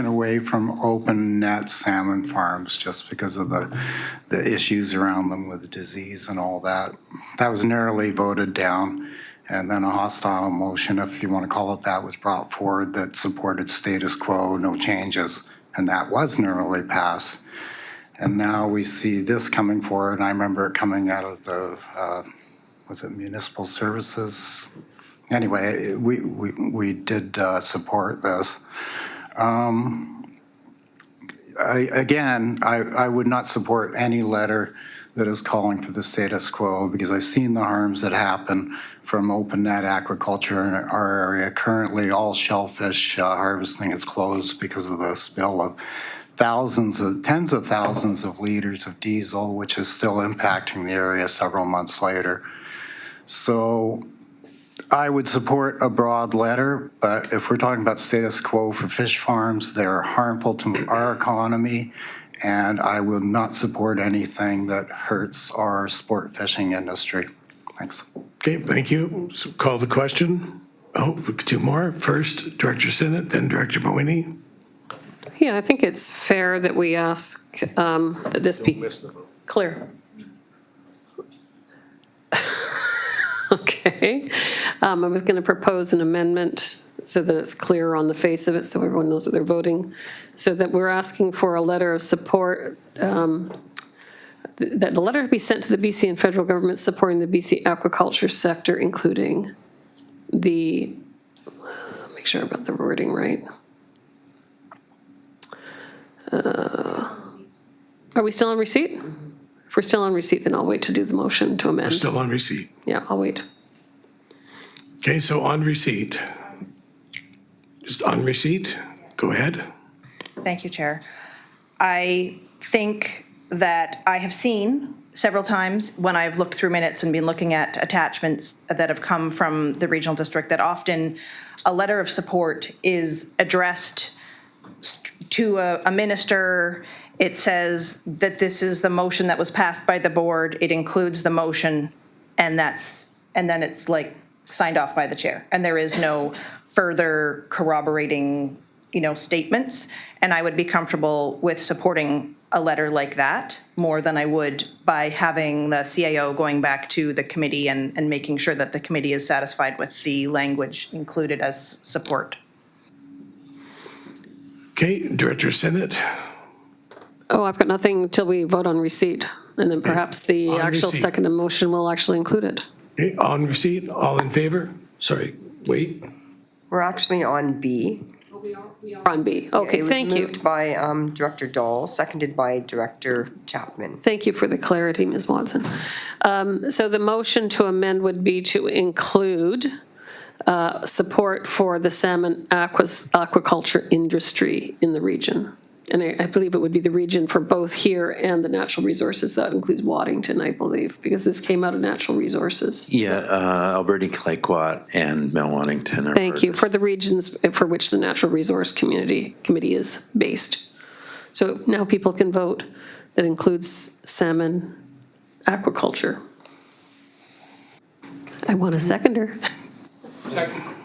away from open net salmon farms just because of the issues around them with disease and all that. That was narrowly voted down. And then a hostile motion, if you want to call it that, was brought forward that supported status quo, no changes. And that was narrowly passed. And now we see this coming forward. And I remember it coming out of the, was it municipal services? Anyway, we did support this. I would not support any letter that is calling for the status quo because I've seen the harms that happen from open net aquaculture in our area. Currently, all shellfish harvesting is closed because of the spill of tens of thousands of liters of diesel, which is still impacting the area several months later. So I would support a broad letter, but if we're talking about status quo for fish farms, they're harmful to our economy, and I will not support anything that hurts our sport fishing industry. Thanks. Okay, thank you. So call the question. Oh, two more. First, Director Sinnott, then Director Mawhinney. Yeah, I think it's fair that we ask that this be clear. Okay. I was going to propose an amendment so that it's clear on the face of it so everyone knows that they're voting. So that we're asking for a letter of support, that the letter be sent to the BC and federal government supporting the BC aquaculture sector, including the, make sure I've got the wording right. Are we still on receipt? If we're still on receipt, then I'll wait to do the motion to amend. We're still on receipt. Yeah, I'll wait. Okay, so on receipt. Just on receipt, go ahead. Thank you, Chair. I think that I have seen several times when I've looked through minutes and been looking at attachments that have come from the regional district that often a letter of support is addressed to a minister. It says that this is the motion that was passed by the board. It includes the motion, and then it's like signed off by the chair. And there is no further corroborating, statements. And I would be comfortable with supporting a letter like that more than I would by having the CAO going back to the committee and making sure that the committee is satisfied with the language included as support. Okay, Director Sinnott. Oh, I've got nothing until we vote on receipt. And then perhaps the On actual receipt. second motion will actually include it. Okay, on receipt, all in favor? Sorry, wait. We're actually on B. On B. Okay, thank It you. was moved by Director Dahl, seconded by Director Chapman. Thank you for the clarity, Ms. Watson. So the motion to amend would be to include support for the salmon aquaculture industry in the region. And I believe it would be the region for both here and the natural resources. That includes Waddington, I believe, because this came out of natural resources. Yeah, Alberta, Clayoquot, and Mount Waddington are Thank you partners. for the regions for which the Natural Resource Committee is based. So now people can vote. That includes salmon aquaculture. I want a seconder.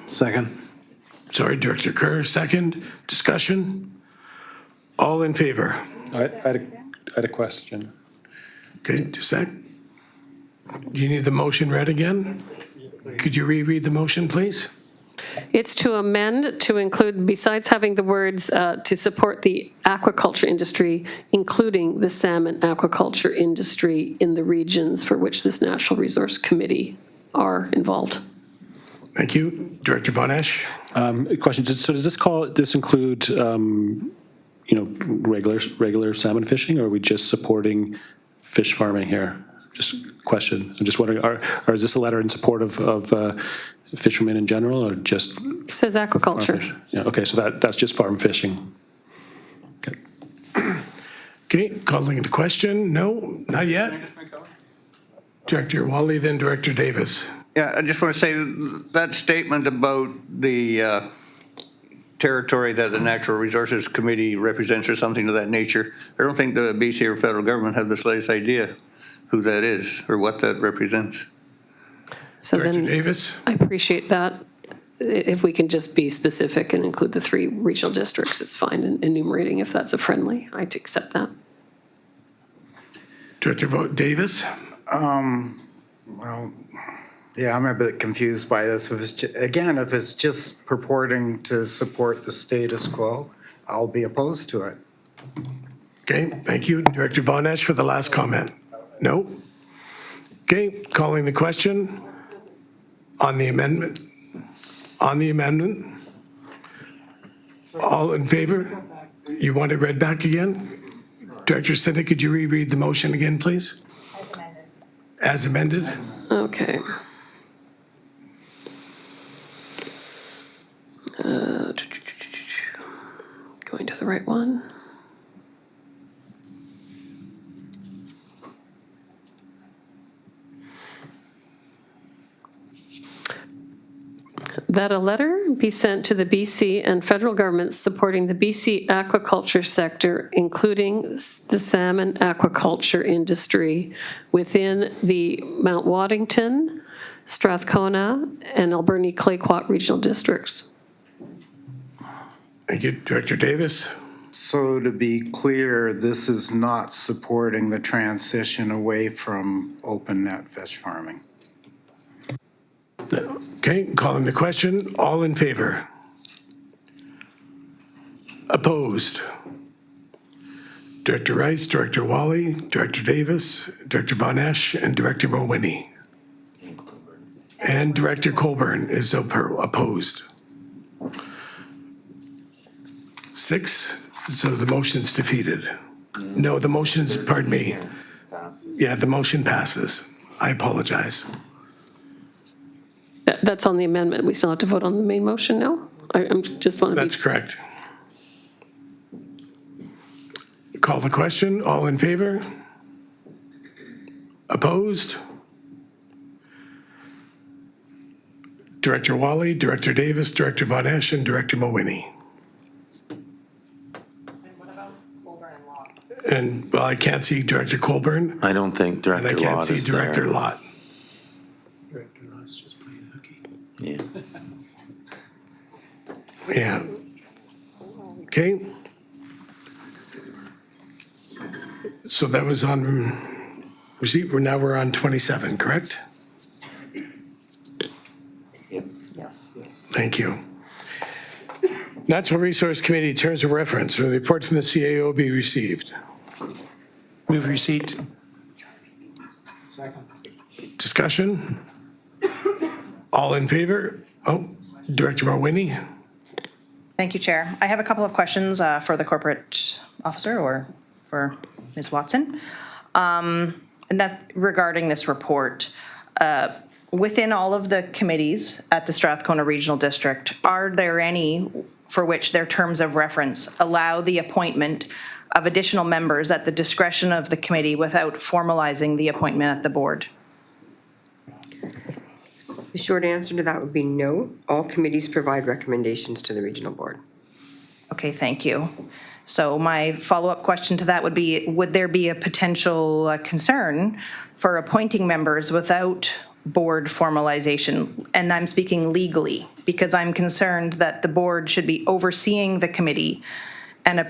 Second. Sorry, Director Kerr, second. Discussion? All in favor? I had a question. Okay, just a sec. Do you need the motion read again? Could you reread the motion, please? It's to amend to include, besides having the words to support the aquaculture industry, including the salmon aquaculture industry in the regions for which this Natural Resource Committee are involved. Thank you. Director Von Esch? Question, so does this include, regular salmon fishing, or are we just supporting fish farming here? Just question. I'm just wondering, or is this a letter in support of fishermen in general, or just It says aquaculture. fish? Yeah, okay, so that's just farm fishing. Okay, calling into question. No, not yet. Director Wally, then Director Davis. Yeah, I just want to say that statement about the territory that the Natural Resources Committee represents or something of that nature, I don't think the BC or federal government have the slightest idea who that is or what that represents. So Director then Davis? I appreciate that. If we can just be specific and include the 3 regional districts, it's fine in enumerating if that's a friendly. I'd accept that. Director Davis? Well, yeah, I'm a bit confused by this. If it's just purporting to support the status quo, I'll be opposed to it. Okay, thank you. Director Von Esch for the last comment. No? Okay, calling the question on the amendment. On the amendment? All in favor? You want it read back again? Director Sinek, could you reread the motion again, please? As amended. As amended? Okay. Going to the right one. That a letter be sent to the BC and federal governments supporting the BC aquaculture sector, including the salmon aquaculture industry within the Mount Waddington, Strathcona, and Alberni Clayoquot regional districts. Thank you. Director Davis? So to be clear, this is not supporting the transition away from open net fish farming. Okay, calling the question. All in favor? Opposed? Director Rice, Director Wally, Director Davis, Director Von Esch, and Director Mulwiney. And Director Colburn is opposed. 6, so the motion's defeated. No, the motion's, pardon me. Yeah, the motion passes. I apologize. That's on the amendment. We still have to vote on the main motion now? I'm just want to be. That's correct. Call the question. All in favor? Opposed? Director Wally, Director Davis, Director Von Esch, and Director Mulwiney. And, well, I can't see Director Colburn, I don't think and I Director can't Lott see is Director there. Lott. Yeah. Yeah. Okay. So that was on receipt. Now we're on 27, correct? Yes. Thank you. Natural Resource Committee terms of reference. Will the report from the CAO be received? Move receipt. Discussion? All in favor? Oh, Director Mulwiney? Thank you, Chair. I have a couple of questions for the corporate officer or for Ms. Watson. And that regarding this report, within all of the committees at the Strathcona Regional District, are there any for which their terms of reference allow the appointment of additional members at the discretion of the committee without formalizing the appointment at the board? The short answer to that would be no. All committees provide recommendations to the regional board. Okay, thank you. So my follow-up question to that would be, would there be a potential concern for appointing members without board formalization? And I'm speaking legally, because I'm concerned that the board should be overseeing the committee, and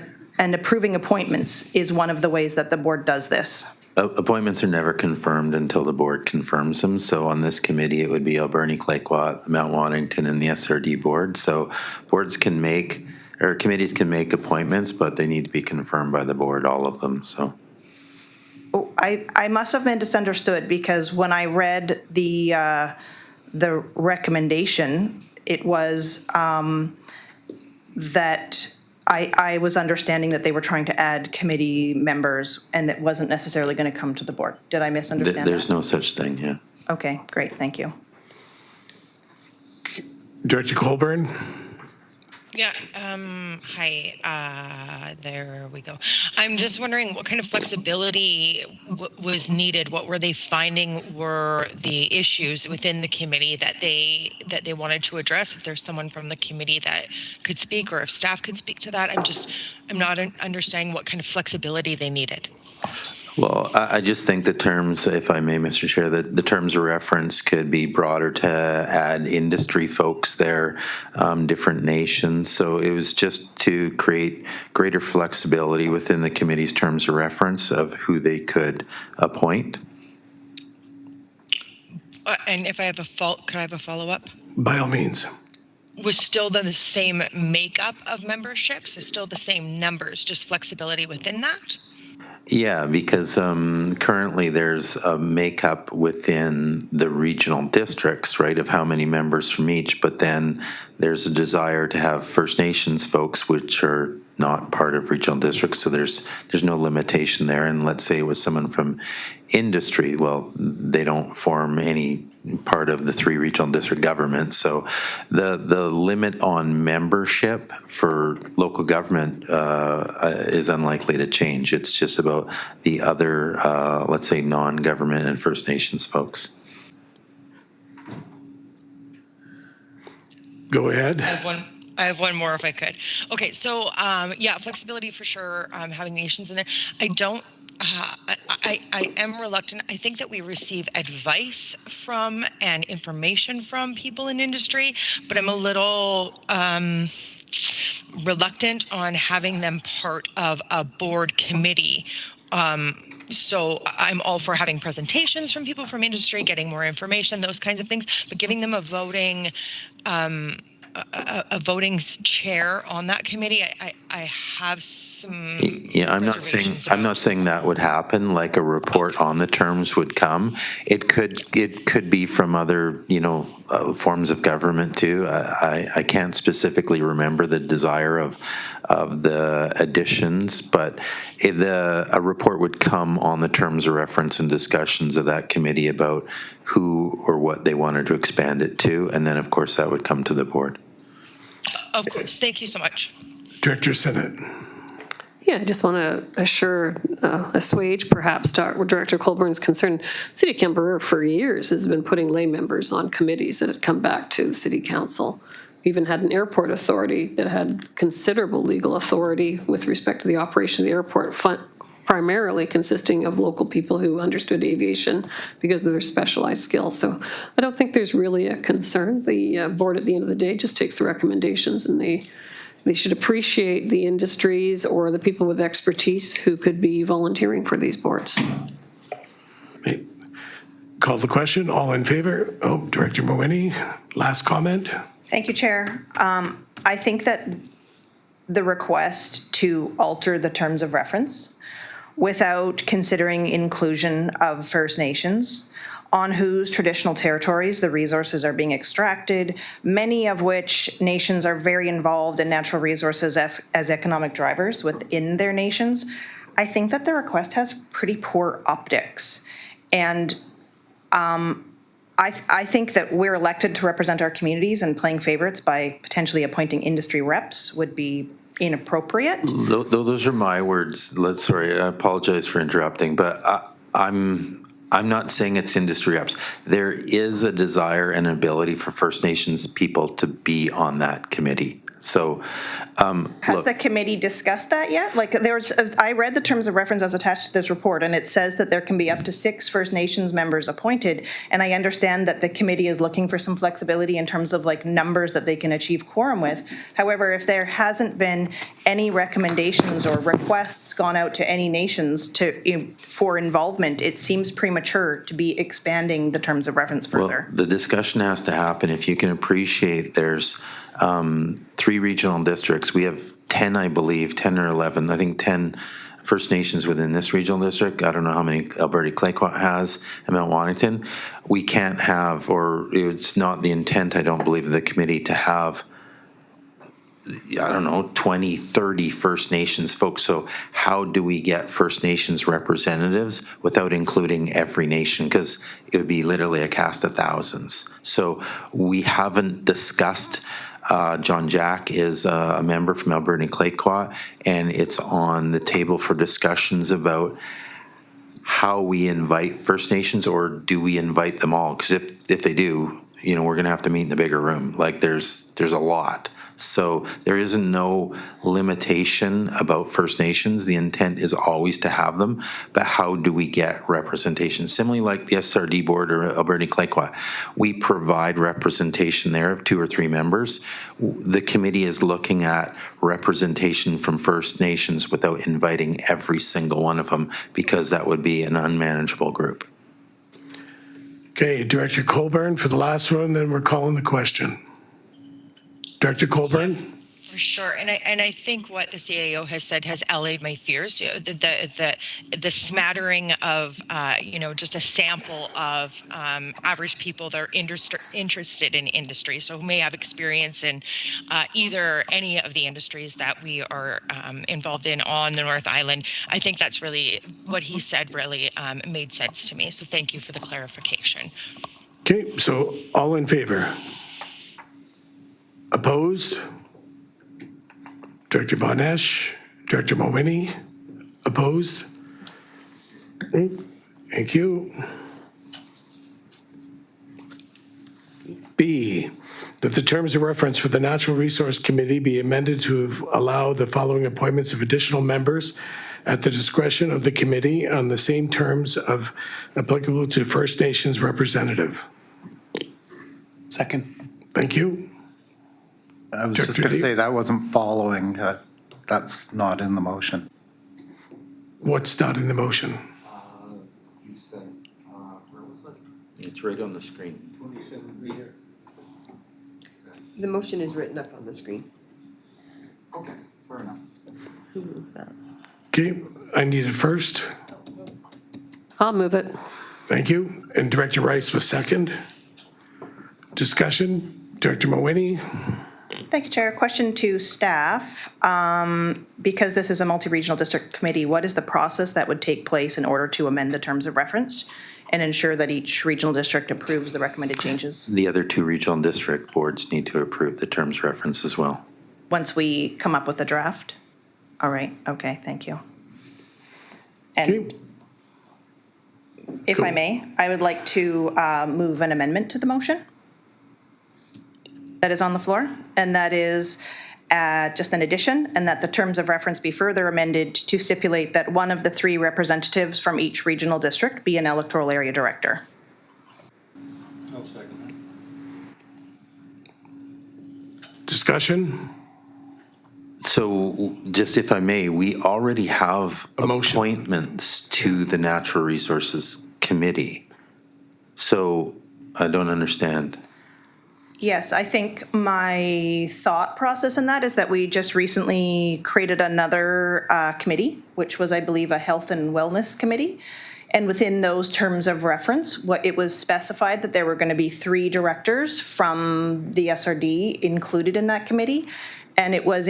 approving appointments is one of the ways that the board does this. Appointments are never confirmed until the board confirms them. So on this committee, it would be Alberni Clayoquot, Mount Waddington, and the SRD board. So boards can make, or committees can make appointments, but they need to be confirmed by the board, all of them, so. Oh, I must have misunderstood, because when I read the recommendation, it was that I was understanding that they were trying to add committee members and that wasn't necessarily going to come to the board. Did I misunderstand There's that? no such thing, yeah. Okay, great, thank you. Director Colburn? Yeah, hi, there we go. I'm just wondering what kind of flexibility was needed? What were they finding were the issues within the committee that they wanted to address? If there's someone from the committee that could speak, or if staff could speak to that, I'm not understanding what kind of flexibility they needed. Well, I just think the terms, if I may, Mr. Chair, that the terms of reference could be broader to add industry folks there, different nations. So it was just to create greater flexibility within the committee's terms of reference of who they could appoint. And if I have could I have a follow-up? By all means. Was still the same makeup of membership, so still the same numbers, just flexibility within that? Yeah, because currently there's a makeup within the regional districts, right, of how many members from each, but then there's a desire to have First Nations folks, which are not part of regional districts, so there's no limitation there. And let's say it was someone from industry, well, they don't form any part of the 3 regional district governments. So the limit on membership for local government is unlikely to change. It's just about the other, let's say, non-government and First Nations folks. Go ahead. I have one more if I could. Okay, so yeah, flexibility for sure, having nations in there. I am reluctant. I think that we receive advice from and information from people in industry, but I'm a little reluctant on having them part of a board committee. So I'm all for having presentations from people from industry, getting more information, those kinds of things, but giving them a voting chair on that committee, I have some. Yeah, I'm not saying that would happen. Like a report on the terms would come. It could be from other forms of government too. I can't specifically remember the desire of the additions, but a report would come on the terms of reference and discussions of that committee about who or what they wanted to expand it to, and then of course that would come to the board. Of course, thank you so much. Director Sinnott. Yeah, I just want to assuage perhaps Director Colburn's concern. City of Canberra for years has been putting lay members on committees that had come back to the City Council. We even had an airport authority that had considerable legal authority with respect to the operation of the airport, primarily consisting of local people who understood aviation because of their specialized skills. So I don't think there's really a concern. The board at the end of the day just takes the recommendations, and they should appreciate the industries or the people with expertise who could be volunteering for these boards. Call the question. All in favor? Oh, Director Mawhinney, last comment. Thank you, Chair. I think that the request to alter the terms of reference without considering inclusion of First Nations on whose traditional territories the resources are being extracted, many of which nations are very involved in natural resources as economic drivers within their nations. I think that the request has pretty poor optics. And I think that we're elected to represent our communities, and playing favorites by potentially appointing industry reps would be inappropriate. Those are my words. Sorry, I apologize for interrupting, but I'm not saying it's industry reps. There is a desire and ability for First Nations people to be on that committee. So, Has the committee discussed that yet? Like, I read the terms of reference as attached to this report, and it says that there can be up to 6 First Nations members appointed. And I understand that the committee is looking for some flexibility in terms of like numbers that they can achieve quorum with. However, if there hasn't been any recommendations or requests gone out to any nations for involvement, it seems premature to be expanding the terms of reference further. Well, the discussion has to happen. If you can appreciate, there's 3 regional districts. We have 10, I believe, 10 or 11, I think 10 First Nations within this regional district. I don't know how many Alberta Clayoquot has and Mount Washington. We can't have, or it's not the intent, I don't believe, of the committee to have I don't know, 20, 30 First Nations folks. So how do we get First Nations representatives without including every nation? Because it would be literally a cast of thousands. So we haven't discussed. John Jack is a member from Alberta and Clayoquot, and it's on the table for discussions about how we invite First Nations, or do we invite them all? Because if they do, we're going to have to meet in the bigger room. Like there's a lot. So there is no limitation about First Nations. The intent is always to have them, but how do we get representation? Similarly, like the SRD board or Alberta Clayoquot, we provide representation there of 2 or 3 members. The committee is looking at representation from First Nations without inviting every single one of them, because that would be an unmanageable group. Okay, Director Colburn for the last one, then we're calling the question. Director Colburn? For sure, and I think what the CAO has said has allayed my fears. The smattering of just a sample of average people that are interested in industry, so who may have experience in either any of the industries that we are involved in on the North Island. I think that's really what he said. Really made sense to me. So thank you for the clarification. Okay, so all in favor? Opposed? Director Von Esch, Director Mawhinney, opposed? Thank you. B, that the terms of reference for the Natural Resource Committee be amended to allow the following appointments of additional members at the discretion of the committee on the same terms of applicable to First Nations representative. Second. Thank you. I was just going to say that wasn't following. That's not in the motion. What's not in the motion? You said, where was it? It's right on the screen. The motion is written up on the screen. Okay, fair enough. Who moved that? Okay, I need it first. I'll move it. Thank you. And Director Rice was second. Discussion, Director Mawhinney. Thank you, Chair. Question to staff. Because this is a multi-regional district committee, what is the process that would take place in order to amend the terms of reference and ensure that each regional district approves the recommended changes? The other 2 regional district boards need to approve the terms reference as well. Once we come up with the draft? All right, okay, thank you. And Okay. if I may, I would like to move an amendment to the motion that is on the floor, and that is just an addition, and that the terms of reference be further amended to stipulate that one of the 3 representatives from each regional district be an electoral area director. I'll second that. Discussion? So just if I may, we already have appointments to the Natural Resources Committee. So I don't understand. Yes, I think my thought process in that is that we just recently created another committee, which was, I believe, a health and wellness committee. And within those terms of reference, it was specified that there were going to be 3 directors from the SRD included in that committee. And it was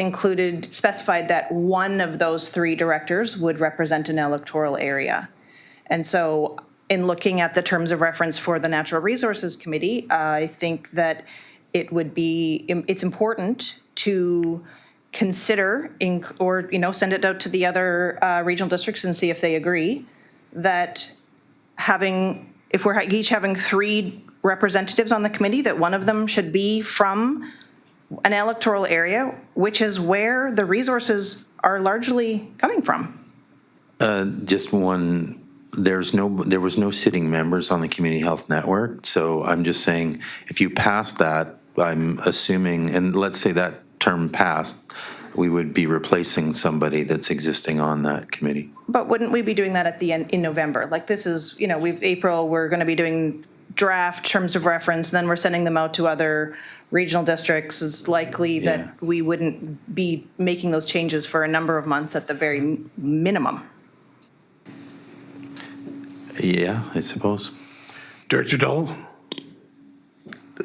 specified that one of those 3 directors would represent an electoral area. And so in looking at the terms of reference for the Natural Resources Committee, I think that it's important to consider or send it out to the other regional districts and see if they agree that if we're each having 3 representatives on the committee, that one of them should be from an electoral area, which is where the resources are largely coming from. Just one, there was no sitting members on the Community Health Network. So I'm just saying, if you pass that, I'm assuming, and let's say that term passed, we would be replacing somebody that's existing on that committee. But wouldn't we be doing that at the end in November? Like this is, April, we're going to be doing draft terms of reference, then we're sending them out to other regional districts. It's likely that we wouldn't be making those changes for a number of months at the very minimum. Yeah, I suppose. Director Dahl?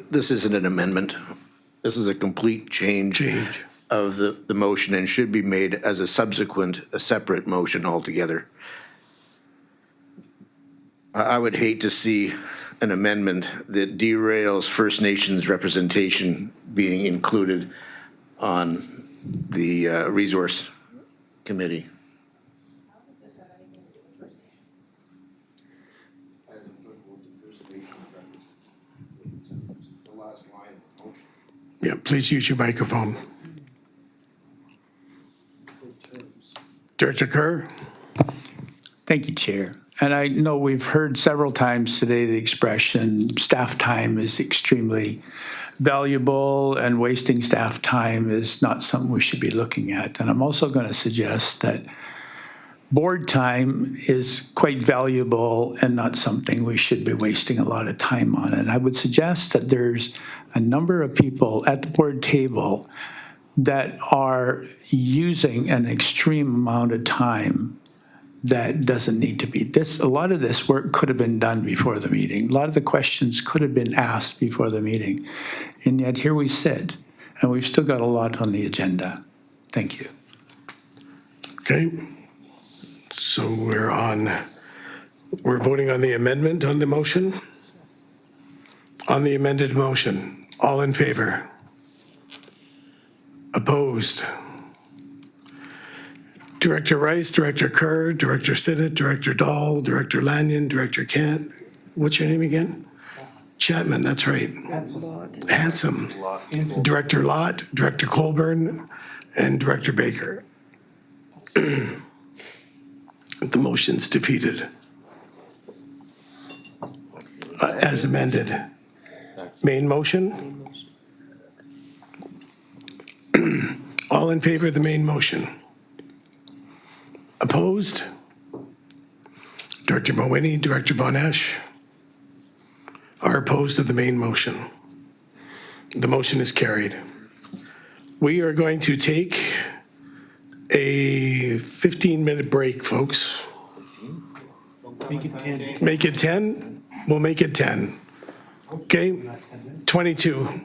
This isn't an amendment. This is a complete change. of the motion and should be made as a separate motion altogether. I would hate to see an amendment that derails First Nations representation being included on the Resource Committee. Yeah, please use your microphone. Director Kerr? Thank you, Chair. And I know we've heard several times today the expression staff time is extremely valuable and wasting staff time is not something we should be looking at. And I'm also going to suggest that board time is quite valuable and not something we should be wasting a lot of time on. And I would suggest that there's a number of people at the board table that are using an extreme amount of time that doesn't need to be. A lot of this work could have been done before the meeting. A lot of the questions could have been asked before the meeting. And yet here we sit, and we've still got a lot on the agenda. Thank you. Okay. So we're voting on the amendment on the motion? On the amended motion, all in favor? Opposed? Director Rice, Director Kerr, Director Sinnott, Director Dahl, Director Lanyon, Director Kent. What's your name again? Chapman, that's right. Handsome. Director Lott, Director Colburn, and Director Baker. The motion's defeated. As amended. Main motion? All in favor of the main motion? Opposed? Director Mawhinney, Director Von Esch are opposed to the main motion. The motion is carried. We are going to take a 15-minute break, folks. Make it 10. Make it 10? We'll make it 10. Okay? 22.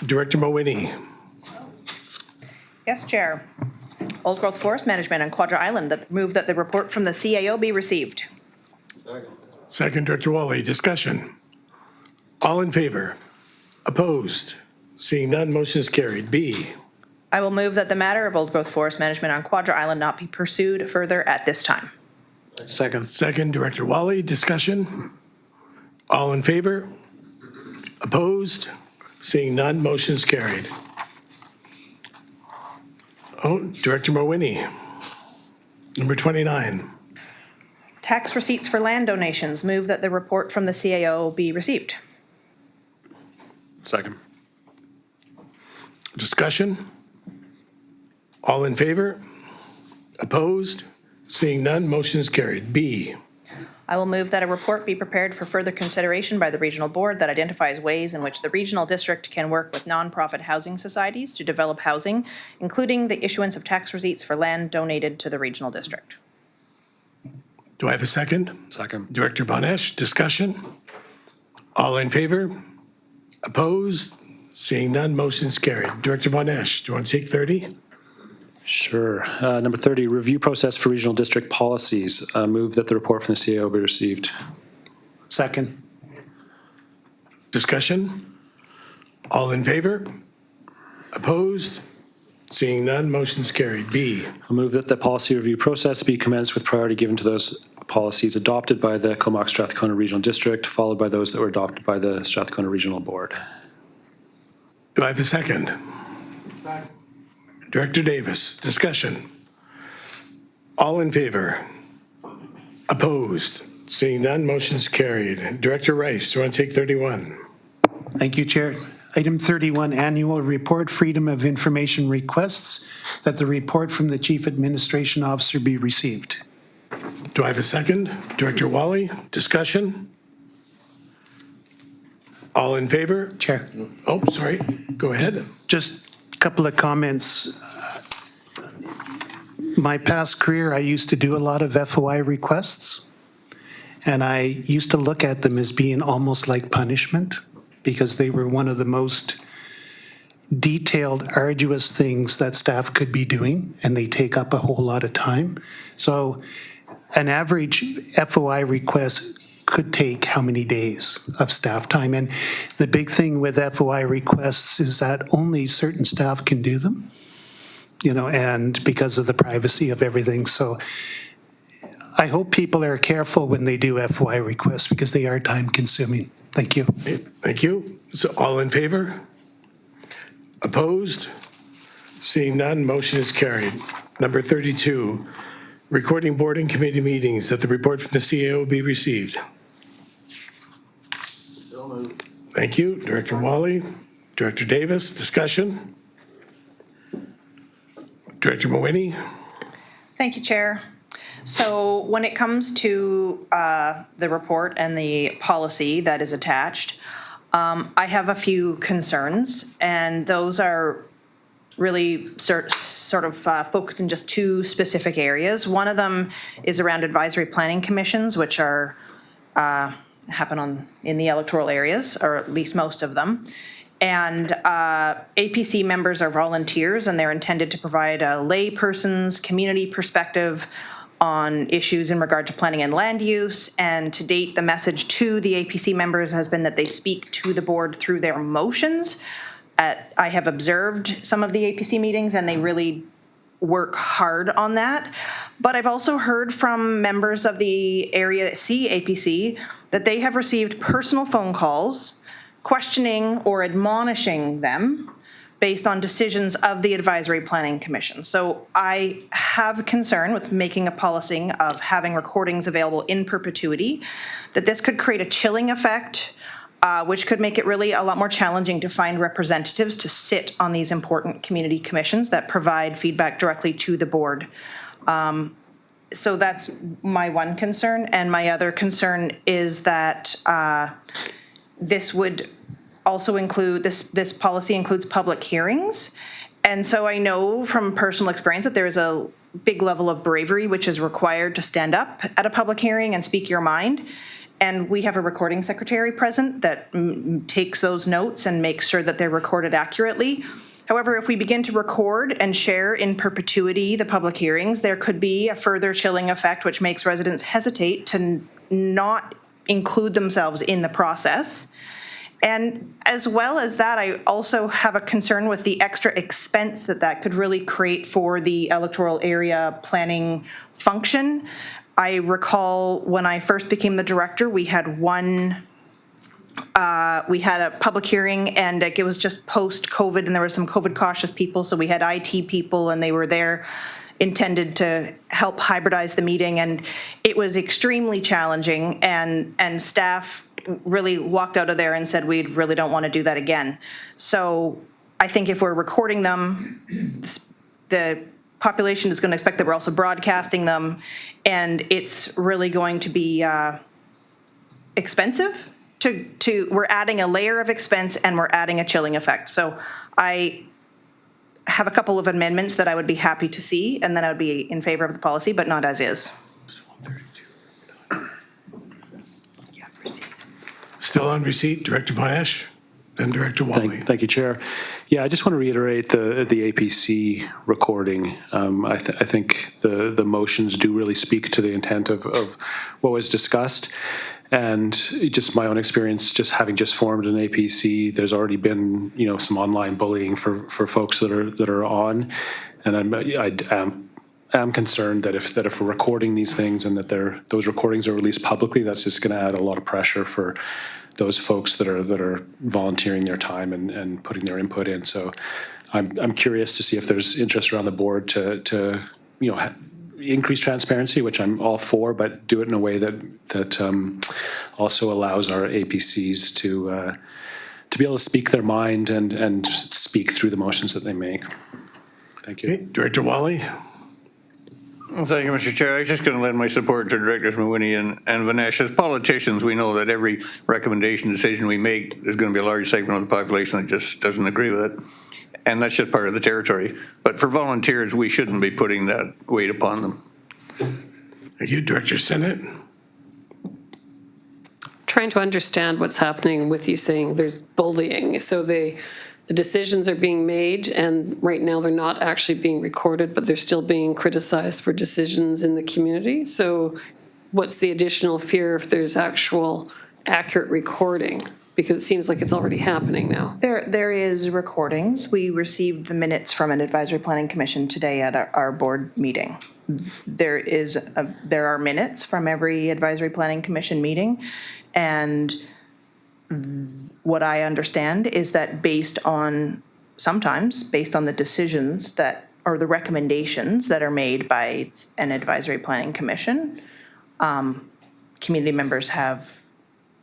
Director Mowini. Yes, Chair. Old Growth Forest Management on Quadra Island, that move that the report from the CAO be received. Second, Director Wally. Discussion. All in favor? Opposed? Seeing none, motion is carried. B. I will move that the matter of Old Growth Forest Management on Quadra Island not be pursued further at this time. Second. Second, Director Wally. Discussion. All in favor? Opposed? Seeing none, motion is carried. Oh, Director Mowini. Number 29. Tax receipts for land donations, move that the report from the CAO be received. Second. Discussion? All in favor? Opposed? Seeing none, motion is carried. B. I will move that a report be prepared for further consideration by the regional board that identifies ways in which the regional district can work with nonprofit housing societies to develop housing, including the issuance of tax receipts for land donated to the regional district. Do I have a second? Second. Director Von Esch, discussion? All in favor? Opposed? Seeing none, motion is carried. Director Von Esch, do you want to take 30? Sure. Number 30, review process for regional district policies. Move that the report from the CAO be received. Second. Discussion? All in favor? Opposed? Seeing none, motion is carried. B. I'll move that the policy review process be commenced with priority given to those policies adopted by the Comox Strathcona Regional District, followed by those that were adopted by the Strathcona Regional Board. Do I have a second? Director Davis, discussion. All in favor? Opposed? Seeing none, motion is carried. Director Rice, do you want to take 31? Thank you, Chair. Item 31, annual report, Freedom of Information requests that the report from the Chief Administration Officer be received. Do I have a second? Director Wally, discussion? All in favor? Chair. Oh, sorry. Go ahead. Just a couple of comments. My past career, I used to do a lot of FOI requests, and I used to look at them as being almost like punishment because they were one of the most detailed, arduous things that staff could be doing, and they take up a whole lot of time. So an average FOI request could take how many days of staff time? And the big thing with FOI requests is that only certain staff can do them, you know, and because of the privacy of everything. So I hope people are careful when they do FOI requests because they are time consuming. Thank you. Thank you. So all in favor? Opposed? Seeing none, motion is carried. Number 32, recording board and committee meetings, that the report from the CAO be received. Thank you. Director Wally, Director Davis, discussion? Director Mowini? Thank you, Chair. So when it comes to the report and the policy that is attached, I have a few concerns, and those are really sort of focused in just two specific areas. One of them is around advisory planning commissions, which are happen in the electoral areas, or at least most of them. And APC members are volunteers, and they're intended to provide a layperson's community perspective on issues in regard to planning and land use. And to date, the message to the APC members has been that they speak to the board through their motions. I have observed some of the APC meetings, and they really work hard on that. But I've also heard from members of the Area C APC that they have received personal phone calls questioning or admonishing them based on decisions of the Advisory Planning Commission. So I have concern with making a policy of having recordings available in perpetuity, that this could create a chilling effect, which could make it really a lot more challenging to find representatives to sit on these important community commissions that provide feedback directly to the board. So that's my one concern. And my other concern is that this would also include, this policy includes public hearings. And so I know from personal experience that there is a big level of bravery which is required to stand up at a public hearing and speak your mind. And we have a recording secretary present that takes those notes and makes sure that they're recorded accurately. However, if we begin to record and share in perpetuity the public hearings, there could be a further chilling effect, which makes residents hesitate to not include themselves in the process. And as well as that, I also have a concern with the extra expense that could really create for the electoral area planning function. I recall when I first became the director, we had a public hearing, and it was just post-COVID, and there were some COVID cautious people, so we had IT people, and they were there intended to help hybridize the meeting, and it was extremely challenging, and staff really walked out of there and said, we really don't want to do that again. So I think if we're recording them, the population is going to expect that we're also broadcasting them, and it's really going to be expensive. We're adding a layer of expense, and we're adding a chilling effect. So I have a couple of amendments that I would be happy to see, and then I would be in favor of the policy, but not as is. Still on receipt, Director Von Esch, then Director Wally. Thank you, Chair. Yeah, I just want to reiterate the APC recording. I think the motions do really speak to the intent of what was discussed. And just my own experience, just having just formed an APC, there's already been, some online bullying for folks that are on. And I am concerned that if we're recording these things and that those recordings are released publicly, that's just going to add a lot of pressure for those folks that are volunteering their time and putting their input in. So I'm curious to see if there's interest around the board to increase transparency, which I'm all for, but do it in a way that also allows our APCs to be able to speak their mind and speak through the motions that they make. Thank you. Okay, Director Wally. Well, thank you, Mr. Chair. I was just going to lend my support to Directors Mawhinney and Von Esch. As politicians, we know that every recommendation decision we make, there's going to be a large segment of the population that just doesn't agree with it. And that's just part of the territory. But for volunteers, we shouldn't be putting that weight upon them. Thank you, Director Senate. Trying to understand what's happening with you saying there's bullying. So the decisions are being made, and right now they're not actually being recorded, but they're still being criticized for decisions in the community. So what's the additional fear if there's actual accurate recording? Because it seems like it's already happening now. There is recordings. We received the minutes from an advisory planning commission today at our board meeting. There are minutes from every advisory planning commission meeting, and what I understand is that sometimes based on the decisions or the recommendations that are made by an advisory planning commission, community members have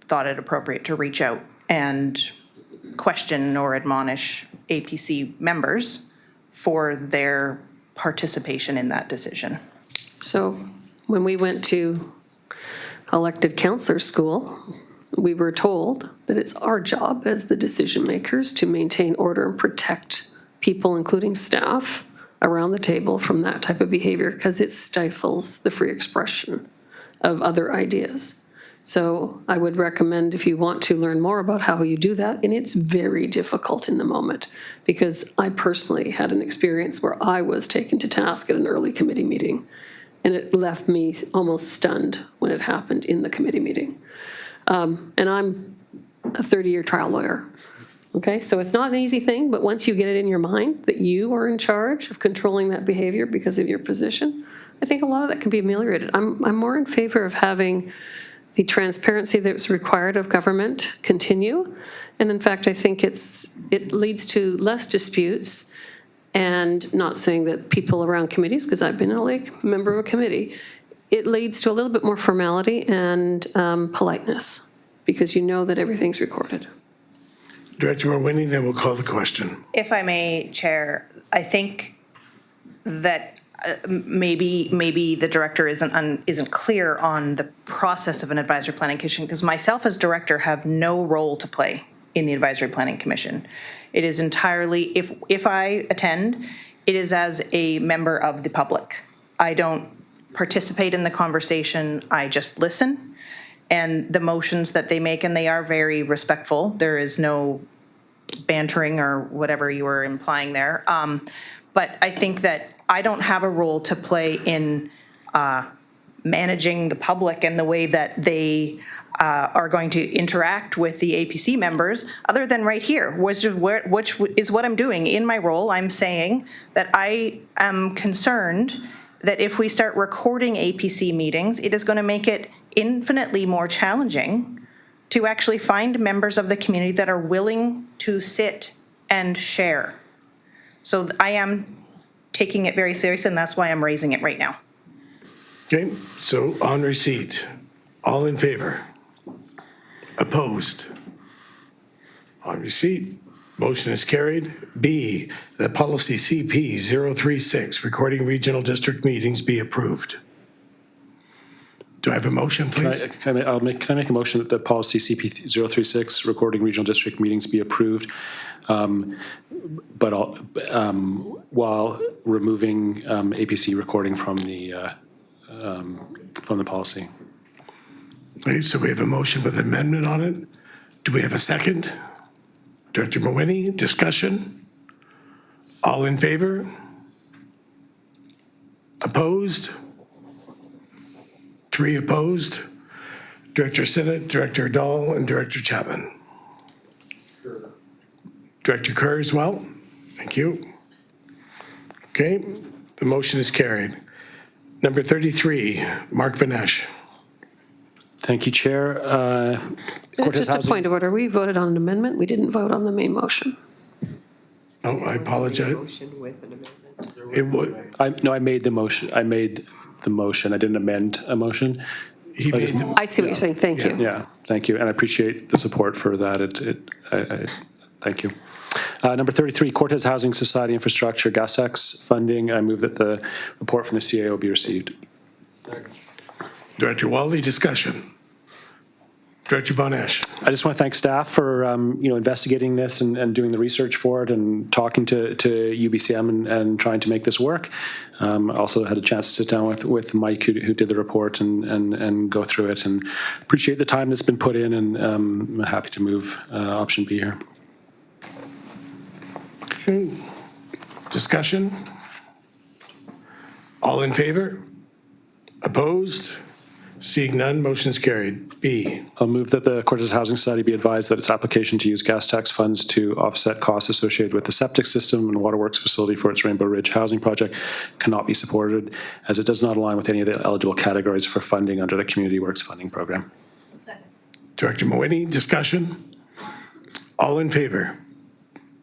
thought it appropriate to reach out and question or admonish APC members for their participation in that decision. So when we went to elected counselor school, we were told that it's our job as the decision makers to maintain order and protect people, including staff, around the table from that type of behavior because it stifles the free expression of other ideas. So I would recommend if you want to learn more about how you do that, and it's very difficult in the moment because I personally had an experience where I was taken to task at an early committee meeting, and it left me almost stunned when it happened in the committee meeting. And I'm a 30-year trial lawyer. Okay, so it's not an easy thing, but once you get it in your mind that you are in charge of controlling that behavior because of your position, I think a lot of that can be ameliorated. I'm more in favor of having the transparency that's required of government continue. And in fact, I think it leads to less disputes, and not saying that people around committees, because I've been a member of a committee, it leads to a little bit more formality and politeness because you know that everything's recorded. Director Mawhinney, then we'll call the question. If I may, Chair, I think that maybe the director isn't clear on the process of an advisory planning commission, because myself as director have no role to play in the advisory planning commission. It is entirely, if I attend, it is as a member of the public. I don't participate in the conversation, I just listen. and the motions that they make, and they are very respectful. There is no bantering or whatever you were implying there. But I think that I don't have a role to play in managing the public and the way that they are going to interact with the APC members, other than right here, which is what I'm doing. In my role, I'm saying that I am concerned that if we start recording APC meetings, it is going to make it infinitely more challenging to actually find members of the community that are willing to sit and share. So I am taking it very seriously, and that's why I'm raising it right now. Okay, so on receipt, all in favor? Opposed? On receipt, motion is carried. B, that policy CP 036, recording regional district meetings, be approved. Do I have a motion, please? Can I make a motion that the policy CP 036, recording regional district meetings, be approved, but while removing APC recording from the policy. Okay, so we have a motion with amendment on it. Do we have a second? Director Mawhinney, discussion? All in favor? Opposed? 3 opposed. Director Sinnott, Director Dahl, and Director Chapman. Director Kerr as well. Thank you. Okay, the motion is carried. Number 33, Mark Vanesh. Thank you, Chair. Just a point of order. We voted on an amendment. We didn't vote on the main motion. Oh, I apologize. Motion with an amendment. It would. I made the motion. I made the motion. I didn't amend a motion. He made the. I see what you're saying. Thank you. Yeah, thank you. And I appreciate the support for that. Thank you. Number 33, Cortez Housing Society Infrastructure Gas tax funding. I move that the report from the CAO be received. Director Wally, discussion. Director Von Esch. I just want to thank staff for investigating this and doing the research for it and talking to UBCM and trying to make this work. I also had a chance to sit down with Mike who did the report and go through it, and appreciate the time that's been put in, and I'm happy to move option B here. Okay. Discussion? All in favor? Opposed? Seeing none, motion is carried. B. I'll move that the Cortez Housing Society be advised that its application to use gas tax funds to offset costs associated with the septic system and waterworks facility for its Rainbow Ridge housing project cannot be supported, as it does not align with any of the eligible categories for funding under the Community Works Funding Program. Director Mawhinney, discussion? All in favor?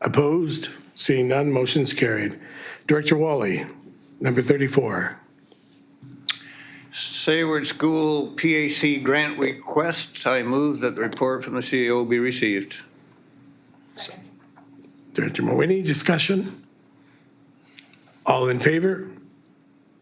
Opposed? Seeing none, motion is carried. Director Wally, number 34. Sayward School PAC grant requests. I move that the report from the CAO be received. Director Mawhinney, discussion? All in favor?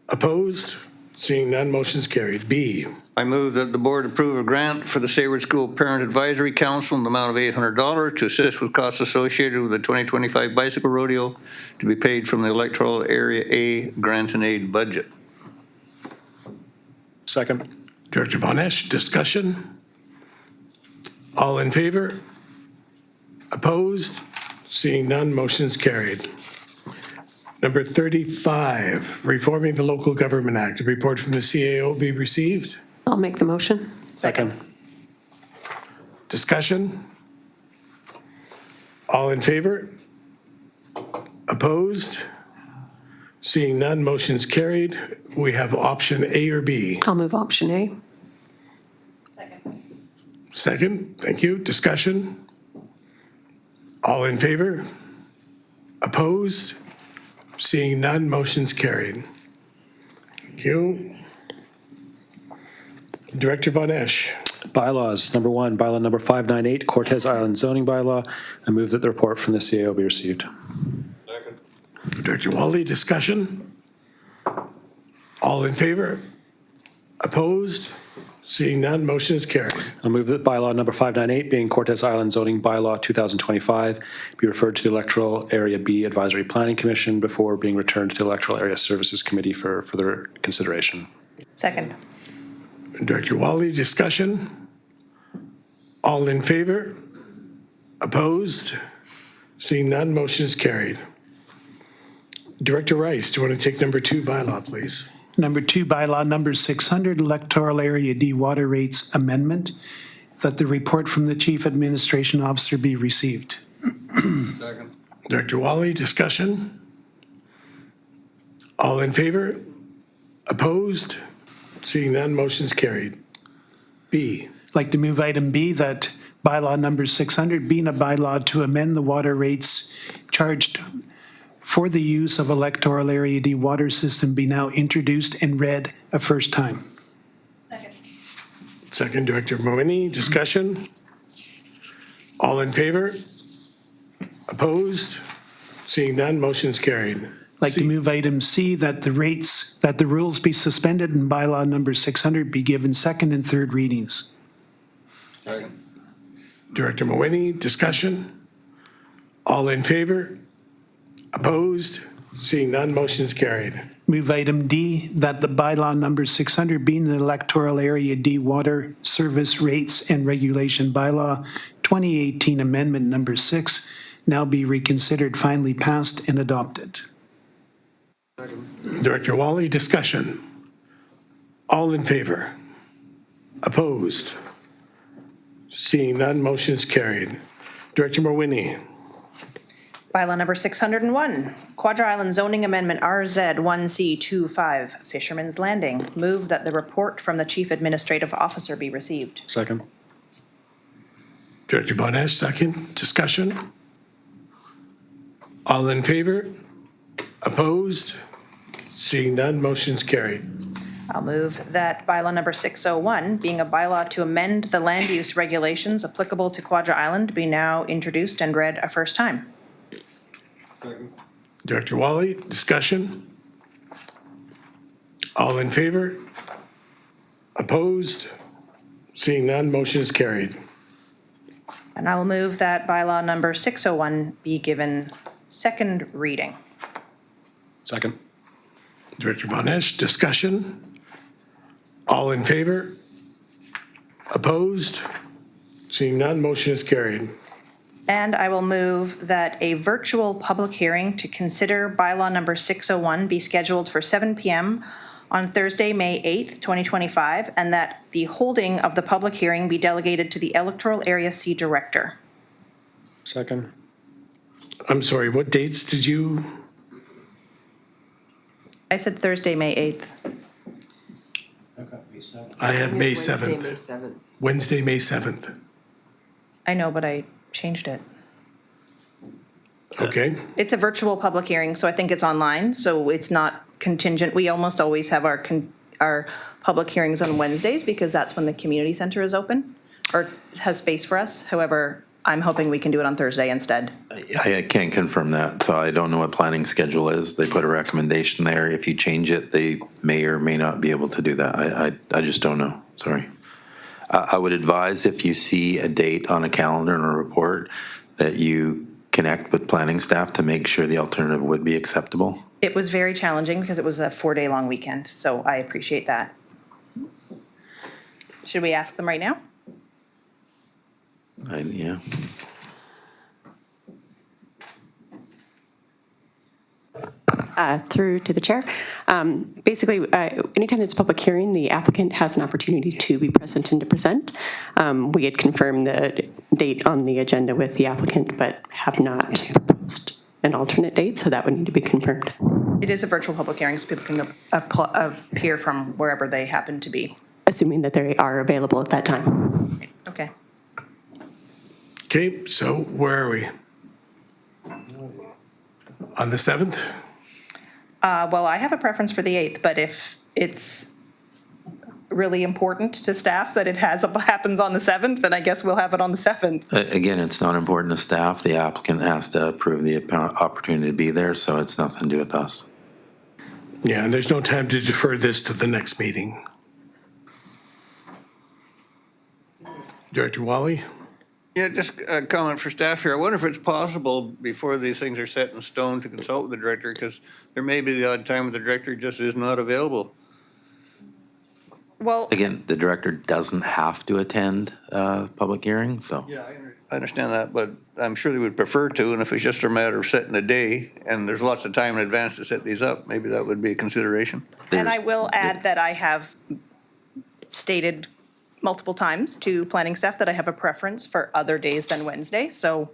Opposed? Seeing none, motion is carried. B. I move that the board approve a grant for the Sayward School Parent Advisory Council in the amount of $800 to assist with costs associated with the 2025 bicycle rodeo to be paid from the electoral area A grant and aid budget. Second. Director Von Esch, discussion? All in favor? Opposed? Seeing none, motion is carried. Number 35, Reforming the Local Government Act. A report from the CAO be received. I'll make the motion. Second. Discussion? All in favor? Opposed? Seeing none, motion is carried. We have option A or B. I'll move option A. Second, thank you. Discussion? All in favor? Opposed? Seeing none, motion's carried. Thank you. Director Von Esch. Bylaws. Number 1, bylaw number 598, Cortez Island zoning bylaw. I move that the report from the CAO be received. Director Wally, discussion? All in favor? Opposed? Seeing none, motion is carried. I'll move that bylaw number 598, being Cortez Island zoning bylaw 2025, be referred to the Electoral Area B Advisory Planning Commission before being returned to the Electoral Area Services Committee for further consideration. Second. Director Wally, discussion? All in favor? Opposed? Seeing none, motion is carried. Director Rice, do you want to take number 2 bylaw, please? Number 2, bylaw number 600, electoral area D water rates amendment, that the report from the Chief Administration Officer be received. Director Wally, discussion? All in favor? Opposed? Seeing none, motion is carried. B. I'd like to move item B, that bylaw number 600, being a bylaw to amend the water rates charged for the use of electoral area D water system be now introduced and read a first time. Second, Director Moini, discussion? All in favor? Opposed? Seeing none, motion is carried. I'd like to move item C, that the rules be suspended and bylaw number 600 be given second and third readings. Director Moini, discussion? All in favor? Opposed? Seeing none, motion is carried. Move item D, that the bylaw number 600 being the electoral area D water service rates and regulation bylaw 2018 amendment number 6 now be reconsidered, finally passed and adopted. Director Wally, discussion? All in favor? Opposed? Seeing none, motion is carried. Director Moini. Bylaw number 601, Quadra Island zoning amendment RZ 1C25 Fisherman's Landing. Move that the report from the Chief Administrative Officer be received. Second. Director Bonesh, second. Discussion? All in favor? Opposed? Seeing none, motion is carried. I'll move that bylaw number 601, being a bylaw to amend the land use regulations applicable to Quadra Island, be now introduced and read a first time. Director Wally, discussion? All in favor? Opposed? Seeing none, motion is carried. And I will move that bylaw number 601 be given second reading. Second. Director Bonesh, discussion? All in favor? Opposed? Seeing none, motion is carried. And I will move that a virtual public hearing to consider bylaw number 601 be scheduled for 7 p.m. on Thursday, May 8th, 2025, and that the holding of the public hearing be delegated to the Electoral Area C Director. Second. I'm sorry, what dates did you? I said Thursday, May 8th. I have May Wednesday, 7th. May 7th. Wednesday, May 7th. I know, but I changed it. Okay. It's a virtual public hearing, so I think it's online, so it's not contingent. We almost always have our public hearings on Wednesdays because that's when the community center is open or has space for us. However, I'm hoping we can do it on Thursday instead. I can't confirm that, so I don't know what planning schedule is. They put a recommendation there. If you change it, they may or may not be able to do that. I just don't know. Sorry. I would advise if you see a date on a calendar and a report that you connect with planning staff to make sure the alternative would be acceptable. It was very challenging because it was a 4-day long weekend, so I appreciate that. Should we ask them right now? Yeah. Through to the chair. Basically, anytime there's a public hearing, the applicant has an opportunity to be present and to present. We had confirmed the date on the agenda with the applicant, but have not proposed an alternate date, so that would need to be confirmed. It is a virtual public hearing, so people can appear from wherever they happen to be. Assuming that they are available at that time. Okay. Okay, so where are we? On the 7th? Well, I have a preference for the 8th, but if it's really important to staff that it happens on the 7th, then I guess we'll have it on the 7th. Again, it's not important to staff. The applicant has to approve the opportunity to be there, so it's nothing to do with us. Yeah, and there's no time to defer this to the next meeting. Director Wally? Yeah, just a comment for staff here. I wonder if it's possible before these things are set in stone to consult with the director, because there may be the odd time when the director just is not available. Well, Again, the director doesn't have to attend public hearing, so. Yeah, I understand that, but I'm sure they would prefer to, and if it's just a matter of setting a day, and there's lots of time in advance to set these up, maybe that would be a consideration. and I will add that I have stated multiple times to planning staff that I have a preference for other days than Wednesday. So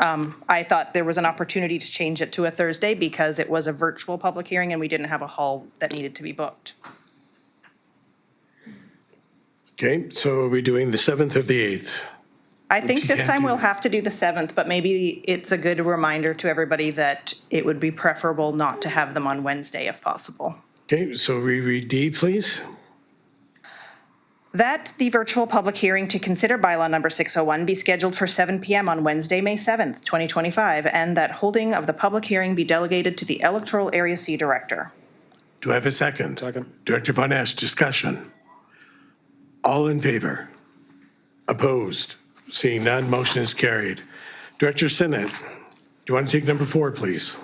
I thought there was an opportunity to change it to a Thursday because it was a virtual public hearing and we didn't have a hall that needed to be booked. Okay, so are we doing the 7th or the 8th? I think you this can't time do we'll that. have to do the 7th, but maybe it's a good reminder to everybody that it would be preferable not to have them on Wednesday if possible. Okay, so we read D, please. That the virtual public hearing to consider bylaw number 601 be scheduled for 7 PM on Wednesday, May 7th, 2025, and that holding of the public hearing be delegated to the Electoral Area C Director. Do I have a second? Second. Director Von Esch, discussion. All in favor? Opposed? Seeing none, motion is carried. Director Sinnott, do you want to take number 4, please?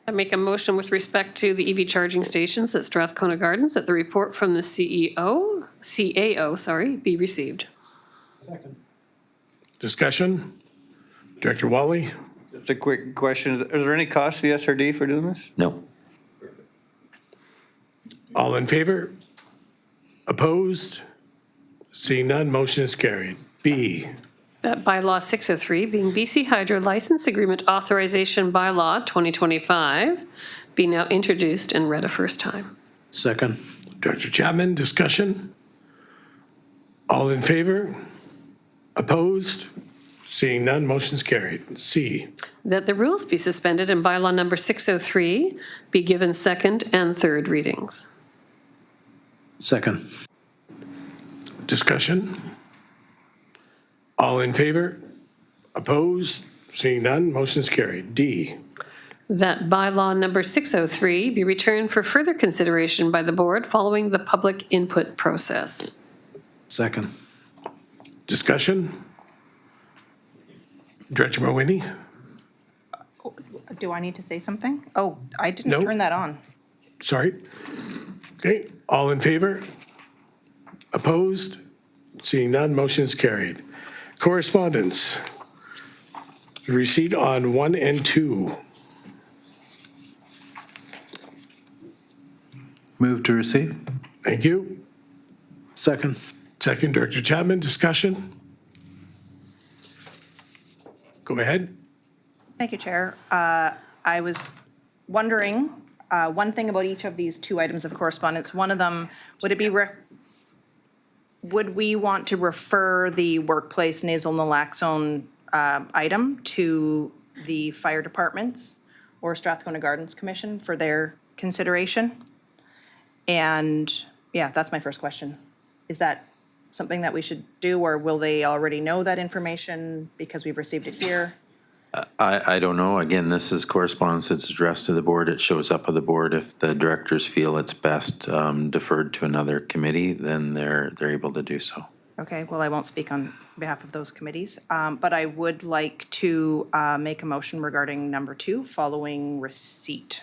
I make a motion with respect to the EV charging stations at Strathcona Gardens that the report from the CAO, be received. Discussion? Director Wally? Just a quick question, is there any cost to the SRD for doing this? No. All in favor? Opposed? Seeing none, motion is carried. B, That bylaw 603, being BC Hydro License Agreement Authorization Bylaw 2025, be now introduced and read a first time. Second. Director Chapman, discussion? All in favor? Opposed? Seeing none, motion is carried. C, That the rules be suspended and bylaw number 603 be given second and third readings. Second. discussion? All in favor? Opposed? Seeing none, motion is carried. D, That bylaw number 603 be returned for further consideration by the board following the public input process. Second. discussion? Director Mawhinney? Do I need to say something? Oh, I didn't No. turn that on. Sorry. Okay, all in favor? Opposed? Seeing none, motion is carried. Correspondence. Receipt on 1 and 2. Move to receive. Thank you. Second. Second, Director Chapman, discussion? Go ahead. Thank you, Chair. I was wondering, one thing about each of these 2 items of correspondence. One of them, would we want to refer the workplace nasal naloxone item to the fire departments or Strathcona Gardens Commission for their consideration? And yeah, that's my first question. Is that something that we should do, or will they already know that information because we've received it here? I don't know. Again, this is correspondence that's addressed to the board. It shows up on the board. If the directors feel it's best deferred to another committee, then they're able to do so. Okay, well, I won't speak on behalf of those committees, but I would like to make a motion regarding number 2, following receipt.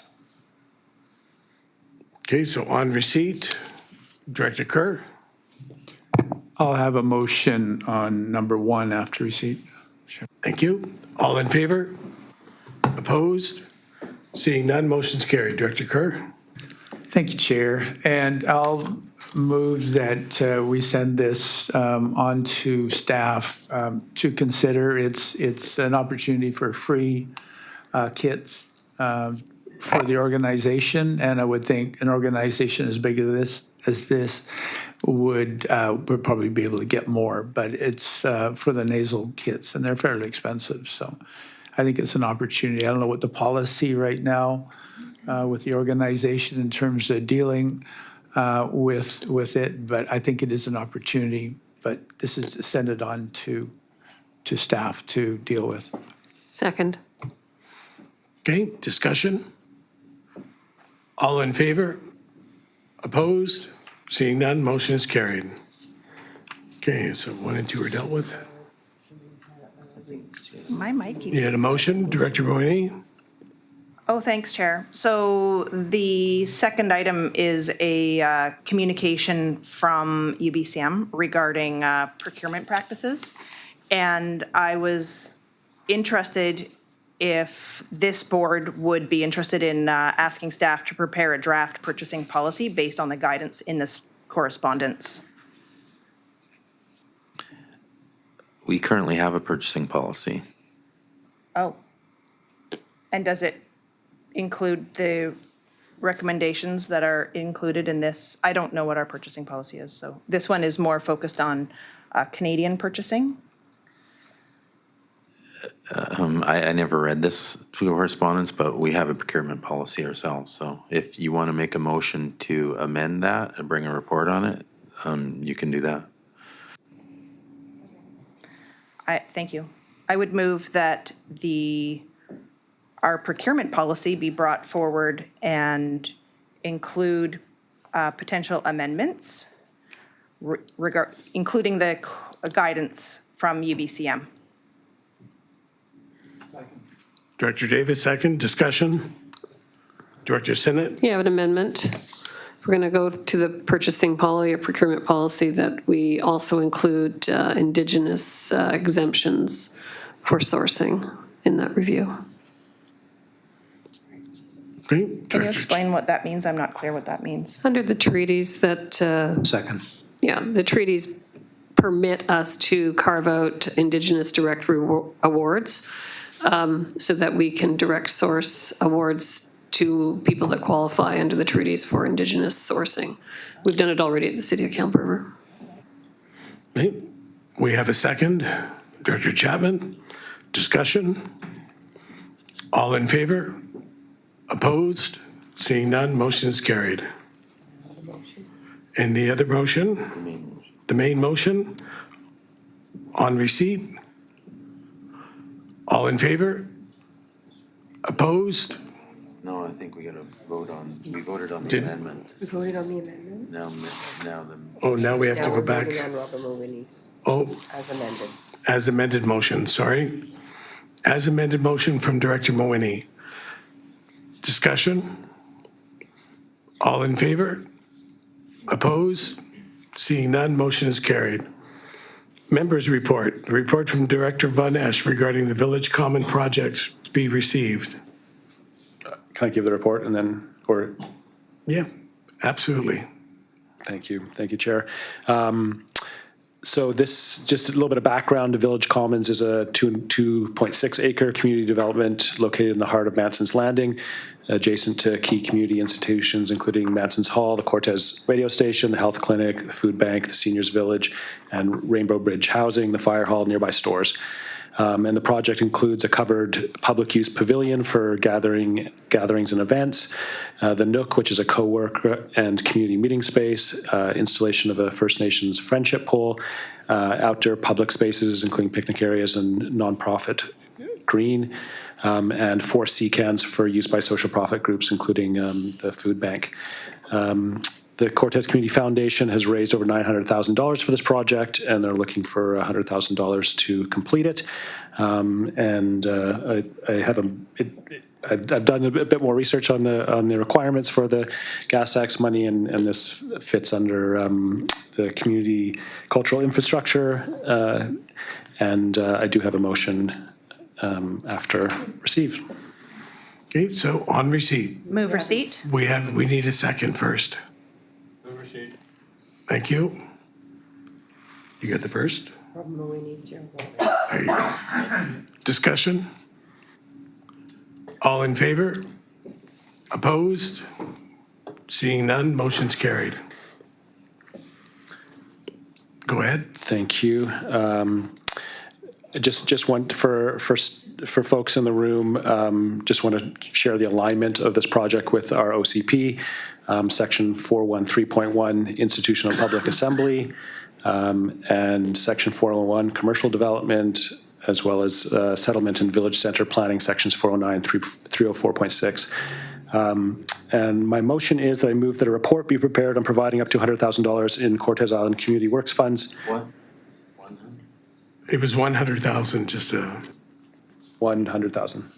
Okay, so on receipt, Director Kerr? I'll have a motion on number 1 after receipt. Thank you. All in favor? Opposed? Seeing none, motion's carried. Director Kerr? Thank you, Chair. And I'll move that we send this on to staff to consider. It's an opportunity for free kits for the organization, and I would think an organization as big as this would probably be able to get more, but it's for the nasal kits, and they're fairly expensive. So I think it's an opportunity. I don't know what the policy right now with the organization in terms of dealing with it, but I think it is an opportunity. But this is to send it on to staff to deal with. Second. Okay, discussion? All in favor? Opposed? Seeing none, motion is carried. Okay, so 1 and 2 are dealt with. My mic keeps. You had a motion, Director Mawhinney? Oh, thanks, Chair. So the second item is a communication from UBCM regarding procurement practices. And I was interested if this board would be interested in asking staff to prepare a draft purchasing policy based on the guidance in this correspondence. We currently have a purchasing policy. Oh. And does it include the recommendations that are included in this? I don't know what our purchasing policy is, so this one is more focused on Canadian purchasing. I never read this correspondence, but we have a procurement policy ourselves. So if you want to make a motion to amend that and bring a report on it, you can do that. Thank you. I would move that our procurement policy be brought forward and include potential amendments, including the guidance from UBCM. Director Davis, second. Discussion? Director Sinnott? Yeah, an amendment. We're going to go to the purchasing policy or procurement policy that we also include Indigenous exemptions for sourcing in that review. Great. Can you explain what that means? I'm not clear what that means. Under the treaties that, Second. yeah, the treaties permit us to carve out Indigenous direct awards so that we can direct source awards to people that qualify under the treaties for Indigenous sourcing. We've done it already at the City of Camp River. We have a second. Director Chapman, discussion? All in favor? Opposed? Seeing none, motion is carried. And the other motion? The main motion? On receipt? All in favor? Opposed? No, I think we got to vote on, we voted on the Did- amendment. We voted on the amendment? Now the. Oh, now we have to Now go we're back. voting on Robert Mulvaney's Oh, as amended. as amended motion, sorry. As amended motion from Director Mawhinney. Discussion? All in favor? Opposed? Seeing none, motion is carried. Members' report. The report from Director Von Esch regarding the Village Common projects to be received. Can I give the report and then, or? Yeah, absolutely. Thank you. Thank you, Chair. So this, just a little bit of background, the Village Commons is a 2.6 acre community development located in the heart of Manson's Landing, adjacent to key community institutions, including Manson's Hall, the Cortez radio station, the health clinic, the food bank, the seniors village, and Rainbow Bridge Housing, the fire hall, nearby stores. And the project includes a covered public use pavilion for gatherings and events, the Nook, which is a co-work and community meeting space, installation of a First Nations friendship pole, outdoor public spaces, including picnic areas and nonprofit green, and 4 sea cans for use by social profit groups, including the food bank. The Cortez Community Foundation has raised over $900,000 for this project, and they're looking for $100,000 to complete it. I've done a bit more research on the requirements for the gas tax money, and this fits under the community cultural infrastructure. And I do have a motion after received. Okay, so on receipt, Move receipt. we need a second first. Thank you. You got the first? Robert Mulvaney, Gerald Water. There you go. Discussion? All in favor? Opposed? Seeing none, motion's carried. Go ahead. Thank you. Just want for folks in the room, just want to share the alignment of this project with our OCP, section 413.1 institutional public assembly, and section 401 commercial development, as well as settlement and village center planning, sections 409 through 304.6. And my motion is that I move that a report be prepared on providing up to $100,000 in Cortez Island Community Works funds. What? It was 100,000, just a. 100,000.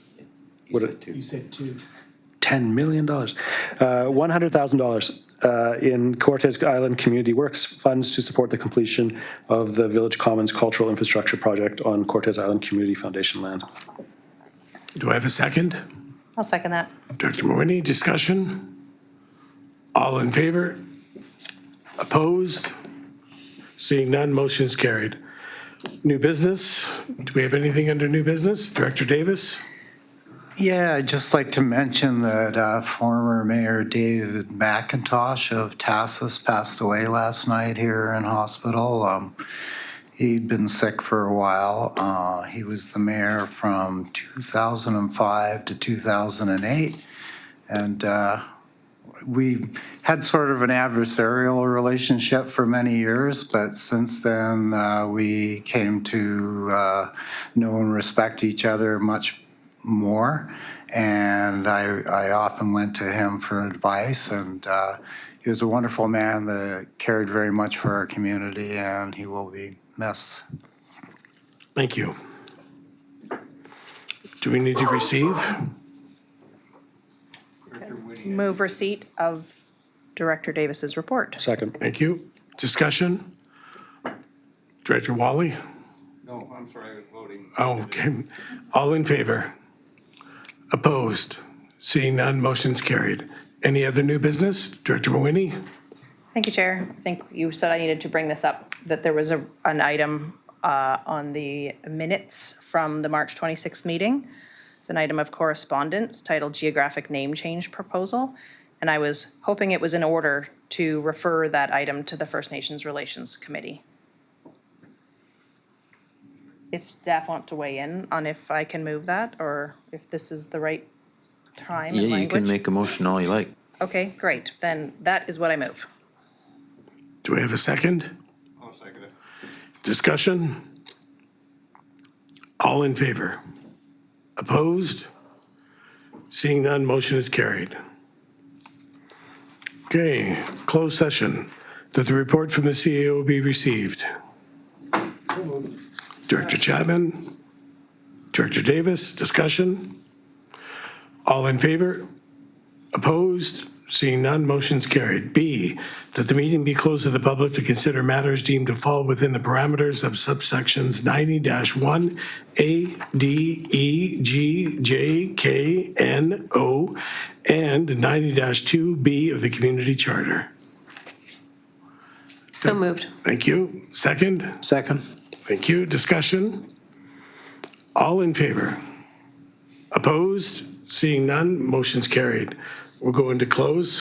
You said two. You said 2. $10 million. $100,000 in Cortes Island Community Works funds to support the completion of the Village Commons Cultural Infrastructure Project on Cortes Island Community Foundation land. Do I have a second? I'll second that. Director Moini, discussion? All in favor? Opposed? Seeing none, motion is carried. New business? Do we have anything under new business? Director Davis? Yeah, I'd just like to mention that former Mayor David McIntosh of Tassus passed away last night here in hospital. He'd been sick for a while. He was the mayor from 2005 to 2008. And we had sort of an adversarial relationship for many years, but since then we came to know and respect each other much more. And I often went to him for advice, and he was a wonderful man that cared very much for our community, and he will be missed. Thank you. Do we need to receive? Move receipt of Director Davis's report. Second. Thank you. Discussion? Director Wally? No, I'm sorry, I was voting. Oh, okay. All in favor? Opposed? Seeing none, motion's carried. Any other new business? Director Moini? Thank you, Chair. I think you said I needed to bring this up, that there was an item on the minutes from the March 26th meeting. It's an item of correspondence titled Geographic Name Change Proposal, and I was hoping it was in order to refer that item to the First Nations Relations Committee. If staff want to weigh in on if I can move that, or if this is the right time and Yeah, language. you can make a motion all you like. Okay, great. Then that is what I move. Do we have a second? I'll second it. Discussion? All in favor? Opposed? Seeing none, motion is carried. Okay, closed session. That the report from the CAO be received. Director Chapman? Director Davis, discussion? All in favor? Opposed? Seeing none, motion's carried. B, that the meeting be closed to the public to consider matters deemed to fall within the parameters of subsections 90-1, A, D, E, G, J, K, N, O, and 90-2, B of the Community Charter. So moved. Thank you. Second? Second. Thank you. Discussion? All in favor? Opposed? Seeing none, motion's carried. We'll go into close.